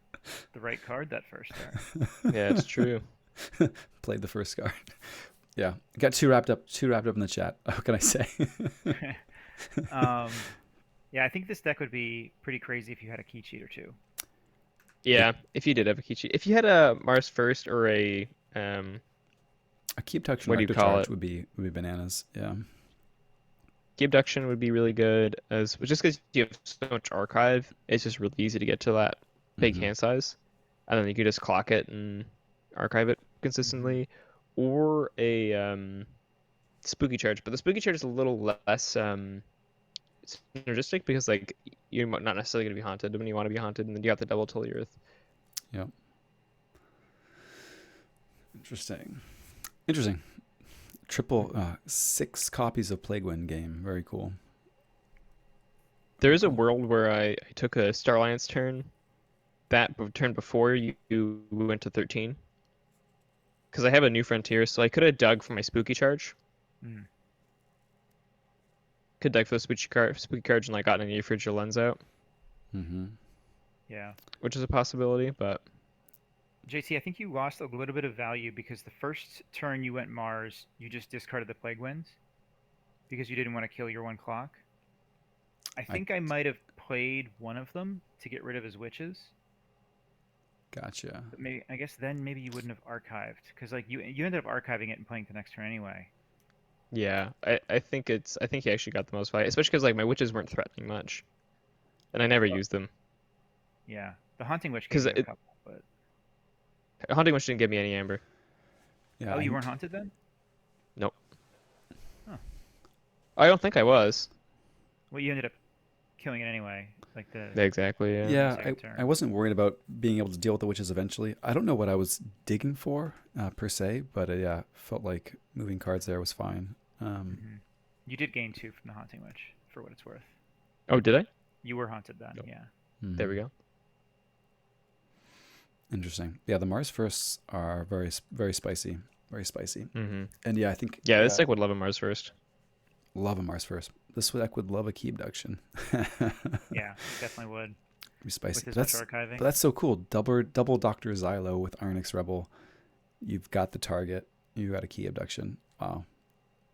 [SPEAKER 2] the right card that first turn.
[SPEAKER 3] Yeah, it's true.
[SPEAKER 1] Played the first card. Yeah, got too wrapped up in the chat. What can I say?
[SPEAKER 2] um, yeah, I think this deck would be pretty crazy if you had a key cheat or two.
[SPEAKER 3] Yeah, if you did have a key cheat. If you had a Mars first or a
[SPEAKER 1] A key abduction
[SPEAKER 3] what do you
[SPEAKER 1] rector
[SPEAKER 3] call
[SPEAKER 1] charge
[SPEAKER 3] it?
[SPEAKER 1] would be bananas. Yeah.
[SPEAKER 3] Key abduction would be really good as just because you have so much archive, it's just really easy to get to that big
[SPEAKER 1] Mm-hmm.
[SPEAKER 3] hand size. And then you could just clock it and archive it
[SPEAKER 2] Mm-hmm.
[SPEAKER 3] consistently. Or a spooky charge. But the spooky charge is a little less synergistic because like you're not necessarily gonna be haunted when you want to be haunted, and then you have to double Tellurith.
[SPEAKER 1] Yep. Interesting. Triple 6 copies of Plague Wind game. Very cool.
[SPEAKER 3] There
[SPEAKER 1] Very
[SPEAKER 3] is a
[SPEAKER 1] cool.
[SPEAKER 3] world where I took a Star Alliance turn. That turn before you went to 13. Because I have a new frontier, so I could have dug for my spooky charge.
[SPEAKER 2] Mm.
[SPEAKER 3] Could dug for the spooky charge and like gotten a Euphrasia lens out,
[SPEAKER 1] Mm-hmm.
[SPEAKER 2] Yeah.
[SPEAKER 3] which is a possibility. But
[SPEAKER 2] JT, I think you lost a little bit of value because the first turn you went Mars, you just discarded the Plague Winds because you didn't want to kill your one clock. I
[SPEAKER 1] I
[SPEAKER 2] think I might have played one of them to get rid of his witches.
[SPEAKER 1] gotcha.
[SPEAKER 2] But maybe I guess then maybe you wouldn't have archived because like you ended up archiving it and playing the next turn anyway.
[SPEAKER 3] yeah, I think he actually got the most value, especially because like my witches weren't threatening much, and I never used them.
[SPEAKER 2] Yeah, the Haunting Witch gave
[SPEAKER 3] Because
[SPEAKER 2] you a couple, but
[SPEAKER 3] Hunting Witch didn't give me any amber.
[SPEAKER 1] Yeah.
[SPEAKER 2] oh, you weren't haunted then?
[SPEAKER 3] Nope.
[SPEAKER 2] Huh.
[SPEAKER 3] I don't think I was.
[SPEAKER 2] Well, you ended up killing it anyway, like the
[SPEAKER 3] Exactly, yeah.
[SPEAKER 1] Yeah,
[SPEAKER 2] second turn.
[SPEAKER 1] I wasn't worried about being able to deal with the witches eventually. I don't know what I was digging for per se, but yeah, felt like moving cards there was fine.
[SPEAKER 2] hmm You did gain 2 from the Haunting Witch, for what it's worth.
[SPEAKER 3] Oh, did I?
[SPEAKER 2] You were haunted then,
[SPEAKER 3] Nope.
[SPEAKER 2] yeah.
[SPEAKER 3] There we go.
[SPEAKER 1] Interesting. Yeah, the Mars firsts are very, very spicy. Very spicy.
[SPEAKER 3] Mm-hmm.
[SPEAKER 1] And yeah, I think
[SPEAKER 3] Yeah, this deck would love a Mars first.
[SPEAKER 1] love a Mars first. This deck would love a key abduction.
[SPEAKER 2] Yeah, definitely would.
[SPEAKER 1] Be spicy.
[SPEAKER 2] With
[SPEAKER 1] But
[SPEAKER 2] his much archiving.
[SPEAKER 1] that's so cool. Double Dr. Xylo with Ironix Rebel. You've got the target. You got a key abduction. Wow.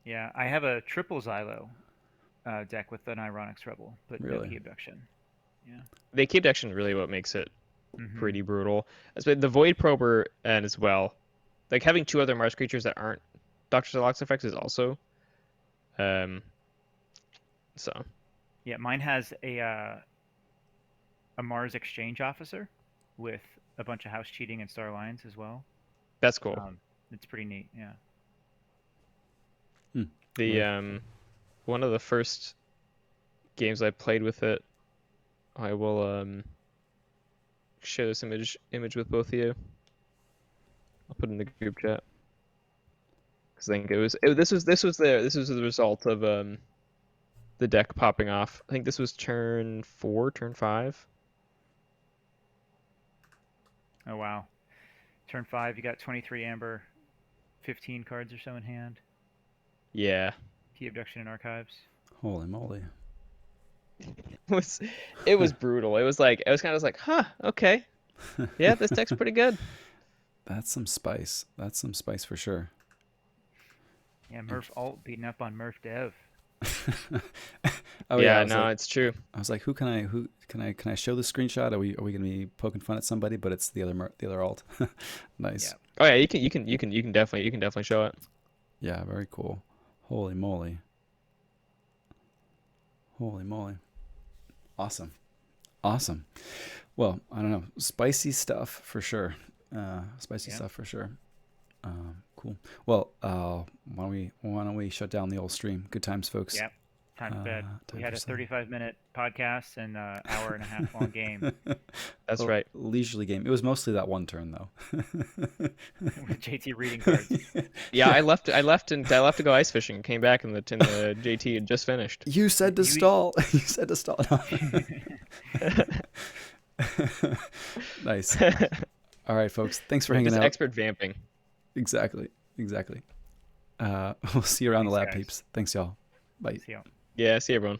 [SPEAKER 2] Yeah, I have a triple Xylo deck with an Ironics Rebel, but no
[SPEAKER 1] Really?
[SPEAKER 2] key abduction. Yeah.
[SPEAKER 3] The key abduction really what makes it
[SPEAKER 2] Mm-hmm.
[SPEAKER 3] pretty brutal. The Void Prober and as well, like having two other Mars creatures that aren't Dr. Xylox effects is also. So.
[SPEAKER 2] Yeah, mine has a Mars Exchange Officer with a bunch of house cheating and Star Lines as well.
[SPEAKER 3] That's cool.
[SPEAKER 2] It's pretty neat. Yeah.
[SPEAKER 3] The one of the first games I played with it, I will share this image with both of you. I'll put it in the group chat. Because I think this was the result of the deck popping off. I think this was turn 4, turn 5.
[SPEAKER 2] Oh wow. Turn 5, you got 23 amber, 15 cards or so in hand.
[SPEAKER 3] Yeah.
[SPEAKER 2] Key abduction and archives.
[SPEAKER 1] Holy moly.
[SPEAKER 3] It was brutal. It was kind of like, huh, okay. Yeah, this deck's pretty good.
[SPEAKER 1] That's some spice. That's some spice for sure.
[SPEAKER 2] Yeah, Murph alt beating up on Murph Dev.
[SPEAKER 1] Oh
[SPEAKER 3] yeah,
[SPEAKER 1] no,
[SPEAKER 3] it's true.
[SPEAKER 1] I was like, can I show the screenshot? Are we gonna be poking fun at somebody? But it's the other alt. Nice.
[SPEAKER 2] Yeah.
[SPEAKER 3] Oh yeah, you can definitely show it.
[SPEAKER 1] Yeah, very cool. Holy moly. Holy moly. Awesome. Well, I don't know. Spicy stuff for sure. Stuff for sure. Cool. Well, why don't we shut down the old stream? Good times, folks.
[SPEAKER 2] Yep. Time to bed. We had a 35-minute podcast and an hour and a half long game.
[SPEAKER 3] That's right.
[SPEAKER 1] Leisurely game. It was mostly that one turn though.
[SPEAKER 2] With JT reading cards.
[SPEAKER 3] Yeah, I left to go ice fishing. Came back and the JT had just finished.
[SPEAKER 1] You said to stall. You said to stall. Nice. All right, folks. Thanks for hanging out.
[SPEAKER 3] Expert vamping.
[SPEAKER 1] Exactly. We'll see you around the lab,
[SPEAKER 2] guys.
[SPEAKER 1] peeps. Thanks, y'all. Bye.
[SPEAKER 2] See y'all.
[SPEAKER 3] Yeah, see you, everyone.